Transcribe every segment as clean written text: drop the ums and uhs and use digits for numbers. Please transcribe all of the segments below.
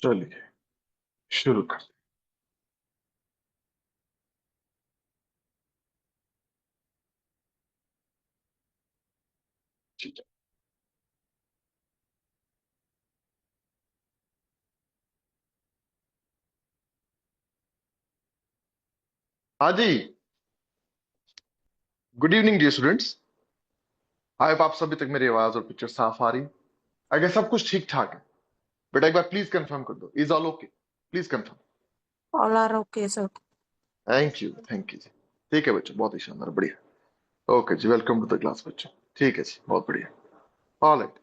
चलिए शुरू कर। ठीक है। हाँ जी। Good evening dear students. I hope आप सभी तक मेरी आवाज और पिक्चर साफ आ रही। अगर सब कुछ ठीक ठाक है बेटा एक बार प्लीज कंफर्म कर दो, is all okay? Please confirm. All are okay sir. Thank you जी। ठीक है बच्चों, बहुत ही शानदार, बढ़िया। ओके जी, वेलकम टू द क्लास बच्चों। ठीक है जी, बहुत बढ़िया। All right.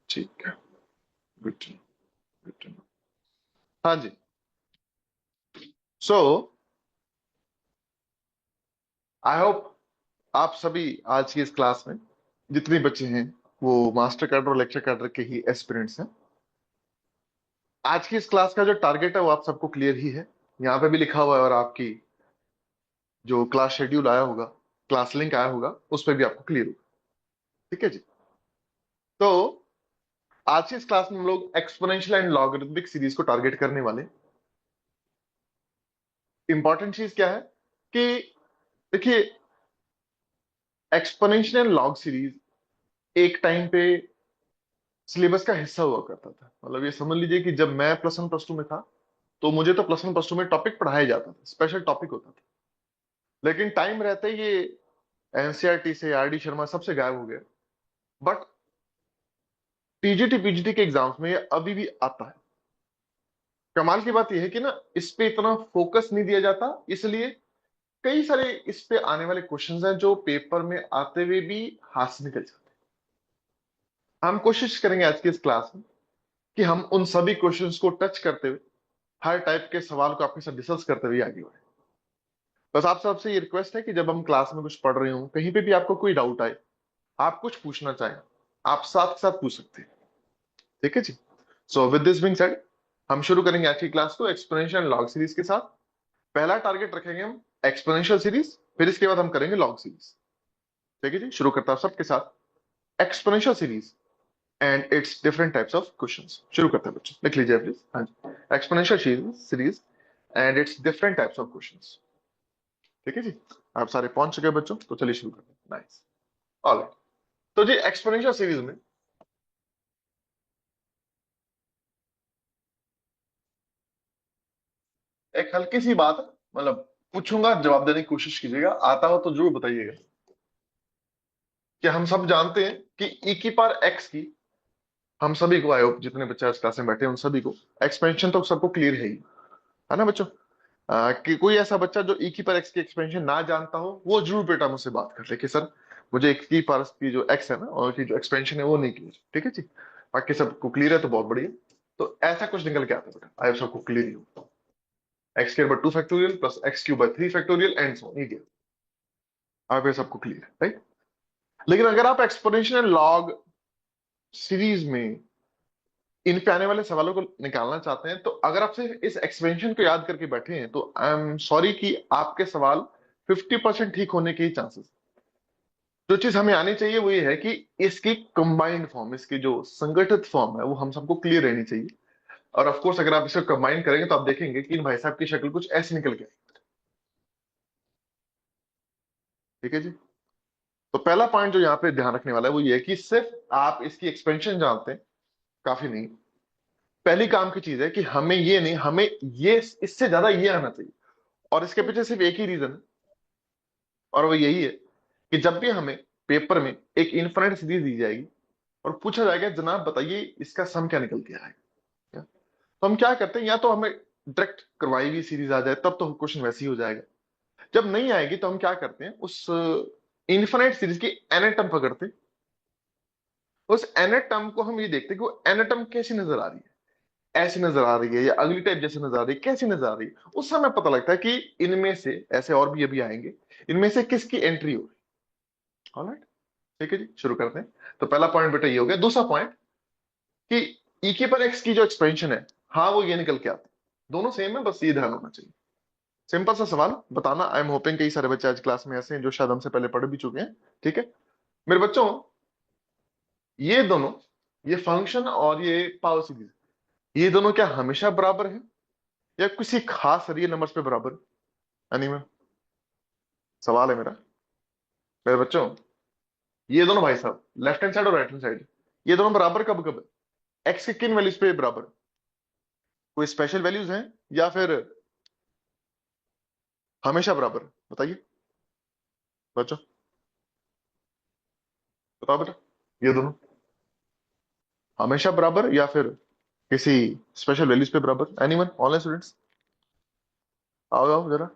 ठीक है। Good to know. Good to know. हाँ जी। सो आई होप आप सभी आज की इस क्लास में जितने बच्चे हैं वो मास्टर कैडर और लेक्चर कैडर के ही एस्पिरेंट्स हैं। आज की इस क्लास का जो टारगेट है वो आप सबको क्लियर ही है, यहाँ पे भी लिखा हुआ है, और आपकी जो क्लास शेड्यूल आया होगा, क्लास लिंक आया होगा, उस पर भी आपको क्लियर होगा। ठीक है जी। तो आज की इस क्लास में हम लोग एक्सपोनेंशियल एंड लॉगरिथमिक सीरीज को टारगेट करने वाले। इंपॉर्टेंट चीज क्या है कि देखिए, एक्सपोनेंशियल एंड लॉग सीरीज एक टाइम पे सिलेबस का हिस्सा हुआ करता था। मतलब ये समझ लीजिए कि जब मैं प्लस वन प्लस टू में था तो मुझे तो प्लस वन प्लस टू में टॉपिक पढ़ाया जाता था, स्पेशल टॉपिक होता था। लेकिन टाइम रहते ही ये एनसीईआरटी से आर डी शर्मा सबसे गायब हो गया। बट टीजीटी पीजीटी के एग्जाम्स में ये अभी भी आता है। कमाल की बात यह है कि ना इस पे इतना फोकस नहीं दिया जाता, इसलिए कई सारे इस पे आने वाले क्वेश्चंस हैं जो पेपर में आते हुए भी हाथ से निकल जाते हैं। हम कोशिश करेंगे आज की इस क्लास में कि हम उन सभी क्वेश्चंस को टच करते हुए हर टाइप के सवाल को आपके साथ डिस्कस करते हुए आगे बढ़े। बस आप सबसे ये रिक्वेस्ट है कि जब हम क्लास में कुछ पढ़ रहे हो, कहीं पे भी आपको कोई डाउट आए, आप कुछ पूछना चाहें, आप साथ साथ पूछ सकते हैं। ठीक है जी। So with this being said, हम शुरू करेंगे आज की क्लास को एक्सपोनेंशियल लॉग सीरीज के साथ। पहला टारगेट रखेंगे हम एक्सपोनेंशियल सीरीज, फिर इसके बाद हम करेंगे लॉग सीरीज। ठीक है जी, शुरू करता हूं सबके साथ exponential series and its different types of questions. शुरू करते हैं बच्चों, लिख लीजिए प्लीज। हाँ जी, exponential series and its different types of questions. ठीक है जी। आप सारे पहुंच चुके हैं बच्चों, तो चलिए शुरू करते हैं। नाइस। ऑलराइट। तो जी एक्सपोनेंशियल सीरीज में एक हल्की सी बात है, मतलब पूछूंगा, जवाब देने की कोशिश कीजिएगा, आता हो तो जरूर बताइएगा। कि हम सब जानते हैं कि ई की पावर एक्स की, हम सभी को, आई होप जितने बच्चे आज क्लास में बैठे हैं उन सभी को एक्सपेंशन तो सबको क्लियर है ना बच्चों? कि कोई ऐसा बच्चा जो ई की पावर एक्स की एक्सपेंशन ना जानता हो, वो जरूर बेटा मुझसे बात कर ले कि सर मुझे एक की पावर की जो एक्स है ना और की जो एक्सपेंशन है वो नहीं क्लियर। ठीक है जी। बाकी सबको क्लियर है तो बहुत बढ़िया। तो ऐसा कुछ निकल के आता है बेटा, आई होप सबको क्लियर ही हो। X cube by 2 factorial plus x cube by 3 factorial and so on, ये आप ये सबको क्लियर है, राइट? लेकिन अगर आप एक्सपोनेंशियल लॉग सीरीज में इन पे आने वाले सवालों को निकालना चाहते हैं, तो अगर आप सिर्फ इस एक्सपेंशन को याद करके बैठे हैं तो आई एम सॉरी कि आपके सवाल 50% ठीक होने के ही चांसेस। जो चीज हमें आनी चाहिए वो ये है कि इसकी कंबाइंड फॉर्म, इसकी जो संगठित फॉर्म है वो हम सबको क्लियर रहनी चाहिए। और ऑफ कोर्स अगर आप इसे कंबाइन करेंगे तो आप देखेंगे कि इन भाई साहब की शक्ल कुछ ऐसी निकल के आई। ठीक है जी। तो पहला पॉइंट जो यहाँ पे ध्यान रखने वाला है वो ये है कि सिर्फ आप इसकी एक्सपेंशन जानते हैं काफी नहीं। पहली काम की चीज है कि हमें ये नहीं, हमें ये इससे ज्यादा ये आना चाहिए। और इसके पीछे सिर्फ एक ही रीजन है, और वो यही है कि जब भी हमें पेपर में एक इनफाइनाइट सीरीज दी जाएगी और पूछा जाएगा जनाब बताइए इसका सम क्या निकल के आएगा, तो हम क्या करते हैं, या तो हमें डायरेक्ट करवाई हुई सीरीज आ जाए तब तो क्वेश्चन वैसे ही हो जाएगा। जब नहीं आएगी तो हम क्या करते हैं, उस इनफाइनाइट सीरीज की एनएट टर्म पकड़ते हैं। उस एनएट टर्म को हम ये देखते हैं कि वो एनएट टर्म कैसी नजर आ रही है, ऐसी नजर आ रही है या अगली टाइप जैसे नजर आ रही है, कैसी नजर आ रही है। उस समय पता लगता है कि इनमें से, ऐसे और भी अभी आएंगे, इनमें से किसकी एंट्री हो रही है। ऑलराइट। ठीक है जी, शुरू करते हैं। तो पहला पॉइंट बेटा ये हो गया। दूसरा पॉइंट कि ई के पर एक्स की जो एक्सपेंशन है, हाँ वो ये निकल के आती है। दोनों सेम है, बस ये ध्यान होना चाहिए। सिंपल सा सवाल बताना। आई एम होपिंग कई सारे बच्चे आज क्लास में ऐसे हैं जो शायद हमसे पहले पढ़ भी चुके हैं। ठीक है मेरे बच्चों, ये दोनों, ये फंक्शन और ये पावर सीरीज, ये दोनों क्या हमेशा बराबर है या किसी खास रियल नंबर्स पे बराबर है? एनीवन, सवाल है मेरा, मेरे बच्चों। ये दोनों भाई साहब, लेफ्ट हैंड साइड और राइट हैंड साइड, ये दोनों बराबर कब कब है? एक्स के किन वैल्यूज पे बराबर? कोई स्पेशल वैल्यूज हैं या फिर हमेशा बराबर? बताइए बच्चों, बताओ बेटा। ये दोनों हमेशा बराबर या फिर किसी स्पेशल वैल्यूज पे बराबर? एनीवन, ऑनलाइन स्टूडेंट्स, आओ आओ जरा।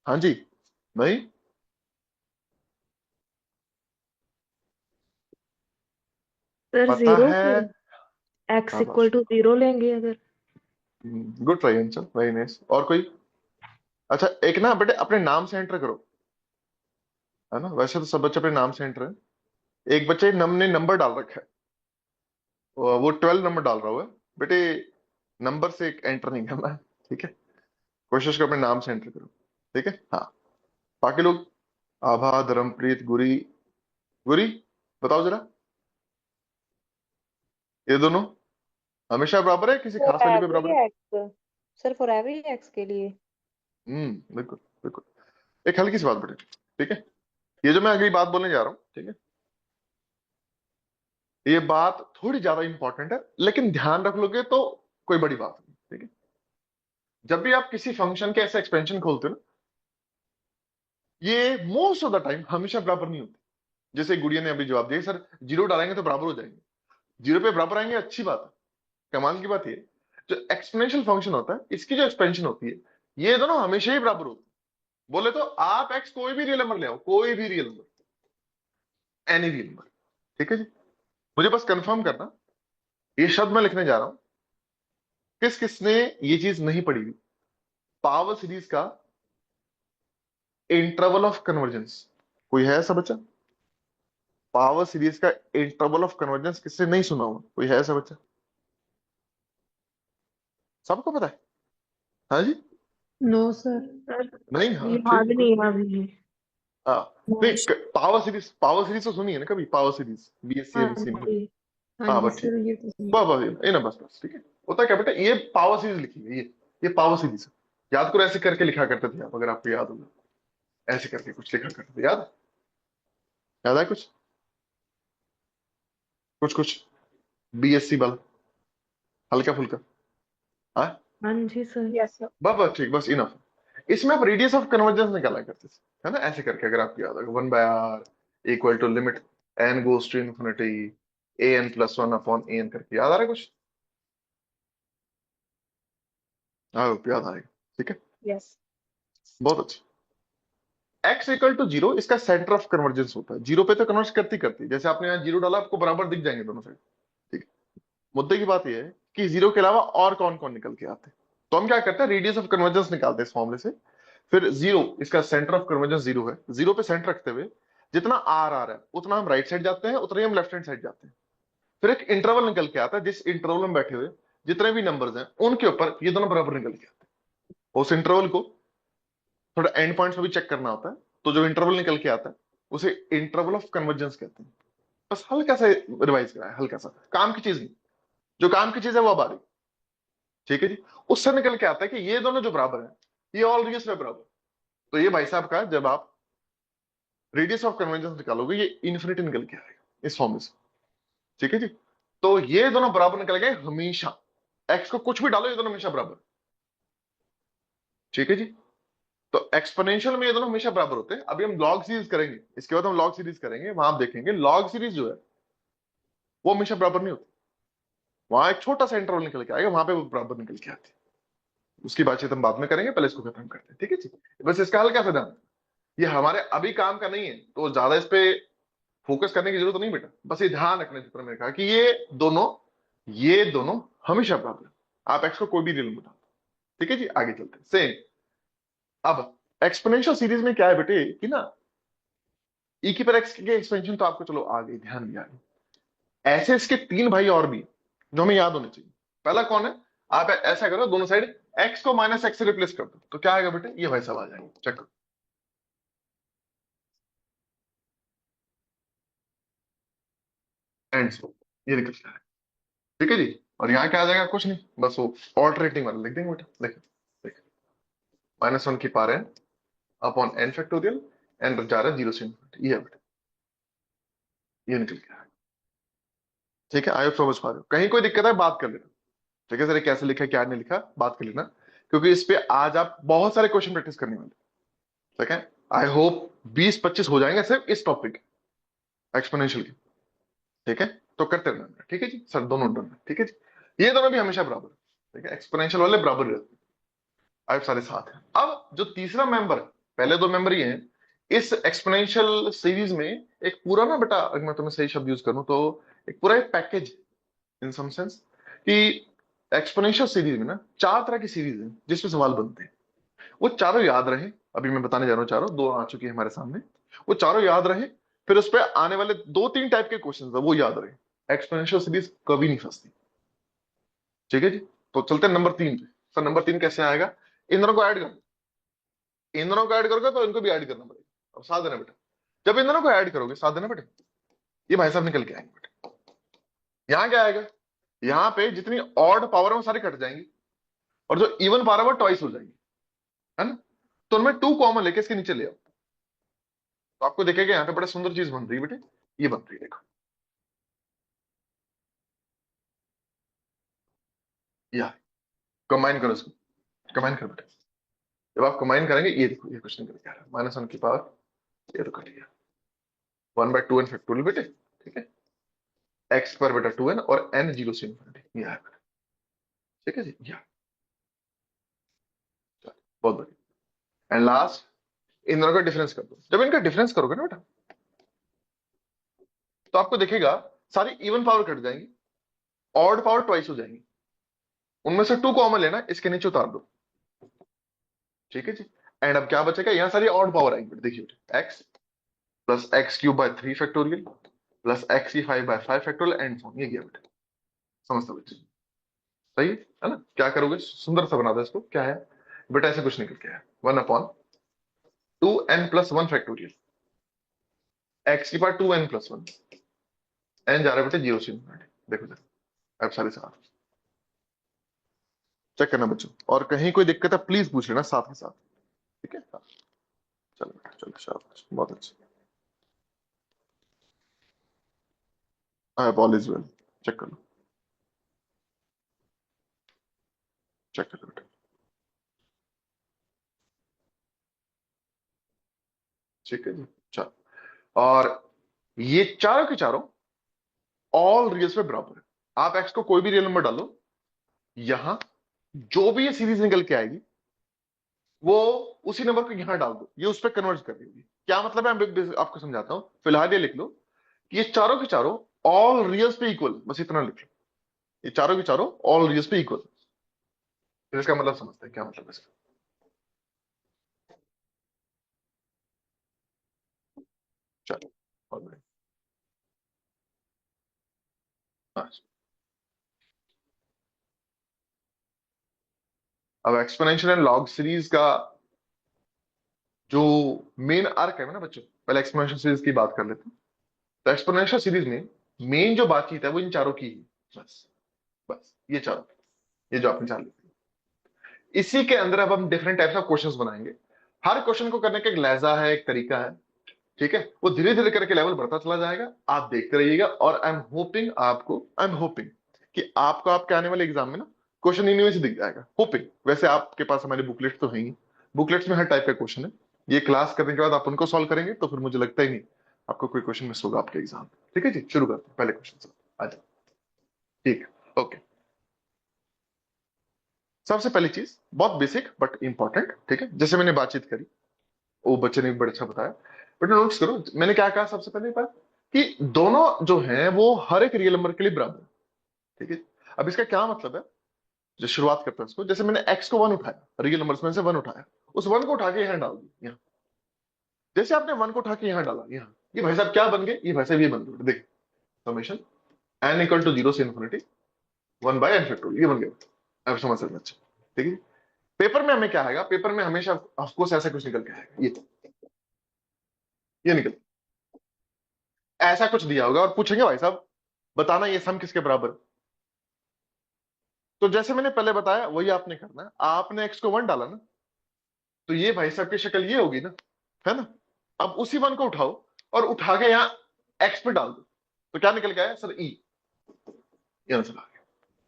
हाँ जी, नहीं, सर पता जीरो है। पे एक्स शाबाश, इक्वल टू जीरो लेंगे अगर। Good try answer, very nice. और कोई? अच्छा, एक ना बेटे अपने नाम से एंटर करो, है ना? वैसे तो सब बच्चे अपने नाम से एंटर है। एक बच्चे ने नंबर डाल रखा है, वो 12 नंबर डाल रहा हुआ है। बेटे नंबर से एंटर नहीं करना है, ठीक है? कोशिश करो अपने नाम से एंटर करो, ठीक है? हाँ, बाकी लोग, आभा, धर्मप्रीत, गुरी, गुरी, बताओ जरा। ये दोनों हमेशा बराबर है किसी फॉर खास वैल्यू पे बराबर एवरी है? X. Sir for every x के लिए। बिल्कुल बिल्कुल। एक हल्की सी बात बेटे, ठीक है? ये जो मैं अगली बात बोलने जा रहा हूँ, ठीक है, ये बात थोड़ी ज्यादा इंपॉर्टेंट है, लेकिन ध्यान रख लोगे तो कोई बड़ी बात नहीं, ठीक है? जब भी आप किसी फंक्शन के ऐसे एक्सपेंशन खोलते हो ना, ये मोस्ट ऑफ द टाइम हमेशा बराबर नहीं होते। जैसे गुड़िया ने अभी जवाब दिया, सर जीरो डालेंगे तो बराबर हो जाएंगे। जीरो पे बराबर आएंगे, अच्छी बात है। कमाल की बात ये, जो एक्सपोनेंशियल फंक्शन होता है इसकी जो एक्सपेंशन होती है, ये दोनों हमेशा ही बराबर होते हैं। बोले तो आप एक्स कोई भी रियल नंबर ले आओ, कोई भी real number, any real number, ठीक है जी? मुझे बस कंफर्म करना, ये शब्द मैं लिखने जा रहा हूं, किस किसने ये चीज नहीं पढ़ी हुई? पावर सीरीज का इंटरवल ऑफ कन्वर्जेंस, कोई है ऐसा बच्चा? पावर सीरीज का इंटरवल ऑफ कन्वर्जेंस किसने नहीं सुना हुआ? कोई है ऐसा बच्चा? सबको पता है? हाँ जी? No sir. सर नहीं, हाँ याद ठीक, कोई, नहीं है अभी। हाँ, नोट्स। नहीं, पावर सीरीज तो सुनी है ना कभी? पावर सीरीज बीएससी हाँ एमएससी में। जी। हाँ हाँ जी बस ठीक, सर ये तो सही। बस बस ये ना, बस बस ठीक है। होता क्या बेटा, ये पावर सीरीज लिखी है, ये पावर सीरीज है। याद करो, ऐसे करके लिखा करते थे आप, अगर आपको याद होगा, ऐसे करके कुछ लिखा करते थे, याद? याद है कुछ? कुछ कुछ बीएससी वाला, हल्का फुल्का, हाँ? हाँ जी सर। Yes sir. बस बस ठीक, बस इनफ। इसमें आप रेडियस ऑफ कन्वर्जेंस निकाला करते थे, है ना? ऐसे करके, अगर आपको याद होगा, 1/r equal to limit n goes to infinity an+1 upon an करके, याद आ रहा है कुछ? हाँ, याद आएगा, ठीक है, यस। बहुत अच्छा। x इक्वल टू जीरो इसका सेंटर ऑफ कन्वर्जेंस होता है। जीरो पे तो कन्वर्ज करती करती, जैसे आपने यहाँ जीरो डाला, आपको बराबर दिख जाएंगे दोनों साइड, ठीक है? मुद्दे की बात यह है कि जीरो के अलावा और कौन कौन निकल के आते हैं, तो हम क्या करते हैं, रेडियस ऑफ कन्वर्जेंस निकालते हैं इस फॉर्मूले से। फिर जीरो, इसका सेंटर ऑफ कन्वर्जेंस जीरो है, जीरो पे सेंटर रखते हुए जितना आर आ रहा है उतना हम राइट साइड जाते हैं, उतना ही हम लेफ्ट हैंड साइड जाते हैं। फिर एक इंटरवल निकल के आता है, जिस इंटरवल में बैठे हुए जितने भी नंबर्स हैं उनके ऊपर ये दोनों बराबर निकल के आते हैं। उस इंटरवल को थोड़ा एंड पॉइंट्स में भी चेक करना होता है, तो जो इंटरवल निकल के आता है उसे इंटरवल ऑफ कन्वर्जेंस कहते हैं। बस हल्का सा रिवाइज कराया, हल्का सा, काम की चीज नहीं। जो काम की चीज है वो अब आ रही, ठीक है जी? उससे निकल के आता है कि ये दोनों जो बराबर है, ये ऑल रेडियस में बराबर। तो ये भाई साहब का, जब आप रेडियस ऑफ कन्वर्जेंस निकालोगे, ये इन्फिनिटी निकल के आएगा इस फॉर्म में से, ठीक है जी? तो ये दोनों बराबर निकल गए हमेशा। एक्स को कुछ भी डालो, ये दोनों हमेशा बराबर, ठीक है जी? तो एक्सपोनेंशियल में ये दोनों हमेशा बराबर होते हैं। अभी हम लॉग सीरीज करेंगे, इसके बाद हम लॉग सीरीज करेंगे, वहां आप देखेंगे लॉग सीरीज जो है वो हमेशा बराबर नहीं होती। वहां एक छोटा सा इंटरवल निकल के आएगा, वहां पे वो बराबर निकल के आती है। उसकी बातचीत हम बाद में करेंगे, पहले इसको खत्म करते हैं, ठीक है जी? बस इसका हल्का सा ध्यान, ये हमारे अभी काम का नहीं है, तो ज्यादा इस पे फोकस करने की जरूरत नहीं बेटा। बस ये ध्यान रखना, जितना मैंने कहा कि दोनों ये दोनों हमेशा बराबर है। आप एक्स को कोई भी रियल बता, ठीक है जी? आगे चलते हैं, सेम। अब एक्सपोनेंशियल सीरीज में क्या है बेटे कि ना, ई की पर एक्स के एक्सपेंशन तो आपको चलो आ गई, ध्यान दिया। ऐसे इसके तीन भाई और भी जो हमें याद होने चाहिए। पहला कौन है? आप ऐसा करो, दोनों साइड एक्स को -x से रिप्लेस कर दो, तो क्या आएगा बेटे? ये भाई सब आ जाएंगे, चेक करो। एंड ये निकल जाएगा, ठीक है जी। और यहाँ क्या आ जाएगा, कुछ नहीं, बस वो ऑल्टरनेटिंग वाला लिख देंगे बेटा। देख, -1 की power n upon n factorial, n जा रहा है 0 से इन्फिनिटी, ये है बेटा, ये निकल गया। ठीक है, आई होप समझ पा रहे हो। कहीं कोई दिक्कत है बात कर लेना। ठीक है सर, ये कैसे लिखा क्या नहीं लिखा बात कर लेना, क्योंकि इस पे आज आप बहुत सारे क्वेश्चन प्रैक्टिस करने वाले। ठीक है, आई होप 20-25 हो जाएंगे सिर्फ इस टॉपिक एक्सपोनेंशियल के। ठीक है, तो करते रहना। ठीक है जी सर, दोनों डन। ठीक है जी, ये दोनों भी हमेशा बराबर। ठीक है, एक्सपोनेंशियल वाले बराबर रहते हैं, आप सारे साथ हैं। अब जो तीसरा मेंबर, पहले दो मेंबर ये हैं इस एक्सपोनेंशियल सीरीज में, एक पूरा ना बेटा, अगर मैं तुम्हें सही शब्द यूज करूं तो एक पूरा एक पैकेज, इन सम सेंस कि एक्सपोनेंशियल सीरीज में ना 4 तरह की सीरीज है जिसमें सवाल बनते हैं। वो चारों याद रहे, अभी मैं बताने जा रहा हूँ, चारों दो आ चुकी है हमारे सामने, वो चारों याद रहे, फिर उस पर आने वाले 2-3 टाइप के क्वेश्चन है वो याद रहे। एक्सपोनेंशियल सीरीज कभी नहीं फंसती। ठीक है जी, तो चलते हैं नंबर 3 पे। सर नंबर 3 कैसे आएगा, इन दोनों को ऐड कर, इन दोनों को ऐड करोगे तो इनको भी ऐड करना पड़ेगा। अब साथ देना बेटा, जब इन दोनों को ऐड करोगे, साथ देना बेटा, ये भाई साहब निकल के आएंगे बेटा। यहाँ क्या आएगा, यहाँ पे जितनी ऑड पावर है वो सारी कट जाएंगी, और जो इवन पावर है वो ट्वाइस हो जाएगी, है ना। तो उनमें 2 कॉमन लेके इसके नीचे ले आओ, तो आपको देखेगा यहाँ पे बड़ा सुंदर चीज बन रही है बेटे, ये बन रही है देखो, या कंबाइन करो इसको, कंबाइन करो बेटा। जब आप कंबाइन करेंगे ये देखो, ये कुछ नहीं करके आ रहा, -1 की पावर, ये तो कट गया, 1/2 n फैक्टोरियल बेटे। ठीक है, x पर बेटा 2n और n 0 से इन्फिनिटी, ये है बेटा। ठीक है जी, या बहुत बढ़िया। एंड लास्ट, इन दोनों का डिफरेंस कर दो। जब इनका डिफरेंस करोगे ना बेटा, तो आपको दिखेगा सारी इवन पावर कट जाएंगी, ऑड पावर ट्वाइस हो जाएंगी, उनमें से 2 कॉमन लेना, इसके नीचे उतार दो। ठीक है जी, एंड अब क्या बचेगा, यहां सारी ऑड पावर आएंगी बेटा। देखिए बेटा, x plus x³ by 3 factorial plus x⁵/5 factorial and so, ये गया बेटा। समझते बच्चे, सही है ना। क्या करोगे, सुंदर सा बना दो इसको, क्या है बेटा, ऐसे कुछ निकल के है 1/2n+1 फैक्टोरियल, x⁵2n+1, n जा रहा है बेटे 0 से इन्फिनिटी। देखो देखो, अब सारे साथ चेक करना बच्चों, और कहीं कोई दिक्कत है प्लीज पूछ लेना साथ के साथ। ठीक है, हाँ, चलो बेटा, चलो शाबाश, बहुत अच्छे। ऑल इज वेल, चेक कर लो, चेक कर लो बेटा। ठीक है जी, चलो। और ये चारों के चारों ऑल रियल्स में बराबर है। आप एक्स को कोई भी रियल नंबर डालो, यहां जो भी ये सीरीज निकल के आएगी वो उसी नंबर को यहां डाल दो, ये उस पर कन्वर्ट कर देगी। क्या मतलब है, मैं आपको समझाता हूं, फिलहाल ये लिख लो कि ये चारों के चारों ऑल रियल्स पे इक्वल, बस इतना लिख लो, ये चारों के चारों ऑल रियल्स पे इक्वल। फिर इसका मतलब समझते हैं क्या मतलब है इसका। चलो, और बढ़िया। हाँ, अब एक्सपोनेंशियल एंड लॉग सीरीज का जो मेन आर्क है ना बच्चों, पहले एक्सपोनेंशियल सीरीज की बात कर लेते हैं। तो एक्सपोनेंशियल सीरीज में मेन जो बातचीत है वो इन चारों की है, बस, बस ये चारों, ये जो आपने चार लिखी, इसी के अंदर अब हम डिफरेंट टाइप्स ऑफ क्वेश्चंस बनाएंगे। हर क्वेश्चन को करने का एक लहजा है, एक तरीका है। ठीक है, वो धीरे धीरे करके लेवल बढ़ता चला जाएगा, आप देखते रहिएगा, और आई एम होपिंग कि आपको आपके आने वाले एग्जाम में ना क्वेश्चन इन्हीं में से दिख जाएगा, होपिंग। वैसे आपके पास हमारे बुकलेट तो है ही, बुकलेट्स में हर टाइप का क्वेश्चन है। ये क्लास करने के बाद आप उनको सॉल्व करेंगे तो फिर मुझे लगता ही नहीं आपको कोई क्वेश्चन मिस होगा आपके एग्जाम में। ठीक है जी, शुरू करते हैं पहले क्वेश्चन से, आ जाओ। ठीक है, ओके। सबसे पहली चीज बहुत बेसिक बट इंपॉर्टेंट, ठीक है, जैसे मैंने बातचीत करी, वो बच्चे ने भी बड़ा अच्छा बताया, बट नोट्स करो मैंने क्या कहा सबसे पहले बात, कि दोनों जो हैं वो हर एक रियल नंबर के लिए बराबर है। ठीक है, अब इसका क्या मतलब है, जो शुरुआत करते हैं उसको, जैसे मैंने एक्स को 1 उठाया, रियल नंबर्स में से 1 उठाया, उस 1 को उठा के यहां डाल दिया, यहाँ जैसे आपने 1 को उठा के यहां डाला, यहाँ ये भाई साहब क्या बन गए, ये भाई साहब ये बन गए, देख, समेशन n = 0 से इन्फिनिटी 1/n फैक्टोरियल, ये बन गया। अब समझ सकते हैं अच्छा। ठीक है, पेपर में हमें क्या आएगा, पेपर में हमेशा ऑफकोर्स ऐसा कुछ निकल के आएगा, ये निकल, ऐसा कुछ दिया होगा और पूछेंगे भाई साहब बताना ये सम किसके बराबर, तो जैसे मैंने पहले बताया वही आपने करना है। आपने x को 1 डाला ना, तो ये भाई साहब की शक्ल ये होगी ना, है ना। अब उसी 1 को उठाओ और उठा के यहाँ x पे डाल दो, तो क्या निकल के आया सर? ई। ये आंसर आ गया।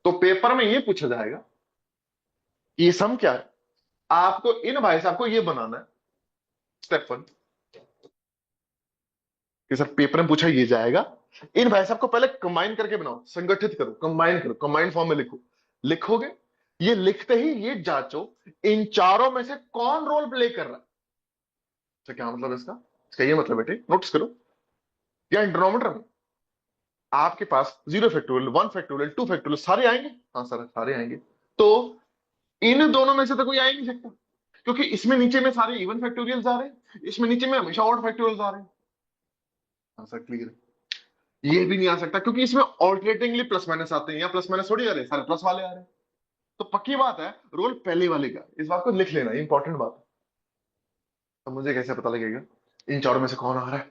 तो पेपर में ये पूछा जाएगा कि ये सम क्या है। आपको इन भाई साहब को ये बनाना है स्टेप 1, कि सर पेपर में पूछा ये जाएगा। इन भाई साहब को पहले कंबाइन करके बनाओ, संगठित करो, कंबाइन करो, कंबाइन फॉर्म में लिखो। लिखोगे, ये लिखते ही ये जांचो इन चारों में से कौन रोल प्ले कर रहा है। तो क्या मतलब इसका? इसका ये मतलब बेटे नोटिस करो, या डिनोमिनेटर में आपके पास 0 फैक्टोरियल, 1 फैक्टोरियल, 2 फैक्टोरियल सारे आएंगे। हाँ सर सारे आएंगे। तो इन दोनों में से तो कोई आ ही नहीं सकता, क्योंकि इसमें नीचे में सारे इवन फैक्टोरियल आ रहे हैं, इसमें नीचे में हमेशा ऑड फैक्टोरियल आ रहे हैं। हाँ सर क्लियर है। ये भी नहीं आ सकता क्योंकि इसमें ऑल्टरनेटिंगली प्लस माइनस आते हैं, या प्लस माइनस थोड़ी आ रहे हैं, सारे प्लस वाले आ रहे हैं। तो पक्की बात है रोल पहले वाले का, इस बात को लिख लेना, इंपॉर्टेंट बात है। तो मुझे कैसे पता लगेगा इन चारों में से कौन आ रहा है?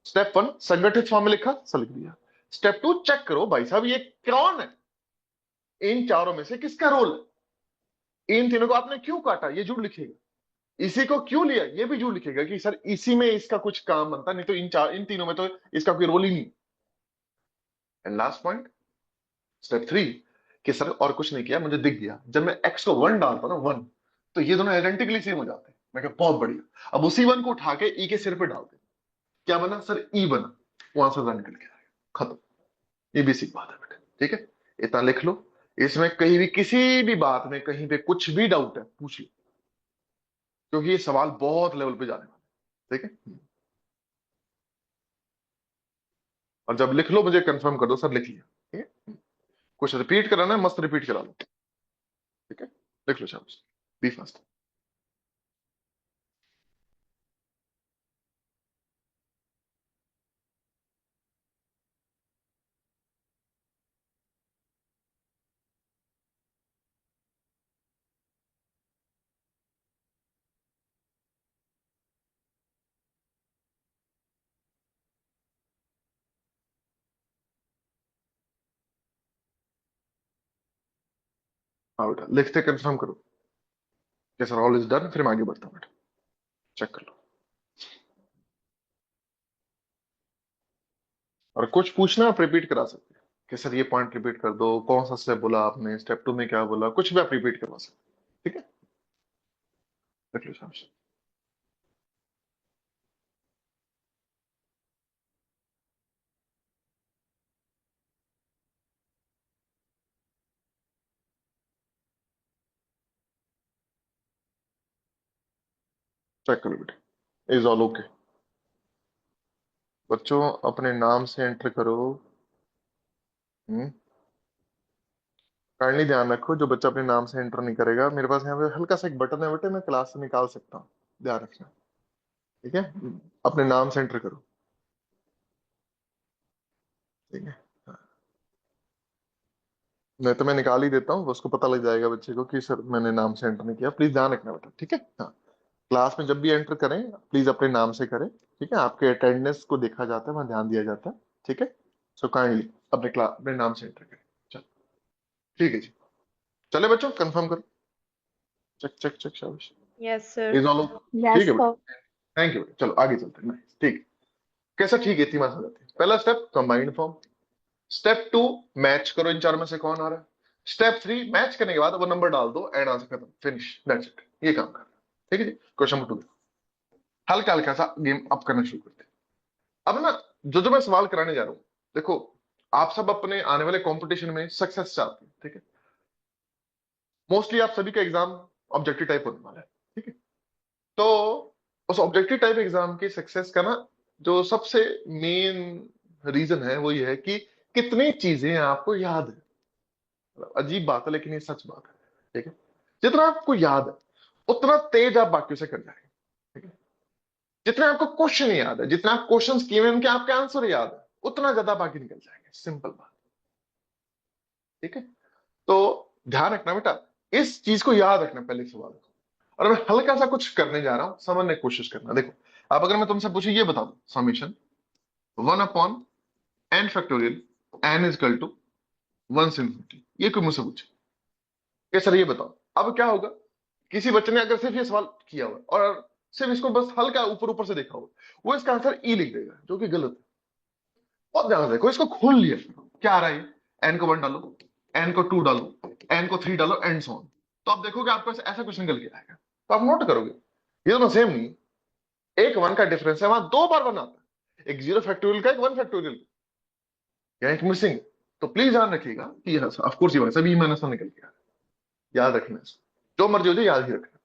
स्टेप 1 संगठित फॉर्म में लिखा, सर लिख दिया। स्टेप 2 चेक करो भाई साहब ये कौन है, इन चारों में से किसका रोल है। इन तीनों को आपने क्यों काटा, ये जरूर लिखेगा। इसी को क्यों लिया, ये भी जरूर लिखेगा कि सर इसी में इसका कुछ काम बनता, नहीं तो इन तीनों में तो इसका कोई रोल ही नहीं। एंड लास्ट पॉइंट स्टेप 3, कि सर और कुछ नहीं किया, मुझे दिख गया जब मैं x को 1 डालता ना 1, तो ये दोनों आइडेंटिकली सेम हो जाते हैं। मैं कहा बहुत बढ़िया, अब उसी 1 को उठा के e के सिर पे डाल दे। क्या बना सर? e बना। वहां से निकल के आएगा, खत्म। ये बेसिक बात है बेटा, ठीक है। इतना लिख लो। इसमें कहीं भी किसी भी बात में कहीं पे कुछ भी डाउट है पूछ लो, क्योंकि ये सवाल बहुत लेवल पे जाने वाले, ठीक है। और जब लिख लो मुझे कंफर्म कर दो सर लिख लिया, ठीक है। कुछ रिपीट कराना है मस्त रिपीट करा लो, ठीक है। लिख लो शाबाश, बी फास्ट। हाँ बेटा लिखते कंफर्म करो कि सर ऑल इज डन, फिर मैं आगे बढ़ता हूँ बेटा। चेक कर लो। और कुछ पूछना आप रिपीट करा सकते हैं कि सर ये पॉइंट रिपीट कर दो, कौन सा स्टेप बोला आपने, स्टेप 2 में क्या बोला, कुछ भी आप रिपीट करवा सकते हैं, ठीक है। लिख लो शाबाश। चेक करो बेटा, इज ऑल ओके। बच्चों अपने नाम से एंटर करो। काइंडली ध्यान रखो, जो बच्चा अपने नाम से एंटर नहीं करेगा, मेरे पास यहाँ पे हल्का सा एक बटन है बेटे, मैं क्लास से निकाल सकता हूँ, ध्यान रखना, ठीक है। अपने नाम से एंटर करो, ठीक है। हाँ। नहीं तो मैं निकाल ही देता हूँ, उसको पता लग जाएगा बच्चे को कि सर मैंने नाम से एंटर नहीं किया। प्लीज ध्यान रखना बेटा, ठीक है। हाँ। क्लास में जब भी एंटर करें प्लीज अपने नाम से करें, ठीक है। आपके अटेंडेंस को देखा जाता है, वहां ध्यान दिया जाता है, ठीक है। सो काइंडली अपने क्लास अपने नाम से एंटर करें। चलो ठीक है जी। चले बच्चों कंफर्म करो। चेक चेक चेक शाबाश। Yes, sir. इज ऑल ठीक यस है सर। बेटा, थैंक यू बेटा। चलो आगे चलते हैं, नाइस, ठीक। कैसा? ठीक है, इतनी बात हो जाती है। पहला step combined form. Step 2 match करो इन चार में से कौन आ रहा है। स्टेप 3 मैच करने के बाद वो नंबर डाल दो एंड आंसर खत्म, फिनिश, दैट्स इट। ये काम कर रहा है, ठीक है जी। क्वेश्चन नंबर 2 हल्का हल्का सा गेम अप करना शुरू करते हैं। अब ना जो जो मैं सवाल कराने जा रहा हूं, देखो आप सब अपने आने वाले कंपटीशन में सक्सेस चाहते हैं, ठीक है। मोस्टली आप सभी का एग्जाम ऑब्जेक्टिव टाइप होने वाला है, ठीक है। तो उस ऑब्जेक्टिव टाइप एग्जाम की सक्सेस का ना जो सबसे मेन रीजन है वो ये है कि कितनी चीजें आपको याद है। मतलब अजीब बात है लेकिन ये सच बात है, ठीक है। जितना आपको याद है उतना तेज आप बाकियों से कर जाएंगे, ठीक है। जितने आपको क्वेश्चन याद है, जितना आप क्वेश्चंस किए हुए उनके आपके आंसर याद है, उतना ज्यादा बाकी निकल जाएंगे, सिंपल बात, ठीक है। तो ध्यान रखना बेटा, इस चीज को याद रखना पहले सवाल को। और मैं हल्का सा कुछ करने जा रहा हूं, समझने की कोशिश करना। देखो अब अगर मैं तुमसे पूछूं, ये बता दो summation 1/n factorial n is equal to 1 से infinity, ये कोई मुझसे पूछे कि सर ये बताओ, अब क्या होगा, किसी बच्चे ने अगर सिर्फ ये सवाल किया हुआ और सिर्फ इसको बस हल्का ऊपर ऊपर से देखा हो, वो इसका आंसर ई लिख देगा, जो कि गलत है। बहुत ध्यान से देखो, इसको खोल लिया, क्या आ रहा है, एन को 1 डालो, एन को 2 डालो, एन को 3 डालो, एंड सो ऑन। तो आप देखोगे आपको ऐसा क्वेश्चन निकल के आएगा, तो आप नोट करोगे ये दोनों सेम नहीं, एक 1 का डिफरेंस है, वहां 2 बार 1 आता है, एक 0 फैक्टोरियल का, एक 1 फैक्टोरियल का, या एक मिसिंग। तो प्लीज ध्यान रखिएगा कि ऑफ कोर्स ये सभी माइनस वन निकल के आया, याद रखना इसको, जो मर्जी हो जाए याद ही रखना।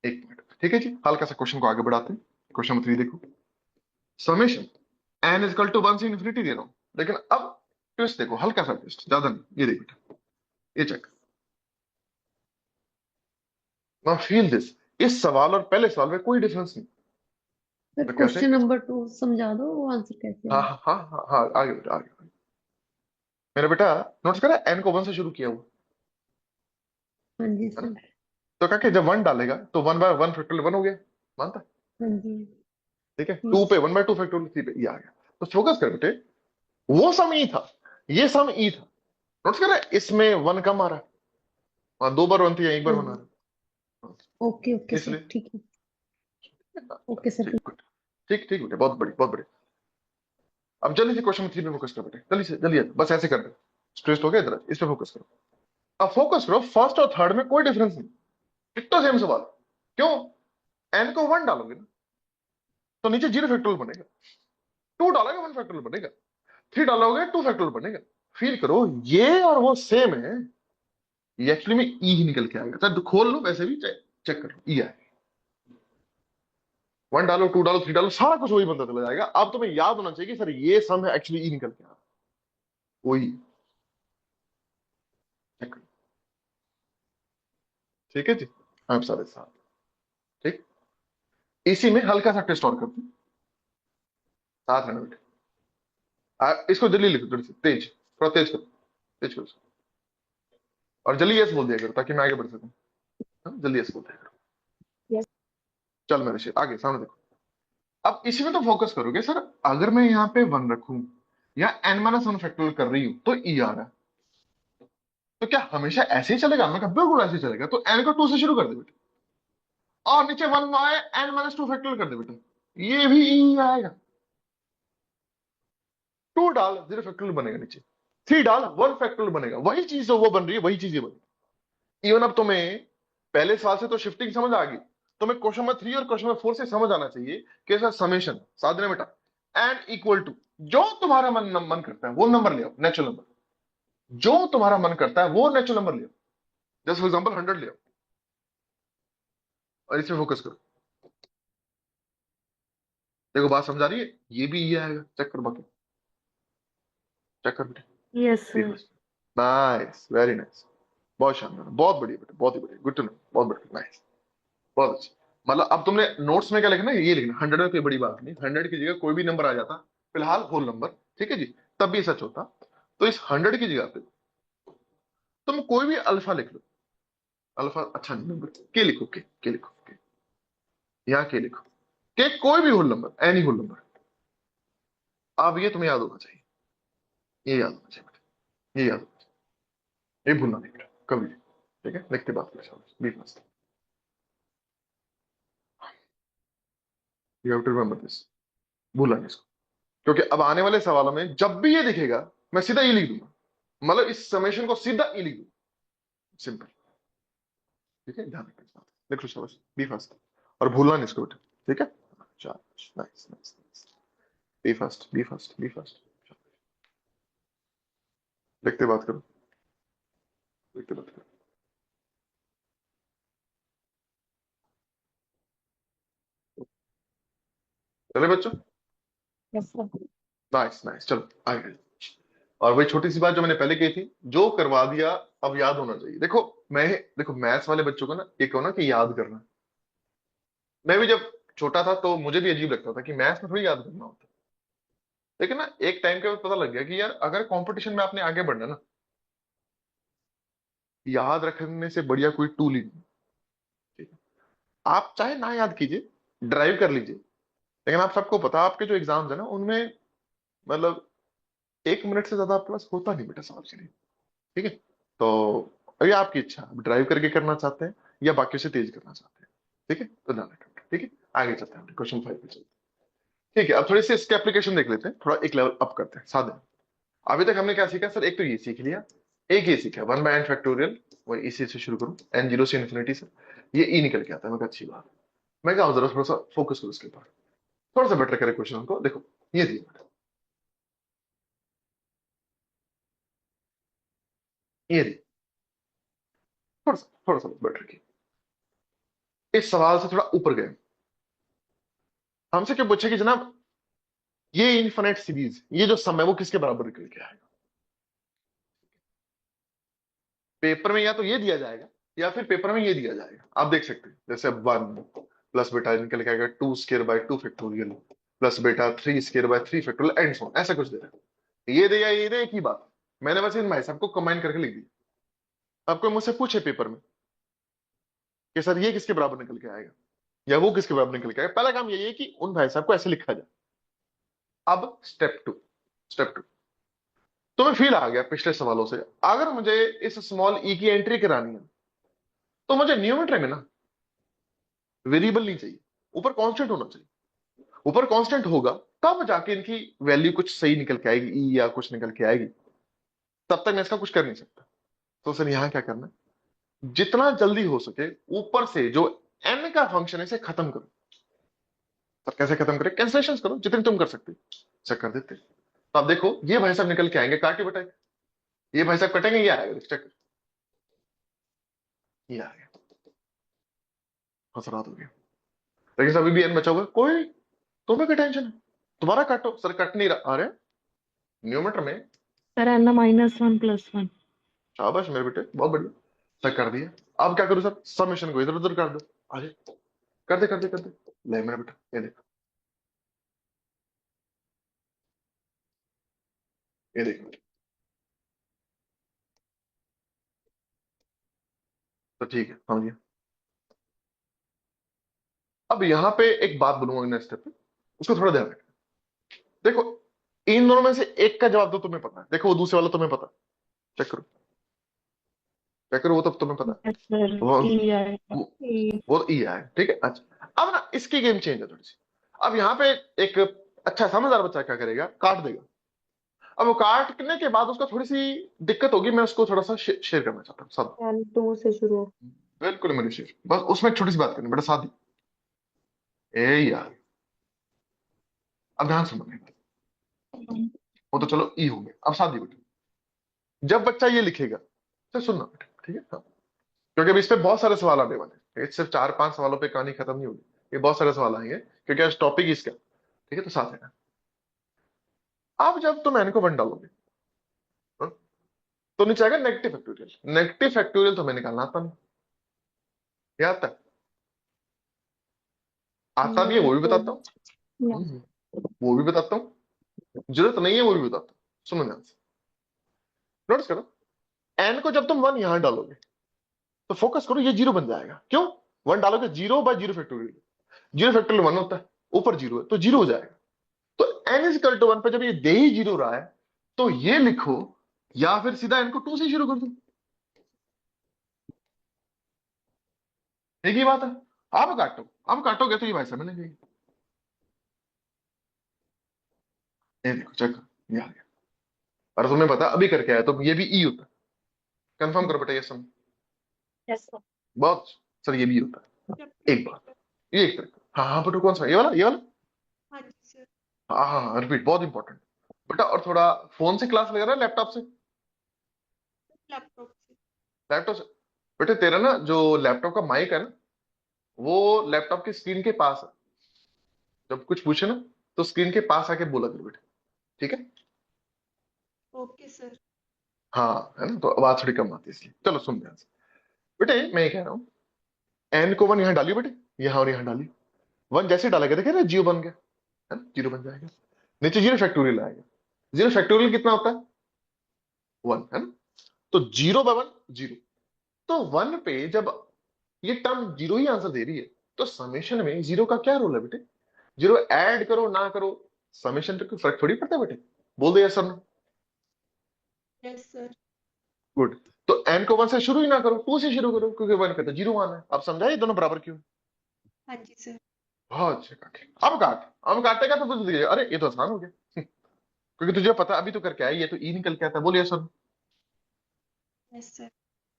एक मिनट, ठीक है जी, हल्का सा क्वेश्चन को आगे बढ़ाते हैं। क्वेश्चन नंबर 3 देखो, समेशन एन इजकल टू 1 से इन्फिनिटी दे रहा हूं, लेकिन अब ट्विस्ट देखो, हल्का सा ट्विस्ट, ज्यादा नहीं, ये देख बेटा, ये चेक, नाउ फील दिस, इस सवाल और पहले सवाल में कोई डिफरेंस नहीं। सर तो कैसे, क्वेश्चन नंबर 2 समझा दो, वो आंसर कैसे हाँ है? हाँ हाँ हाँ हाँ, आगे बेटा आगे। मेरा बेटा नोट्स करा, एन को 1 से शुरू किया हुआ हाँ जी है ना, सर। तो क्या कि जब 1 डालेगा तो 1/1 फैक्टोरियल 1 हो गया, मानता है? हाँ जी। ठीक है, 2 यस। पे 1/2 फैक्टोरियल 3 पे ये आ गया। तो फोकस कर बेटे, वो सम ई था, ये सम ई था, नोट्स करा, इसमें 1 कम आ रहा है, वहां 2 बार 1 थी, एक बार हाँ 1 आ जी। रहा ओके ओके है, सर, इसलिए ठीक है। ओके सर, ठीक ठीक। गुड, ठीक ठीक बेटे, बहुत बढ़िया बहुत बढ़िया। अब जल्दी से क्वेश्चन 3 पे फोकस करो बेटे, जल्दी से जल्दी, बस ऐसे कर दे, स्ट्रेस हो गया इधर, इस पे फोकस करो। अब फोकस करो, फर्स्ट और थर्ड में कोई डिफरेंस नहीं, डिट्टो सेम सवाल। क्यों, एन को 1 डालोगे ना तो नीचे 0 फैक्टोरियल बनेगा, 2 डालोगे 1 फैक्टोरियल बनेगा, 3 डालोगे 2 फैक्टोरियल बनेगा। फील करो, ये और वो सेम है, ये एक्चुअली में ई ही निकल के आएगा, चाहे तो खोल लो, वैसे भी चेक कर लो, ई आएगा। 1 डालो, 2 डालो, 3 डालो, सारा कुछ वही बनता चला जाएगा। अब तुम्हें याद होना चाहिए कि सर ये सम है, एक्चुअली ई निकल के आ रहा है, वही, check करो। ठीक है जी, आप सारे साथ, ठीक, इसी में हल्का सा टेस्ट और करते हैं, साथ रहना बेटे। इसको जल्दी लिखो, जल्दी से तेज, थोड़ा तेज करो, तेज करो, और जल्दी यस बोल दिया करो ताकि मैं आगे बढ़ सकूं। हाँ, जल्दी यस बोल दिया करो। यस। चल मेरे शेर, आगे सामने देखो। अब इसी में तो फोकस करोगे सर, अगर मैं यहाँ पे 1 रखूं या n-1 फैक्टोरियल कर रही हूं तो ई आ रहा है, तो क्या हमेशा ऐसे ही चलेगा? मैं कहा बिल्कुल ऐसे ही चलेगा, तो n को 2 से शुरू कर दे बेटे, और नीचे 1 आए, n-2 फैक्टोरियल कर दे बेटे, ये भी ई आएगा। 2 डाल 0 फैक्टोरियल बनेगा, नीचे 3 डाल 1 फैक्टोरियल बनेगा, वही चीज जो वो बन रही है वही चीज ये बनेगी। इवन अब तुम्हें पहले सवाल से तो शिफ्टिंग समझ आ गई, तुम्हें क्वेश्चन नंबर 3 और क्वेश्चन नंबर 4 से समझ आना चाहिए कि सर समेशन साथ देना बेटा, एंड इक्वल टू, जो तुम्हारा मन करता है वो नंबर ले आओ, नेचुरल नंबर, जो तुम्हारा मन करता है वो नेचुरल नंबर ले आओ, जैसे फॉर एग्जांपल 100 ले आओ, और इसमें फोकस करो। देखो बात समझ आ रही है, ये भी ये आएगा, चेक कर बाकी, चेक कर यस सर। बेटा, नाइस, वेरी नाइस, बहुत शानदार, बहुत बढ़िया बेटा, बहुत ही बढ़िया, गुड टू नो, बहुत बढ़िया, नाइस, बहुत अच्छा। मतलब अब तुमने नोट्स में क्या लिखना है, ये लिखना, 100 में कोई बड़ी बात नहीं, 100 की जगह कोई भी नंबर आ जाता, फिलहाल होल नंबर, ठीक है जी, तब भी सच होता। तो इस 100 की जगह पे तुम कोई भी अल्फा लिख लो, अल्फा अच्छा नहीं नंबर, के लिखो, के लिखो, के, यहाँ के लिखो, के कोई भी whole number, any whole number. अब ये तुम्हें याद होना चाहिए, ये याद होना चाहिए बेटा, ये याद होना चाहिए, ये भूलना नहीं बेटा कभी, ठीक है, लिखते बात करें, be fast, you have to remember this, भूलना नहीं इसको, क्योंकि अब आने वाले सवालों में जब भी ये दिखेगा मैं सीधा ई लिख दूंगा, मतलब इस समेशन को सीधा ई लिख दूंगा, सिंपल, ठीक है, ध्यान रखना इस बात, लिख लो शाबाश, बी फास्ट, और भूलना नहीं इसको बेटा, ठीक है, शाबाश, nice nice nice, be fast be fast be fast, लिखते बात करो, लिखते बात करो, चले बच्चों, यस सर। नाइस नाइस, चलो आगे। और वही छोटी सी बात जो मैंने पहले कही थी, जो करवा दिया अब याद होना चाहिए। देखो मैं, देखो मैथ्स वाले बच्चों को ना एक हो ना कि याद करना, मैं भी जब छोटा था तो मुझे भी अजीब लगता था कि मैथ्स में थोड़ी याद करना होता, लेकिन ना एक टाइम के बाद पता लग गया कि यार अगर कंपटीशन में आपने आगे बढ़ना ना, याद रखने से बढ़िया कोई टूल ही नहीं, ठीक है? आप चाहे ना याद कीजिए, ड्राइव कर लीजिए, लेकिन आप सबको पता है आपके जो एग्जाम्स है ना उनमें, मतलब 1 मिनट से ज्यादा प्लस होता नहीं बेटा सवाल के लिए, ठीक है? तो अभी आपकी इच्छा, आप ड्राइव करके करना चाहते हैं या बाकियों से तेज करना चाहते हैं। ठीक है, तो ध्यान रखें। ठीक है, आगे चलते हैं, क्वेश्चन 5 पे चलते हैं। ठीक है, अब थोड़ी सी इसके एप्लीकेशन देख लेते हैं, थोड़ा एक लेवल अप करते हैं साधन। अभी तक हमने क्या सीखा सर? एक तो ये सीख लिया, एक ये सीखा 1/n फैक्टोरियल, वही इसी से शुरू करूं, n जीरो से इन्फिनिटी से, ये ई निकल के आता है। मैं कहा अच्छी बात है। मैं कहा जरा थोड़ा सा फोकस करो इसके ऊपर, थोड़ा सा बेटर करे क्वेश्चन को। देखो ये दिया, ये दिया, थोड़ा सा बेटर किया। इस सवाल से थोड़ा ऊपर गए, हमसे क्या पूछे कि जनाब ये इनफिनिट सीरीज, ये जो सम है वो किसके बराबर निकल के आएगा। पेपर में या तो ये दिया जाएगा या फिर पेपर में ये दिया जाएगा, आप देख सकते हैं। जैसे 1 प्लस बेटा निकल के आएगा 2² बाई 2 फैक्टोरियल प्लस बेटा 3² by 3 factorial and so on, ऐसा कुछ दे रहा है। ये दे या ये दे, एक ही बात। मैंने बस इन भाई साहब को कंबाइन करके लिख दिया। आपको मुझसे पूछे पेपर में कि सर ये किसके बराबर निकल के आएगा या वो किसके बराबर निकल के आएगा, पहला काम यही है कि उन भाई साहब को ऐसे लिखा जाए। अब स्टेप टू तुम्हें फील आ गया पिछले सवालों से, अगर मुझे इस स्मॉल ई की एंट्री करानी है तो मुझे न्यूमेरेटर में ना वेरिएबल नहीं चाहिए, ऊपर कांस्टेंट होना चाहिए। ऊपर कांस्टेंट होगा तब जाके इनकी वैल्यू कुछ सही निकल के आएगी, ई या कुछ निकल के आएगी। तब तक मैं इसका कुछ कर नहीं सकता। तो सर यहां क्या करना है, जितना जल्दी हो सके ऊपर से जो एन का फंक्शन है इसे खत्म करो। सर कैसे खत्म करें? कैंसलेशन करो जितनी तुम कर सकते, चेक कर देते। तो आप देखो ये भाई साहब निकल के आएंगे, काटे बटाए, ये भाई साहब कटेंगे, ये आएगा, चेक, ये आ गया, हसरात हो गया। लेकिन अभी भी एन बचा हुआ है, कोई तुम्हें क्या टेंशन है, तुम्हारा काटो। सर कट नहीं रहा, अरे न्यूमेटर में, सर n -1 + 1। शाबाश मेरे बेटे, बहुत बढ़िया, सर कर दिया। अब क्या करूं सर? समेशन को इधर उधर कर दो, अरे कर दे ले मेरा बेटा, ये देख, ये देख। तो ठीक है, समझ गया। अब यहाँ पे एक बात बोलूंगा नेक्स्ट स्टेप पे, उसको थोड़ा ध्यान रखना। देखो इन दोनों में से एक का जवाब तो तुम्हें पता है, देखो वो दूसरे वाला तुम्हें पता है, चेक करो वो तो तुम्हें पता यस सर, है, वो ई आएगा। वो, वो ई है, ठीक है। अच्छा अब ना इसकी गेम चेंज है थोड़ी सी। अब यहाँ पे एक अच्छा समझदार बच्चा क्या करेगा, काट देगा। अब वो काटने के बाद उसको थोड़ी सी दिक्कत होगी, मैं उसको थोड़ा सा शेयर करना चाहता हूँ सब। n2 से शुरू। बिल्कुल मेरे शेयर, बस उसमें एक छोटी सी बात करनी बेटा, शादी, ए यार, अब ध्यान सुनो मेरी बात। वो तो चलो ई हो गया, अब शादी बेटा। जब बच्चा ये लिखेगा तो सुनना बेटा, ठीक है हाँ। क्योंकि अब इस पे बहुत सारे सवाल आने वाले हैं, ये सिर्फ 4-5 सवालों पे कहानी खत्म नहीं होगी, ये बहुत सारे सवाल आएंगे क्योंकि आज टॉपिक इसका, ठीक है। तो साथ है, अब जब तुम एन को 1 डालोगे हाँ, तो नीचे आएगा नेगेटिव फैक्टोरियल। नेगेटिव फैक्टोरियल तुम्हें निकालना आता नहीं, ये आता है, आता भी है वो भी बताता हूँ। वो भी बताता हूँ, जरूरत नहीं है वो भी बताता हूँ, सुनो ध्यान से, नोटिस करो। एन को जब तुम 1 यहां डालोगे तो फोकस करो, ये 0 बन जाएगा। क्यों? 1 डालोगे 0/0 फैक्टोरियल, 0 फैक्टोरियल 1 होता है, ऊपर 0 है तो 0 हो जाएगा। तो n = 1 पे जब ये दे ही 0 रहा है तो ये लिखो, या फिर सीधा n को 2 से शुरू कर दो, एक ही बात है। अब काटोगे तो ये भाई समझ नहीं, ये देखो चेक, ये आ गया। और तुम्हें पता अभी करके आया तो ये भी ई होता है, कंफर्म करो बेटा, ये समझ, यस सर। बहुत। सर ये भी होता है, एक बात, ये एक तरीका। हाँ हाँ बेटा, कौन सा, ये वाला हाँ जी सर। हाँ हाँ हाँ, रिपीट, बहुत इंपॉर्टेंट बेटा। और थोड़ा फोन से क्लास लगा रहा है लैपटॉप से? लैपटॉप से। लैपटॉप से बेटे, तेरा ना जो लैपटॉप का माइक है ना, वो लैपटॉप की स्क्रीन के पास है। जब कुछ पूछे ना तो स्क्रीन के पास आके बोला करो बेटे, ठीक है। Okay sir. हाँ है ना, तो आवाज थोड़ी कम आती है इसलिए। चलो सुन ध्यान से बेटे, मैं ये कह रहा हूँ, एन को 1 यहाँ डालियो बेटे, यहाँ और यहाँ डालियो। 1 जैसे डालेगा देखे ना, 0 बन गया, है ना, 0 बन जाएगा। नीचे 0 फैक्टोरियल आएगा, 0 फैक्टोरियल कितना होता है? 1, है ना। तो 0/1 0। तो 1 पे जब ये टर्म 0 ही आंसर दे रही है तो समेशन में 0 का क्या रोल है बेटे? 0 ऐड करो ना करो, समेशन पे कोई फर्क थोड़ी पड़ता है बेटे। बोल दो yes sir. Yes sir. Good. तो n को 1 से शुरू ही ना करो, 2 से शुरू करो, क्योंकि 1 पे तो 0 1 है। अब समझा ये दोनों बराबर क्यों? हाँ जी सर। बहुत अच्छे काटे। अब काटेगा तो तुझे दिखेगा, अरे ये तो आसान हो गया। क्योंकि तुझे पता अभी तो करके आया, ये तो ई निकल के आता है। बोलिए सर। Yes sir.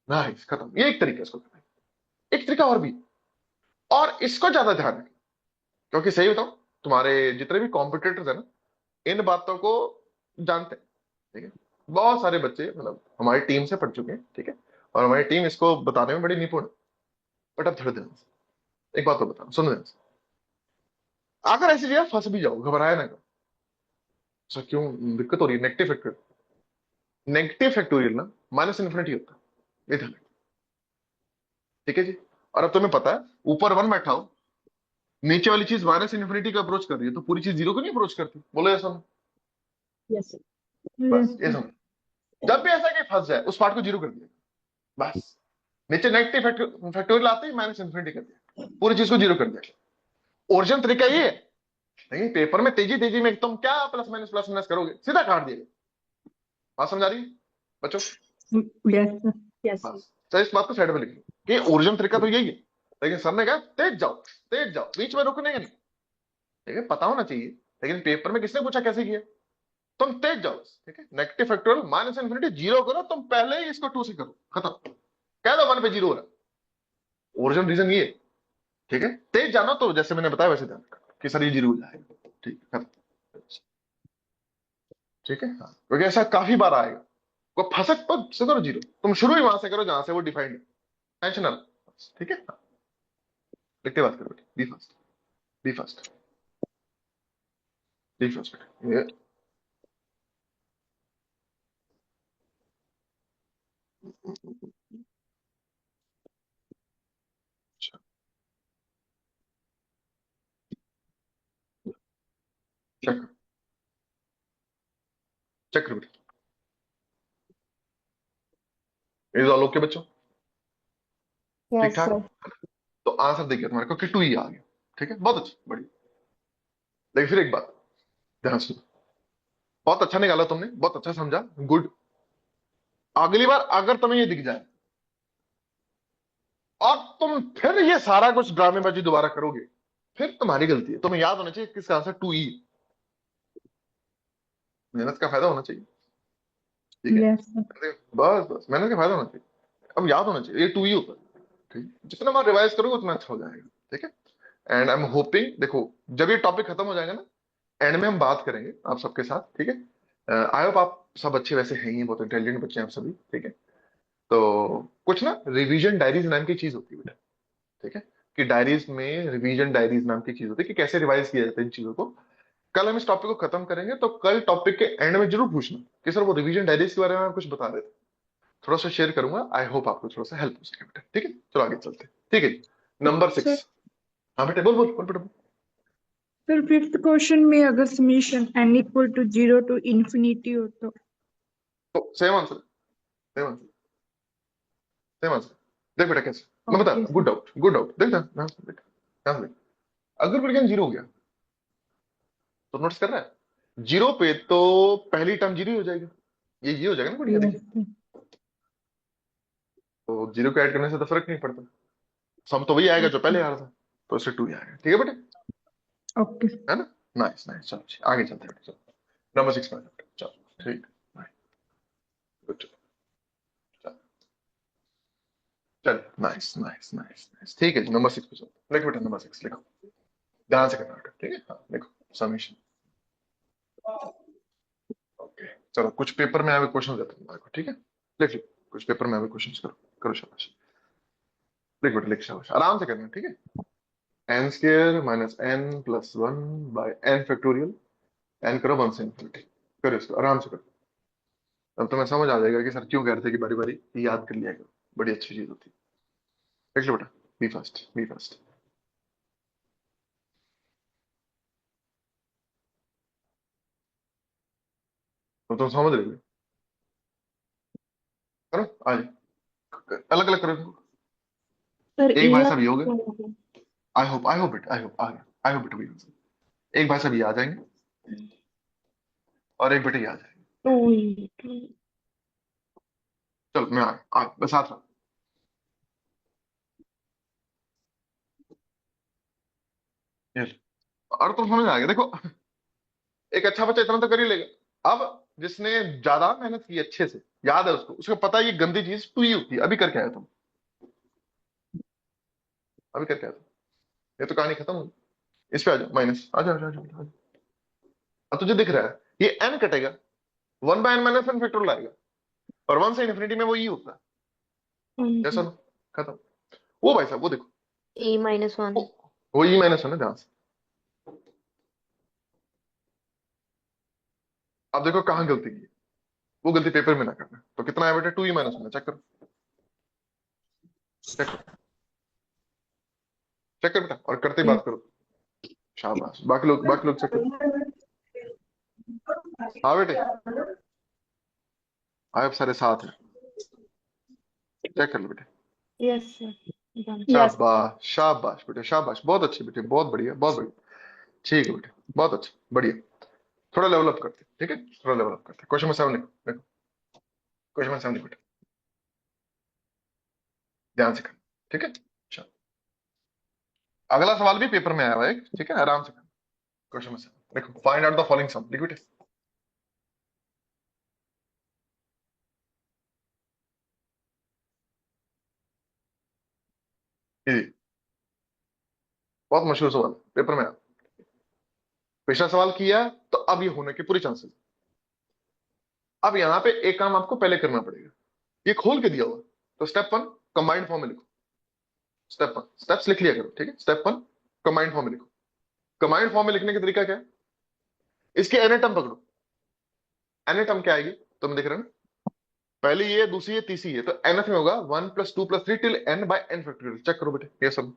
नाइस, खत्म। ये एक तरीका इसको करना है। एक तरीका और भी, और इसको ज्यादा ध्यान रखें, क्योंकि सही बताऊं, तुम्हारे जितने भी कॉम्पिटिटर्स है ना, इन बातों को जानते हैं। ठीक है, बहुत सारे बच्चे मतलब हमारी टीम से पढ़ चुके हैं। ठीक है, और हमारी टीम इसको बताने में बड़ी निपुण है। बट अब थोड़े दिन से एक बात तो बताओ, सुनो ध्यान से। अगर ऐसी जगह फंस भी जाओ, घबराया ना करो। सर क्यों दिक्कत हो रही है? नेगेटिव फैक्टोरियल ना माइनस इन्फिनिटी होता है, ये ध्यान रखो। ठीक है जी। और अब तुम्हें पता है, ऊपर 1 बैठा हो, नीचे वाली चीज माइनस इन्फिनिटी का अप्रोच कर रही है, तो पूरी चीज 0 को नहीं अप्रोच करती। बोलो ऐसा ना। Yes, sir. बस ये समझ। जब भी ऐसा कि फंस जाए, उस पार्ट को 0 कर दिया, बस। नीचे नेगेटिव फैक्टोरियल आते ही माइनस इन्फिनिटी कर दिया, पूरी चीज को 0 कर दिया। ओरिजिनल तरीका ये है। नहीं, पेपर में तेजी तेजी में तुम क्या प्लस माइनस करोगे, सीधा काट दिएगा। बात समझ आ रही है बच्चों? Yes, sir. Yes. बस तो इस बात को साइड में लिख लो कि ओरिजिनल तरीका तो यही है, लेकिन सर ने कहा तेज जाओ, तेज जाओ, बीच में रुकने का नहीं। ठीक है, पता होना चाहिए। लेकिन पेपर में किसने पूछा कैसे किया? तुम तेज जाओ बस। ठीक है, नेगेटिव फैक्टोरियल माइनस इन्फिनिटी 0 करो, तुम पहले ही इसको 2 से करो, खत्म। कह दो 1 पे 0 हो रहा है। ओरिजिनल रीजन ये है। ठीक है, तेज जाना तो जैसे मैंने बताया वैसे ध्यान रखना कि सर ये 0 हो जाएगा। ठीक है, खत्म। ठीक है, हाँ, क्योंकि ऐसा काफी बार आएगा। को फंसक पर से करो 0, तुम शुरू ही वहां से करो जहां से वो डिफाइंड है। टेंशन ना लो। ठीक है, हाँ, लिखते बात करो बेटे। Be fast, be fast, be fast बेटे। ये अच्छा, चेक करो, चेक करो बेटे। इज ऑल ओके बच्चों? ठीक Yes, ठाक। sir. तो आंसर देखिए तुम्हारे को कि 2 ही आ गया। ठीक है, बहुत अच्छा, बढ़िया। लेकिन फिर एक बात ध्यान सुनो, बहुत अच्छा निकाला तुमने, बहुत अच्छा समझा, गुड। अगली बार अगर तुम्हें ये दिख जाए और तुम फिर ये सारा कुछ ड्रामेबाजी दोबारा करोगे, फिर तुम्हारी गलती है। तुम्हें याद होना चाहिए किसका आंसर 2 ई। मेहनत का फायदा होना चाहिए। ठीक है, Yes, sir. बस बस मेहनत का फायदा होना चाहिए। अब याद होना चाहिए ये 2 ई होता है। ठीक है? जितना बार रिवाइज करोगे उतना अच्छा हो जाएगा। ठीक है, एंड आई एम होपिंग, देखो जब ये टॉपिक खत्म हो जाएगा ना, एंड में हम बात करेंगे आप सबके साथ। ठीक है, आई होप आप सब अच्छे वैसे हैं ही, बहुत इंटेलिजेंट बच्चे हैं आप सभी। ठीक है, तो कुछ ना रिवीजन डायरीज नाम की चीज होती है बेटा। ठीक है, कि डायरीज में रिवीजन डायरीज नाम की चीज होती है कि कैसे रिवाइज किया जाता है इन चीजों को। कल हम इस टॉपिक को खत्म करेंगे, तो कल टॉपिक के एंड में जरूर पूछना कि सर वो रिवीजन डायरीज के बारे में आप कुछ बता रहे थे। थोड़ा सा शेयर करूंगा, आई होप आपको थोड़ा सा हेल्प हो सके बेटा। ठीक है, चलो आगे चलते हैं। ठीक है, नंबर Sir, 6। हाँ बेटा, बोल बोल बोल बेटा बोल। sir, fifth question में अगर summation n equal to 0 to infinity हो तो तो same answer, same answer, same answer. देख बेटा कैसे, मैं बता, okay, good sir. Doubt, good doubt. देख ध्यान से देख, ध्यान से देख। अगर कोई 0 हो गया, तो नोटिस कर रहा है 0 पे तो पहली टर्म 0 ही हो जाएगी। ये हो जाएगा ना बढ़िया, Yes, देखिए। sir. तो 0 को ऐड करने से तो फर्क नहीं पड़ता, सम तो वही आएगा जो पहले आ रहा था। तो इससे 2 ही आएगा। ठीक है बेटे, Okay. है ना? नाइस नाइस, चलो जी, आगे चलते हैं बेटे। चलो नंबर 6 में आ जाओ बेटे। चलो ठीक, गुड, चल, नाइस नाइस नाइस नाइस। ठीक है जी, नंबर 6 पे चलो। लिखो बेटा, नंबर 6 लिखो, ध्यान से करना बेटा। ठीक है, हाँ लिखो, समीशन। ओके, चलो कुछ पेपर में आए हुए क्वेश्चन देता हूँ तुम्हारे को। ठीक है, लिख लो, कुछ पेपर में आए हुए क्वेश्चन करो, करो शाबाश। लिख बेटा, लिख, शाबाश, आराम से करना। ठीक है, n square minus n plus 1 by n factorial, n करो 1 से इन्फिनिटी। करो इसको आराम से करो। अब तुम्हें समझ आ जाएगा कि सर क्यों कह रहे थे कि बारी बारी याद कर लिया करो, बड़ी अच्छी चीज होती है। देख लो बेटा, बी फास्ट, बी फास्ट। तो तुम समझ रहे हो, करो आज, अलग अलग करो इनको। Sir, एक भाई ये साहब ये हो गए। I hope it, I hope आ गया, आई होप इट भी। एक भाई साहब ये आ जाएंगे, और एक बेटे ये आ जाएंगे। तो चल मैं आ बस साथ रहा। ये ले। और तुम समझ आ गया, देखो एक अच्छा बच्चा इतना तो कर ही लेगा। अब जिसने ज्यादा मेहनत की अच्छे से, याद है उसको, उसको पता है ये गंदी चीज टू ही होती है। अभी करके आया तुम, अभी करके आया तुम। ये तो कहानी खत्म हुई। इस पे आ जाओ, माइनस आ जाओ, आ जाओ, आ जाओ, आ जाओ। अब तुझे दिख रहा है ये एन कटेगा, one by n minus n factorial आएगा, और वन से इन्फिनिटी में वो ई होता है। हाँ जैसा जी। खत्म। वो भाई साहब वो देखो, E-1। वो ई माइनस है ना, ध्यान से। अब देखो कहाँ गलती की है। वो गलती पेपर में ना करना। तो कितना है बेटा, two e minus one, check करो, चेक करो, चेक कर बेटा, और करते ही Yes. बात करो। शाबाश, बाकी लोग चेक करो। हाँ बेटे, आए अब सारे साथ हैं, चेक कर लो बेटे। Yes, sir. Done. Yes. शाबाश शाबाश बेटे, शाबाश, बहुत अच्छे बेटे, बहुत बढ़िया, बहुत बढ़िया। ठीक है बेटे, बहुत अच्छा, बढ़िया। थोड़ा लेवल अप करते हैं, ठीक है, थोड़ा लेवल अप करते हैं। क्वेश्चन नंबर 7 लिखो, देखो क्वेश्चन नंबर 7 लिखो बेटा, ध्यान से करना, ठीक है। चलो, अगला सवाल भी पेपर में आया हुआ है एक, ठीक है, आराम से करना। क्वेश्चन नंबर 7 देखो, find out the following sum, लिख बेटे। ये बहुत मशहूर सवाल है, पेपर में आया। पिछला सवाल किया तो अब ये होने के पूरी चांसेस। अब यहाँ पे एक काम आपको पहले करना पड़ेगा, ये खोल के दिया हुआ, तो स्टेप 1 कंबाइंड फॉर्म में लिखो। स्टेप 1 स्टेप्स लिख लिया करो, ठीक है। स्टेप 1 कंबाइंड फॉर्म में लिखो। कंबाइंड फॉर्म में लिखने का तरीका क्या है, इसके एन टर्म पकड़ो। एन टर्म क्या आएगी, तुम देख रहे हो ना, पहली ये, दूसरी ये, तीसरी ये, तो nth में होगा 1 + 2 + 3 till n by n factorial. Check करो बेटे, ये सब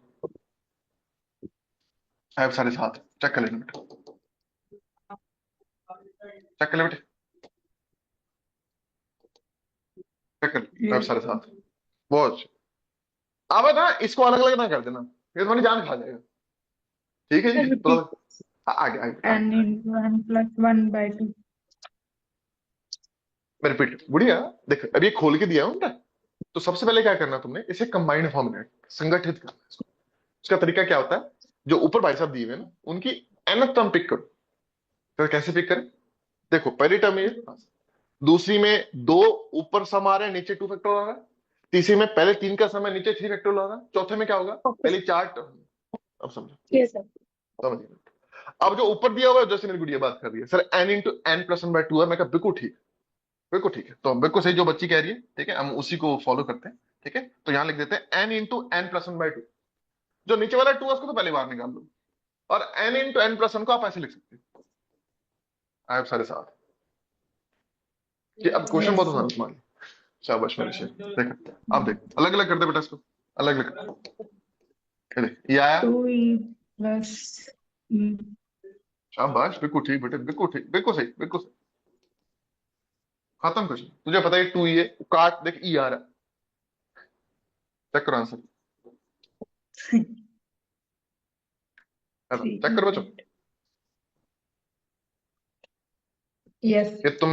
है सारे साथ, चेक कर लेना बेटे, चेक कर ले बेटे, चेक कर ले, है Yes. सारे साथ, बहुत अच्छे। अब है ना, इसको अलग अलग ना कर देना, ये तुम्हारी जान खा जाएगा, ठीक है Sir, जी, तो repeat. आगे आगे आगे, N into 1 + 1/2. मैं रिपीट, बुढ़िया देख, अब ये खोल के दिया है उनका, तो सबसे पहले क्या करना तुमने, इसे कंबाइंड फॉर्म में संगठित करना है इसको। इसका तरीका क्या होता है, जो ऊपर भाई साहब दिए हुए हैं ना, उनकी nth टर्म पिक करो। तो कैसे पिक करें, देखो पहली टर्म ये, दूसरी में दो ऊपर सम आ रहे हैं, नीचे 2 फैक्टोरियल आ रहा है, तीसरी में पहले 3 का सम है, नीचे 3 फैक्टोरियल आ रहा है, चौथे में क्या होगा, Okay. पहली 4 टर्म। अब समझो, Yes, sir. समझिए। अब जो ऊपर दिया हुआ है, जैसे मेरी गुड़िया बात कर रही है, sir n into n plus 1/2 है, मैं कहा बिल्कुल ठीक, बिल्कुल ठीक है, तो बिल्कुल सही जो बच्ची कह रही है, ठीक है, हम उसी को फॉलो करते हैं, ठीक है। तो यहां लिख देते हैं n इंटू एन प्लस 1/2। जो नीचे वाला 2 है उसको तो पहले बाहर निकाल लो, और n इंटू एन प्लस 1 को आप ऐसे लिख सकते हैं, आप सारे साथ। कि अब क्वेश्चन Yes, बहुत sir. आसान है तुम्हारे लिए। शाबाश मेरे शेर, देख अब देख, अलग अलग कर दे बेटा इसको, अलग अलग। ये देख, ये आया, 2e plus e. शाबाश, बिल्कुल ठीक बेटे, बिल्कुल ठीक, बिल्कुल सही, बिल्कुल सही। खत्म क्वेश्चन, तुझे पता है 2 ये काट, देख ई आ रहा है, चेक करो आंसर, चेक करो बच्चों। 300. Yes. ये तुम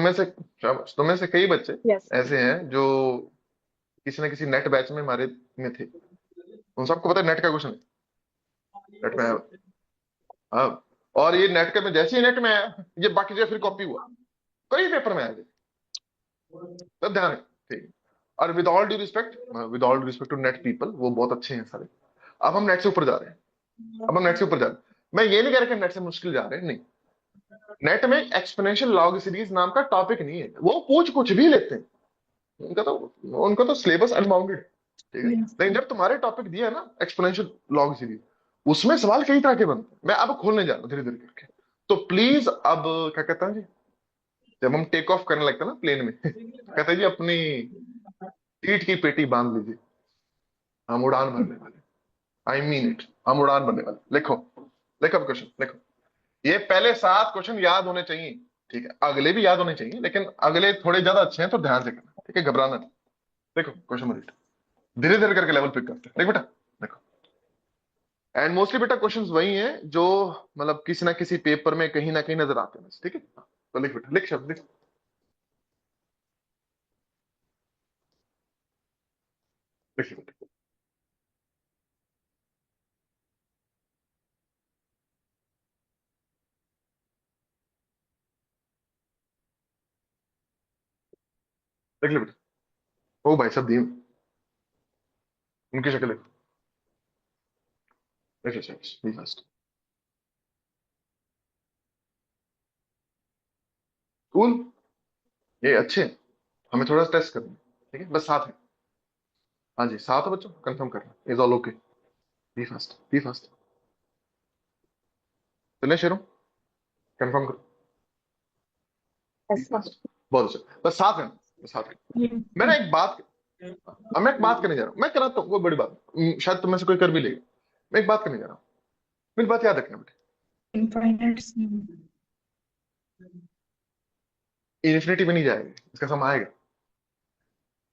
में से कई बच्चे Yes. ऐसे हैं जो किसी न किसी नेट बैच में हमारे में थे, उन सबको पता है नेट का क्वेश्चन है, नेट में आया। हाँ, और ये नेट का में जैसे ही नेट में आया, ये बाकी जगह फिर कॉपी हुआ, कई पेपर में आया ये, तब ध्यान रख, ठीक है। और with all due respect to NET people, वो बहुत अच्छे हैं सारे। अब हम नेट से ऊपर जा रहे हैं, अब हम नेट से ऊपर जा रहे हैं। मैं ये नहीं कह रहा कि नेट से मुश्किल जा रहे हैं, नहीं। नेट में एक्सपोनेंशियल लॉग सीरीज नाम का टॉपिक नहीं है, वो पूछ कुछ भी लेते हैं, उनका तो सिलेबस अनबाउंडेड, ठीक है। Yes. लेकिन जब तुम्हारे टॉपिक दिया है ना एक्सपोनेंशियल लॉग सीरीज, उसमें सवाल कई तरह के बनते हैं, मैं अब खोलने जा रहा हूँ धीरे धीरे करके। तो प्लीज अब क्या कहता है जी, जब हम टेक ऑफ करने लगते हैं ना प्लेन में, कहते हैं जी अपनी सीट की पेटी बांध लीजिए, हम उड़ान भरने वाले, आई मीन इट, हम उड़ान भरने वाले। लिखो, लिखो क्वेश्चन, लिखो। ये पहले 7 क्वेश्चन याद होने चाहिए, ठीक है, अगले भी याद होने चाहिए, लेकिन अगले थोड़े ज्यादा अच्छे हैं तो ध्यान से करना, ठीक है, घबराना नहीं। देखो क्वेश्चन नंबर 8, धीरे धीरे करके लेवल पिक करते हैं, देख बेटा, देखो। एंड मोस्टली बेटा क्वेश्चंस वही हैं जो मतलब किसी ना किसी पेपर में कहीं ना कहीं नजर आते हैं, ठीक है। तो लिख बेटा, लिख शब्द लिख। देखिए बेटा, देख लो बेटा, ओ भाई साहब दिए, उनकी शक्ल देखो, देखिए शाबाश, बी फास्ट, कूल, ये अच्छे हैं, हमें थोड़ा टेस्ट करना है, ठीक है, बस साथ है। हाँ जी, साथ है बच्चों, कंफर्म करना is all okay, be fast, be fast, चलिए शेरों, कंफर्म करो, बी Yes, sir. फास्ट, बहुत अच्छा, बस साथ है, बस साथ है। Yes, मैं ना sir. एक बात, अब मैं एक बात करने जा रहा हूँ, मैं कराता हूँ, कोई बड़ी बात नहीं, शायद तुम में से कोई कर भी लेगा, मैं एक बात करने जा रहा हूँ, मेरी बात याद रखना बेटा, Infinite sum. इन्फिनिटी में नहीं जाएगा, इसका सम आएगा,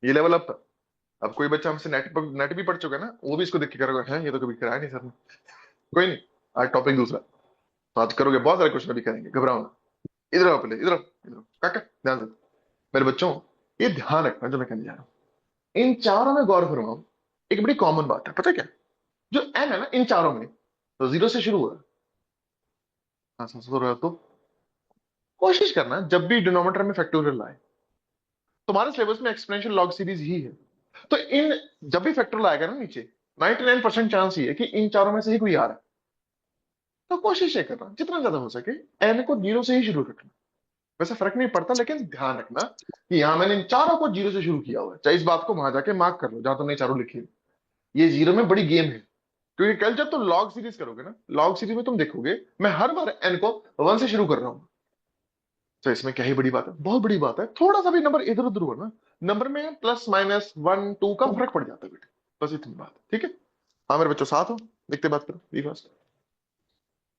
ये लेवल अप था। अब कोई बच्चा हमसे नेट भी पढ़ चुका है ना, वो भी इसको देख के करेगा, है ये तो कभी कराया नहीं सर ने, कोई नहीं, आज टॉपिक दूसरा, तो आज करोगे, बहुत सारे क्वेश्चन अभी करेंगे, घबराओ ना, इधर आओ पहले, इधर आओ, इधर आओ काका, ध्यान से मेरे बच्चों, ये ध्यान रखना जो मैं कहने जा रहा हूँ, इन चारों में गौर फरमाओ, एक बड़ी कॉमन बात है, पता है क्या, जो एन है ना इन चारों में, तो जीरो से शुरू हो रहा है, हाँ समझ रहे हो, तो कोशिश करना जब भी डिनोमिनेटर में फैक्टोरियल लाए, तुम्हारे सिलेबस में एक्सपोनेंशियल लॉग सीरीज ही है, तो इन जब भी फैक्टोरियल आएगा ना नीचे, 99% चांस ही है कि इन चारों में से ही कोई आ रहा है, तो कोशिश ये करना जितना ज्यादा हो सके एन को जीरो से ही शुरू रखना, वैसे फर्क नहीं पड़ता, लेकिन ध्यान रखना कि यहाँ मैंने इन चारों को जीरो से शुरू किया हुआ है, चाहे इस बात को वहां जाके मार्क कर लो जहां तुमने चारों लिखी है, ये जीरो में बड़ी गेम है, क्योंकि कल जब तुम लॉग सीरीज करोगे ना, लॉग सीरीज में तुम देखोगे मैं हर बार एन को वन से शुरू कर रहा हूँ, तो इसमें क्या ही बड़ी बात है, बहुत बड़ी बात है, थोड़ा सा भी नंबर इधर उधर हुआ ना, नंबर में प्लस माइनस वन टू का फर्क पड़ जाता है बेटे, बस इतनी बात है, ठीक है। हाँ मेरे बच्चों साथ हो, देखते बात करो, बी फास्ट,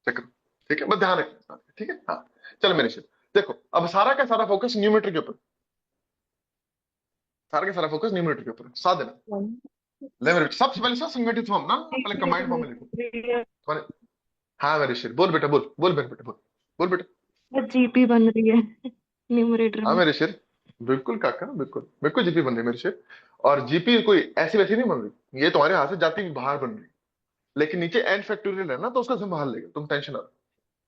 चेक करो, ठीक है, बस ध्यान रखना, ठीक है, हाँ। चलो मेरे शेर, देखो अब सारा का सारा फोकस न्यूमेटर के ऊपर, सारा का सारा फोकस न्यूमेटर के ऊपर, साथ देना, One. ले मेरे बेटे, सबसे पहले सब संगठित फॉर्म ना, पहले कंबाइंड फॉर्म में लिखो तुम्हारे, हाँ मेरे शेर, बोल बेटा, बोल बोल मेरे बेटे, बोल बोल बेटा, जीपी बन रही है न्यूमरेटर हाँ में। मेरे शेर, बिल्कुल काका, बिल्कुल बिल्कुल जीपी बन रही है मेरे शेर, और जीपी कोई ऐसी वैसी नहीं बन रही, ये तुम्हारे हाथ से जाती हुई बाहर बन रही है, लेकिन नीचे एन फैक्टोरियल है ना, तो उसका संभाल लेगा, तुम टेंशन ना,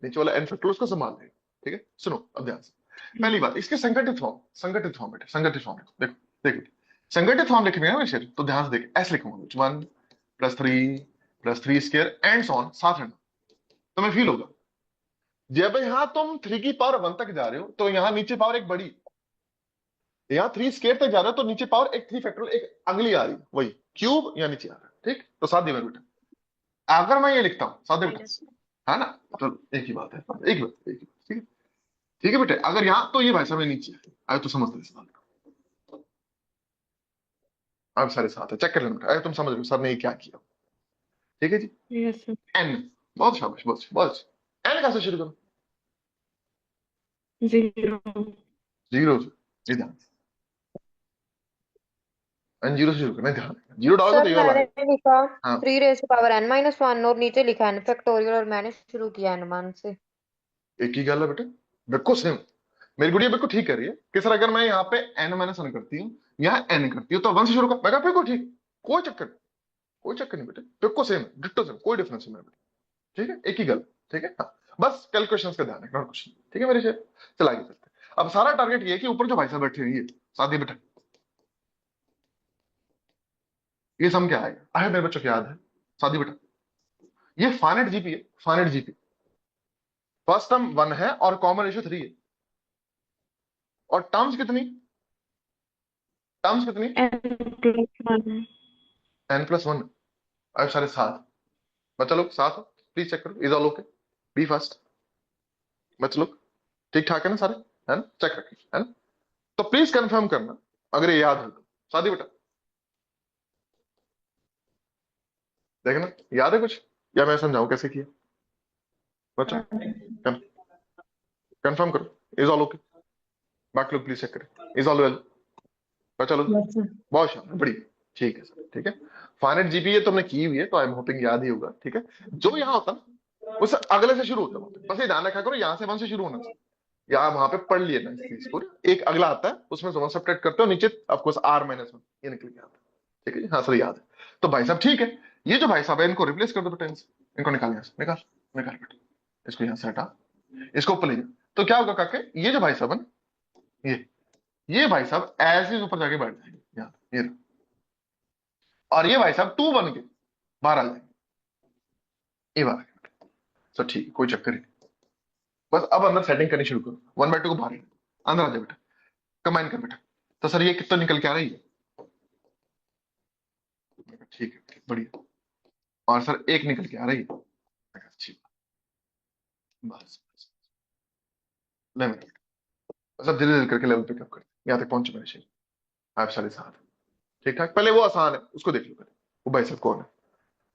नीचे वाला एन फैक्टोरियल उसको संभाल लेगा, ठीक है, सुनो अब ध्यान से, पहली बात इसके संगठित फॉर्म बेटे, संगठित फॉर्म देखो, देखो संगठित फॉर्म लिखने हैं मेरे शेर, तो ध्यान से देख, ऐसे लिखूंगा, one plus three square and so on, साथ रहना, तुम्हें फील होगा, जब यहाँ तुम थ्री की पावर वन तक जा रहे हो, तो यहाँ नीचे पावर एक बड़ी, यहाँ थ्री स्केयर तक जा रहा है, तो नीचे पावर एक थ्री फैक्टोरियल एक अगली आ रही है, वही क्यूब यहाँ नीचे आ रहा है, ठीक, तो साथ दिए मेरे बेटा, अगर मैं ये लिखता हूँ साथ दे बेटा, है ना, तो एक ही बात है, एक ही बात, ठीक है, ठीक है बेटे, अगर यहाँ तो ये भाई साहब नीचे है, आए तो समझ लो इस बात को, अब सारे साथ है, चेक कर लेना बेटा, अरे तुम समझ लो सर ने ये क्या किया, ठीक है जी, यस सर। एन, बहुत शाबाश, बहुत एन कैसे शुरू करो, जीरो। जीरो से, ये ध्यान, एन जीरो से शुरू करना है, ध्यान रखना, जीरो डालोगे तो सर ये वाला मैंने आएगा, लिखा हाँ, 3 raised to power n-1 और नीचे लिखा n फैक्टोरियल और मैंने शुरू किया n1 से। एक ही गल है बेटे, बिल्कुल सेम, मेरी गुड़िया बिल्कुल ठीक कर रही है कि सर अगर मैं यहाँ पे एन माइनस वन करती हूँ, यहाँ एन करती हूँ, तो वन से शुरू कर, मैं कहा बिल्कुल ठीक, कोई चक्कर नहीं, कोई चक्कर नहीं बेटे, बिल्कुल सेम, डिट्टो सेम, कोई डिफरेंस नहीं मेरे बेटे, ठीक है, एक ही गल, ठीक है, हाँ, बस कैलकुलेशंस का ध्यान रखना और कुछ नहीं, ठीक है मेरे शेर, चल आगे चलते हैं। अब सारा टारगेट ये है कि ऊपर जो भाई साहब बैठे हैं ये साथी बेटा, ये सम क्या आएगा, आए मेरे बच्चों को याद है, साथी बेटा, ये फाइनाइट जीपी है, finite GP, first term one है और कॉमन रेशियो थ्री है, और टर्म्स कितनी n+1 एन प्लस वन, अब सारे साथ, बच्चा लोग साथ हो, प्लीज चेक करो, is all okay, be fast, बच्चा लोग ठीक ठाक है ना सारे, है ना, चेक रखिए, है ना, तो प्लीज कंफर्म करना अगर ये याद हो तो, साथी बेटा देखना याद है कुछ, या मैं समझाऊं कैसे किया, बच्चा कंफर्म करो, इज ऑल ओके, बाकी लोग प्लीज चेक करें, इज ऑल वेल, बच्चा लोग Yes, sir. बहुत शानदार, बढ़िया, ठीक है सर, ठीक है, फाइनाइट जीपी ये तुमने की हुई है, तो आई एम होपिंग याद ही होगा, ठीक है, जो यहाँ होता ना उस अगले से शुरू होता है, बस ये ध्यान रखा करो, यहाँ से वन से शुरू होना चाहिए, या वहां पे पढ़ लिए ना इस चीज को, एक अगला आता है उसमें वन सब्ट्रैक्ट करते हो, नीचे ऑफकोर्स आर माइनस वन, ये निकल के आता है, ठीक है जी? हाँ सर याद है। तो भाई साहब ठीक है, ये जो भाई साहब है इनको रिप्लेस कर दो बेटा इनसे, इनको निकाल यहाँ से, निकाल निकाल बेटा, इसको यहाँ से हटा, इसको ऊपर ले जा। तो क्या होगा काके, ये जो भाई साहब है ना, ये भाई साहब ऐसे ही ऊपर जाके बैठ जाएंगे यहाँ, ये रहा। और ये भाई साहब 2 बन के बाहर आ जाएंगे, ये बाहर आ गए। सर ठीक है, कोई चक्कर ही नहीं। बस अब अंदर सेटिंग करनी शुरू करो, 1/2 को बाहर ले, अंदर आ जाए बेटा, कंबाइन कर बेटा। तो सर ये कितना निकल के आ रही है, ठीक है बढ़िया। और सर एक निकल के आ रही है, अच्छी बात। बस ले मेरा बेटा, सब धीरे धीरे करके लेवल पिकअप करते हैं। यहाँ तक पहुंचे मेरे शेर, 5 7.5, ठीक ठाक। पहले वो आसान है, उसको देख लो पहले, वो भाई साहब कौन है।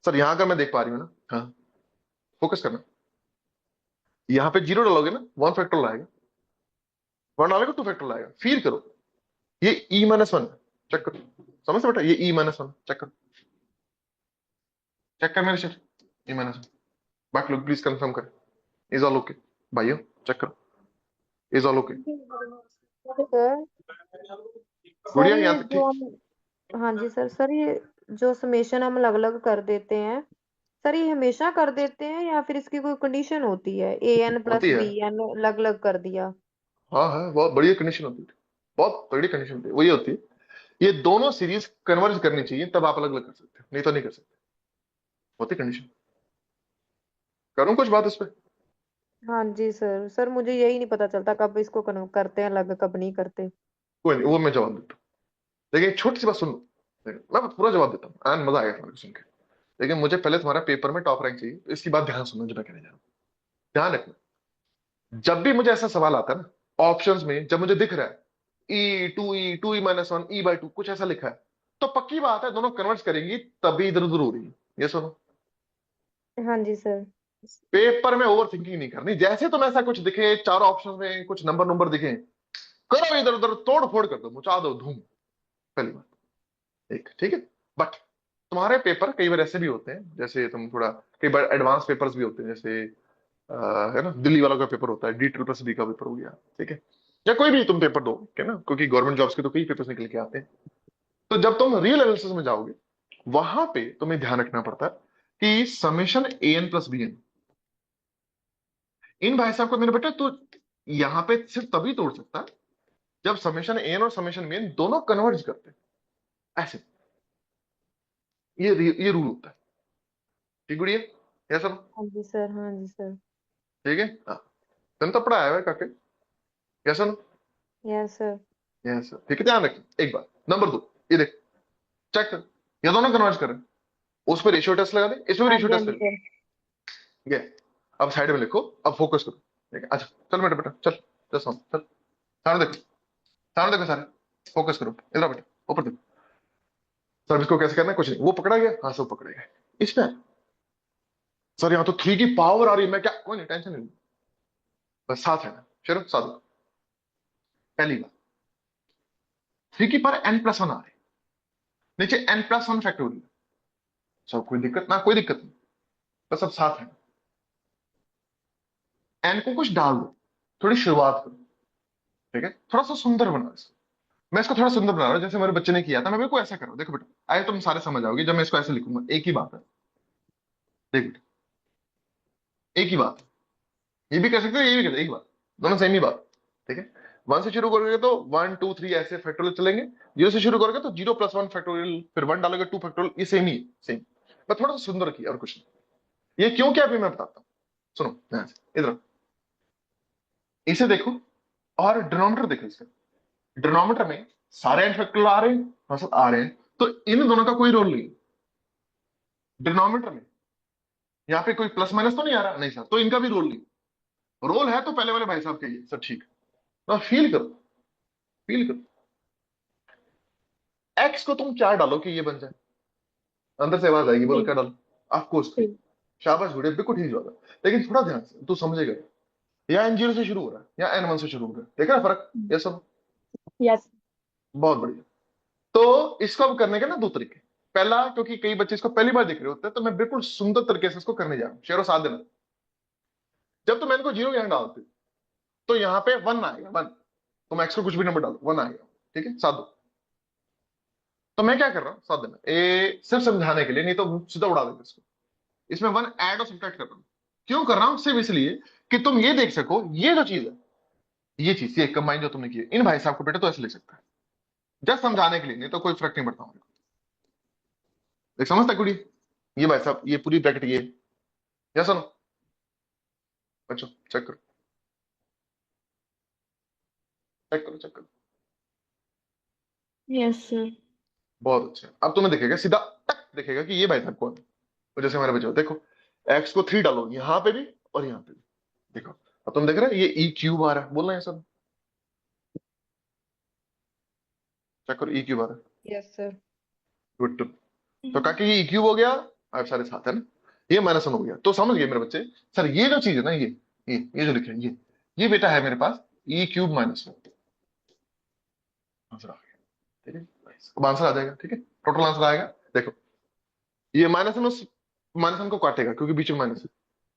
सर यहाँ का मैं देख पा रही हूँ ना, हाँ फोकस करना। यहाँ पे 0 डालोगे ना, 1 फैक्टोरियल आएगा, 1 डालोगे 2 फैक्टोरियल आएगा। फील करो, ये E-1 चेक करो, समझ बेटा, ये E-1 चेक करो, चेक कर मेरे शेर, E-1। Back look please confirm कर, इज ऑल ओके भाइयों, चेक करो, इज ऑल ओके। सर गुड़िया ये यहाँ तक जो ठीक। हम, हाँ जी सर ये जो समेशन हम अलग अलग कर देते हैं, सर ये हमेशा कर देते हैं या फिर इसकी कोई कंडीशन होती है, an होती प्लस है, bn अलग अलग कर दिया? हाँ हाँ, बहुत बढ़िया कंडीशन होती है, बहुत बड़ी कंडीशन होती है, वही होती है। ये दोनों सीरीज कन्वर्ज करनी चाहिए, तब आप अलग अलग कर सकते हो, नहीं तो नहीं कर सकते, होती कंडीशन। करूँ कुछ बात इस पे? हाँ जी सर मुझे यही नहीं पता चलता कब इसको करते हैं अलग कब नहीं करते। कोई नहीं, वो मैं जवाब देता हूँ। लेकिन एक छोटी सी बात सुन लो, मैं पूरा जवाब देता हूँ, एंड मजा आएगा तुम्हारे को सुन के। लेकिन मुझे पहले तुम्हारा पेपर में टॉप रैंक चाहिए, तो इसकी बात ध्यान सुनना जो मैं कहने जा रहा हूँ, ध्यान रखना। जब भी मुझे ऐसा सवाल आता है ना ऑप्शंस में, जब मुझे दिख रहा है E2E2E-1 E/2 कुछ ऐसा लिखा है, तो पक्की बात है दोनों कन्वर्ट करेंगी, तभी इधर उधर हो रही है। ये सुनो, हाँ जी सर। पेपर में ओवर थिंकिंग नहीं करनी। जैसे तुम ऐसा कुछ दिखे, चारों ऑप्शन में कुछ नंबर नंबर दिखे, करो इधर उधर, तोड़ फोड़ कर दो, मचा दो धूम, पहली बात एक, ठीक है। बट तुम्हारे पेपर कई बार ऐसे भी होते हैं, जैसे तुम थोड़ा, कई बार एडवांस पेपर्स भी होते हैं, जैसे है ना, दिल्ली वालों का पेपर होता है, D++B का पेपर हो गया, ठीक है, या कोई भी तुम पेपर दो, ठीक है ना, क्योंकि गवर्नमेंट जॉब्स के तो कई पेपर्स निकल के आते हैं। तो जब तुम रियल एनालिसिस में जाओगे, वहां पे तुम्हें ध्यान रखना पड़ता है कि समेशन an+bn, इन भाई साहब को मेरे बेटा तो यहाँ पे सिर्फ तभी तोड़ सकता है जब समेशन एन और समेशन bn दोनों कन्वर्ज करते हैं, ऐसे। ये रूल होता है, ठीक गुड़िया, ये सब हाँ जी सर। हाँ जी सर। ठीक है। हाँ, तुम तो पढ़ाया हुआ है काके, कैसा ना, यस सर। यस ठीक है। ध्यान रखिए एक बात, नंबर 2, ये देख, चेक कर, ये दोनों कन्वर्ज कर रहे हैं, उस पर रेशियो टेस्ट लगा दे, इसमें भी हाँ रेशियो जी हाँ टेस्ट जी कर, सर। ठीक है। अब साइड में लिखो, अब फोकस करो, ठीक है। अच्छा चल बेटा, बेटा चल, चल चल, सामने देखो, सामने देखो सारे, फोकस करो, इधर आओ बेटा, ऊपर देखो। सर इसको कैसे करना है, कुछ नहीं, वो पकड़ा गया, हाँ सब पकड़े गए। इसमें सर यहाँ तो 3 की पावर आ रही है, मैं क्या, कोई नहीं टेंशन नहीं, बस साथ है ना, चलो साथ दो। पहली बात, 3 की पावर n+1 आ रही है, नीचे n+1 फैक्टोरियल, सब कोई दिक्कत ना, कोई दिक्कत नहीं, बस सब साथ है। n को कुछ डाल दो, थोड़ी शुरुआत करो, ठीक है, थोड़ा सा सुंदर बनाओ इसको। मैं इसको थोड़ा सुंदर बना रहा हूँ, जैसे मेरे बच्चे ने किया था, मैं बिल्कुल ऐसा करो, देखो बेटा आए तुम सारे समझ आओगे जब मैं इसको ऐसे लिखूंगा, एक ही बात है, देख बेटा, एक ही बात, ये भी कर सकते हो, ये भी कर सकते हो, एक ही बात, दोनों सेम ही बात, ठीक है। 1 से शुरू करोगे तो 1 2 3 ऐसे फैक्टोरियल चलेंगे, 0 से शुरू करोगे तो 0+1 फैक्टोरियल, फिर 1 डालोगे 2 फैक्टोरियल, ये सेम ही है, सेम, मैं थोड़ा सा सुंदर किया और कुछ नहीं। ये क्यों क्या अभी मैं बताता हूँ, सुनो ध्यान से इधर, इसे देखो, और डिनोमिनेटर देखो इसका, डिनोमिनेटर में सारे एन फैक्टोरियल आ रहे हैं, मतलब आ रहे हैं, तो इन दोनों का कोई रोल नहीं, डिनोमिनेटर में यहाँ पे कोई प्लस माइनस तो नहीं आ रहा, नहीं सर, तो इनका भी रोल नहीं, रोल है तो पहले वाले भाई साहब का ही है, सर ठीक है। फील करो, फील करो, एक्स को तुम क्या डालो कि ये बन जाए, अंदर से आवाज आएगी, बोलो ठीक क्या डालो, ऑफकोर्स थ्री, ठीक शाबाश गुड़िया, बिल्कुल ठीक जवाब है। लेकिन थोड़ा ध्यान से तू समझेगा, या n0 से शुरू हो रहा है या n1 से शुरू हो रहा है, देखा ना फर्क, ये सब यस बहुत बढ़िया। तो इसको अब करने के ना 2 तरीके, पहला, क्योंकि कई बच्चे इसको पहली बार देख रहे होते हैं, तो मैं बिल्कुल सुंदर तरीके से इसको करने जा रहा हूँ, शेरों साथ देना। जब तुम n को 0 यहां डालते तो यहाँ पे 1 आएगा, 1, तुम x को कुछ भी नंबर डालो 1 आएगा, ठीक है, साथ दो। तो मैं क्या कर रहा हूँ साथ देना, ए सिर्फ समझाने के लिए, नहीं तो सीधा उड़ा देते इसको। इसमें वन ऐड और सब्ट्रैक्ट कर रहा हूँ। क्यों कर रहा हूँ? सिर्फ इसलिए कि तुम ये देख सको ये जो चीज है, ये चीज ये कंबाइन जो तुमने की है, इन भाई साहब को बेटा तो ऐसे लिख सकता है, जस्ट समझाने के लिए, नहीं तो कोई फर्क नहीं पड़ता हमारे को। देख समझता कुड़ी, ये भाई साहब ये पूरी ब्रैकेट ये, या सुनो बच्चों, चेक करो चेक करो चेक करो। Yes sir. बहुत अच्छा। अब तुम्हें दिखेगा सीधा टक दिखेगा कि ये भाई साहब कौन है। तो जैसे हमारे बच्चों देखो, एक्स को 3 डालो यहां पे भी और यहां पे भी, देखो अब तुम देख रहे हो ये ई क्यूब आ रहा है, बोल रहे हैं सब, चेक करो ई क्यूब आ रहा है। Yes sir. Good to. तो काके ये ई क्यूब हो गया, अब सारे साथ है ना, ये माइनस वन हो गया। तो समझ गए मेरे बच्चे, सर ये जो चीज है ना, ये जो लिखे हैं ये बेटा है मेरे पास e cube minus one. Answer आ गया, ठीक है। अब आंसर आ जाएगा, ठीक है, टोटल आंसर आएगा। देखो ये माइनस वन उस माइनस वन को काटेगा क्योंकि बीच में माइनस है,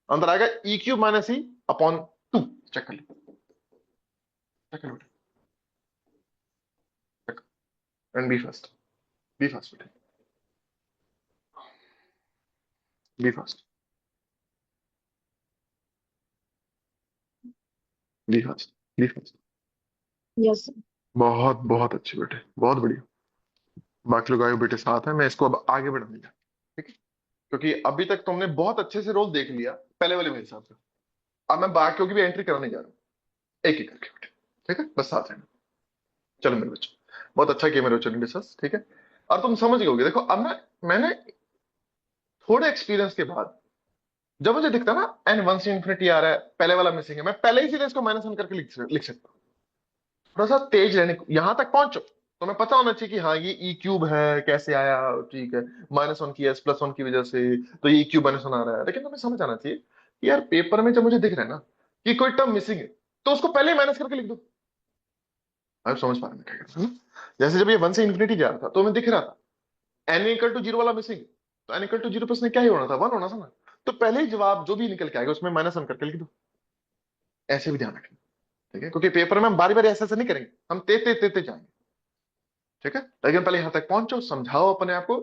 अंदर आएगा e cube minus e upon two. Check कर लो, चेक कर लो बेटा, एंड बी फर्स्ट बेटा, be first, be first, be first. Yes, sir. बहुत बहुत अच्छे बेटे, बहुत बढ़िया। बाकी लोग आए बेटे साथ है, मैं इसको अब आगे बढ़ाऊंगा, ठीक है, क्योंकि अभी तक तुमने बहुत अच्छे से रोल देख लिया पहले वाले मेरे हिसाब से। अब मैं बाकियों की भी एंट्री कराने जा रहा हूँ एक एक करके बेटे, ठीक है, बस साथ रहना। चलो मेरे बच्चों, बहुत अच्छा किया मेरे बच्चों ने डिस्कस, ठीक है। और तुम समझ गए होगे। देखो अब मैंने थोड़े एक्सपीरियंस के बाद जब मुझे दिखता ना एन वन से इन्फिनिटी आ रहा है, पहले वाला मिसिंग है, मैं पहले ही सीधे इसको माइनस वन करके लिख सकता हूँ। थोड़ा सा तेज रहने को, यहां तक पहुंचो तो मैं पता होना चाहिए कि हाँ ये ई क्यूब है, कैसे आया, ठीक है, माइनस वन की एस प्लस वन की वजह से, तो ये ई क्यूब माइनस वन आ रहा है। लेकिन तुम्हें समझ आना चाहिए कि यार पेपर में जब मुझे दिख रहा है ना कि कोई टर्म मिसिंग है, तो उसको पहले ही माइनस करके लिख दो। आप समझ पा रहे हैं क्या कर रहा हूं? जैसे जब ये वन से इन्फिनिटी जा रहा था तो मैं दिख रहा था एन इक्वल टू जीरो वाला मिसिंग, तो एन इक्वल टू जीरो पे उसने क्या ही होना था, वन होना था ना। तो पहले ही जवाब जो भी निकल के आएगा उसमें माइनस वन करके लिख दो। ऐसे भी ध्यान रखना, ठीक है, क्योंकि पेपर में हम बारी बारी ऐसे ऐसे नहीं करेंगे, हम तेज तेज तेज जाएंगे, ठीक है। लेकिन पहले यहां तक पहुंचो, समझाओ अपने आप को,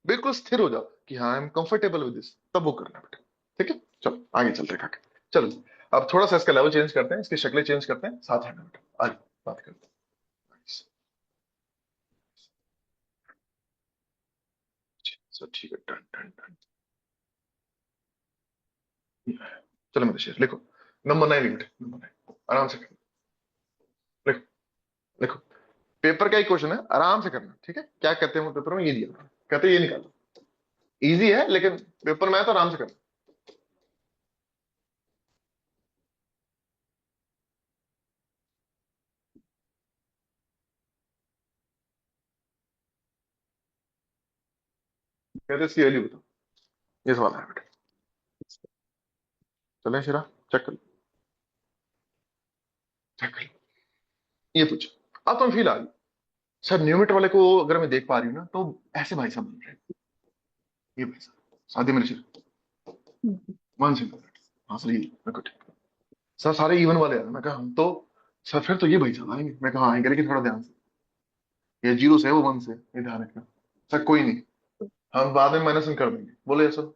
बिल्कुल स्थिर हो जाओ कि हाँ I am comfortable with this, तब वो करना बेटा, ठीक है। चलो आगे चलते हैं काके, चलो अब थोड़ा सा इसका लेवल चेंज करते हैं, इसकी शक्लें चेंज करते हैं, साथ रहना बेटा, आगे बात करते हैं। सब ठीक है, डन डन डन। चलो मेरे शेर लिखो, नंबर 9 लिखो, नंबर 9 आराम से लिखो, लिखो। पेपर का ही क्वेश्चन है, आराम से करना, ठीक है। क्या कहते हैं वो पेपर में, ये दिया कहते हैं ये निकालो, इजी है लेकिन पेपर में है तो आराम से करना। कहते हैं इसकी वैल्यू बताओ, ये सवाल है बेटा। चलें शिरा, चेक कर लो, चेक कर लो, ये पूछो। अब तुम फील आ गई सर, न्यूमेटर वाले को अगर मैं देख पा रही हूँ ना तो ऐसे भाई साहब बन रहे हैं, ये भाई साहब शादी मेरे शिरा वन सिंगल। हाँ सर, ये मैं कुछ सर सारे इवन वाले हैं। मैं कहा हम तो, सर फिर तो ये भाई साहब आएंगे। मैं कहा हाँ आएंगे, लेकिन थोड़ा ध्यान से, ये जीरो से है वो वन से, ये ध्यान रखना। सर कोई नहीं, हम बाद में माइनस कर देंगे, बोले sir.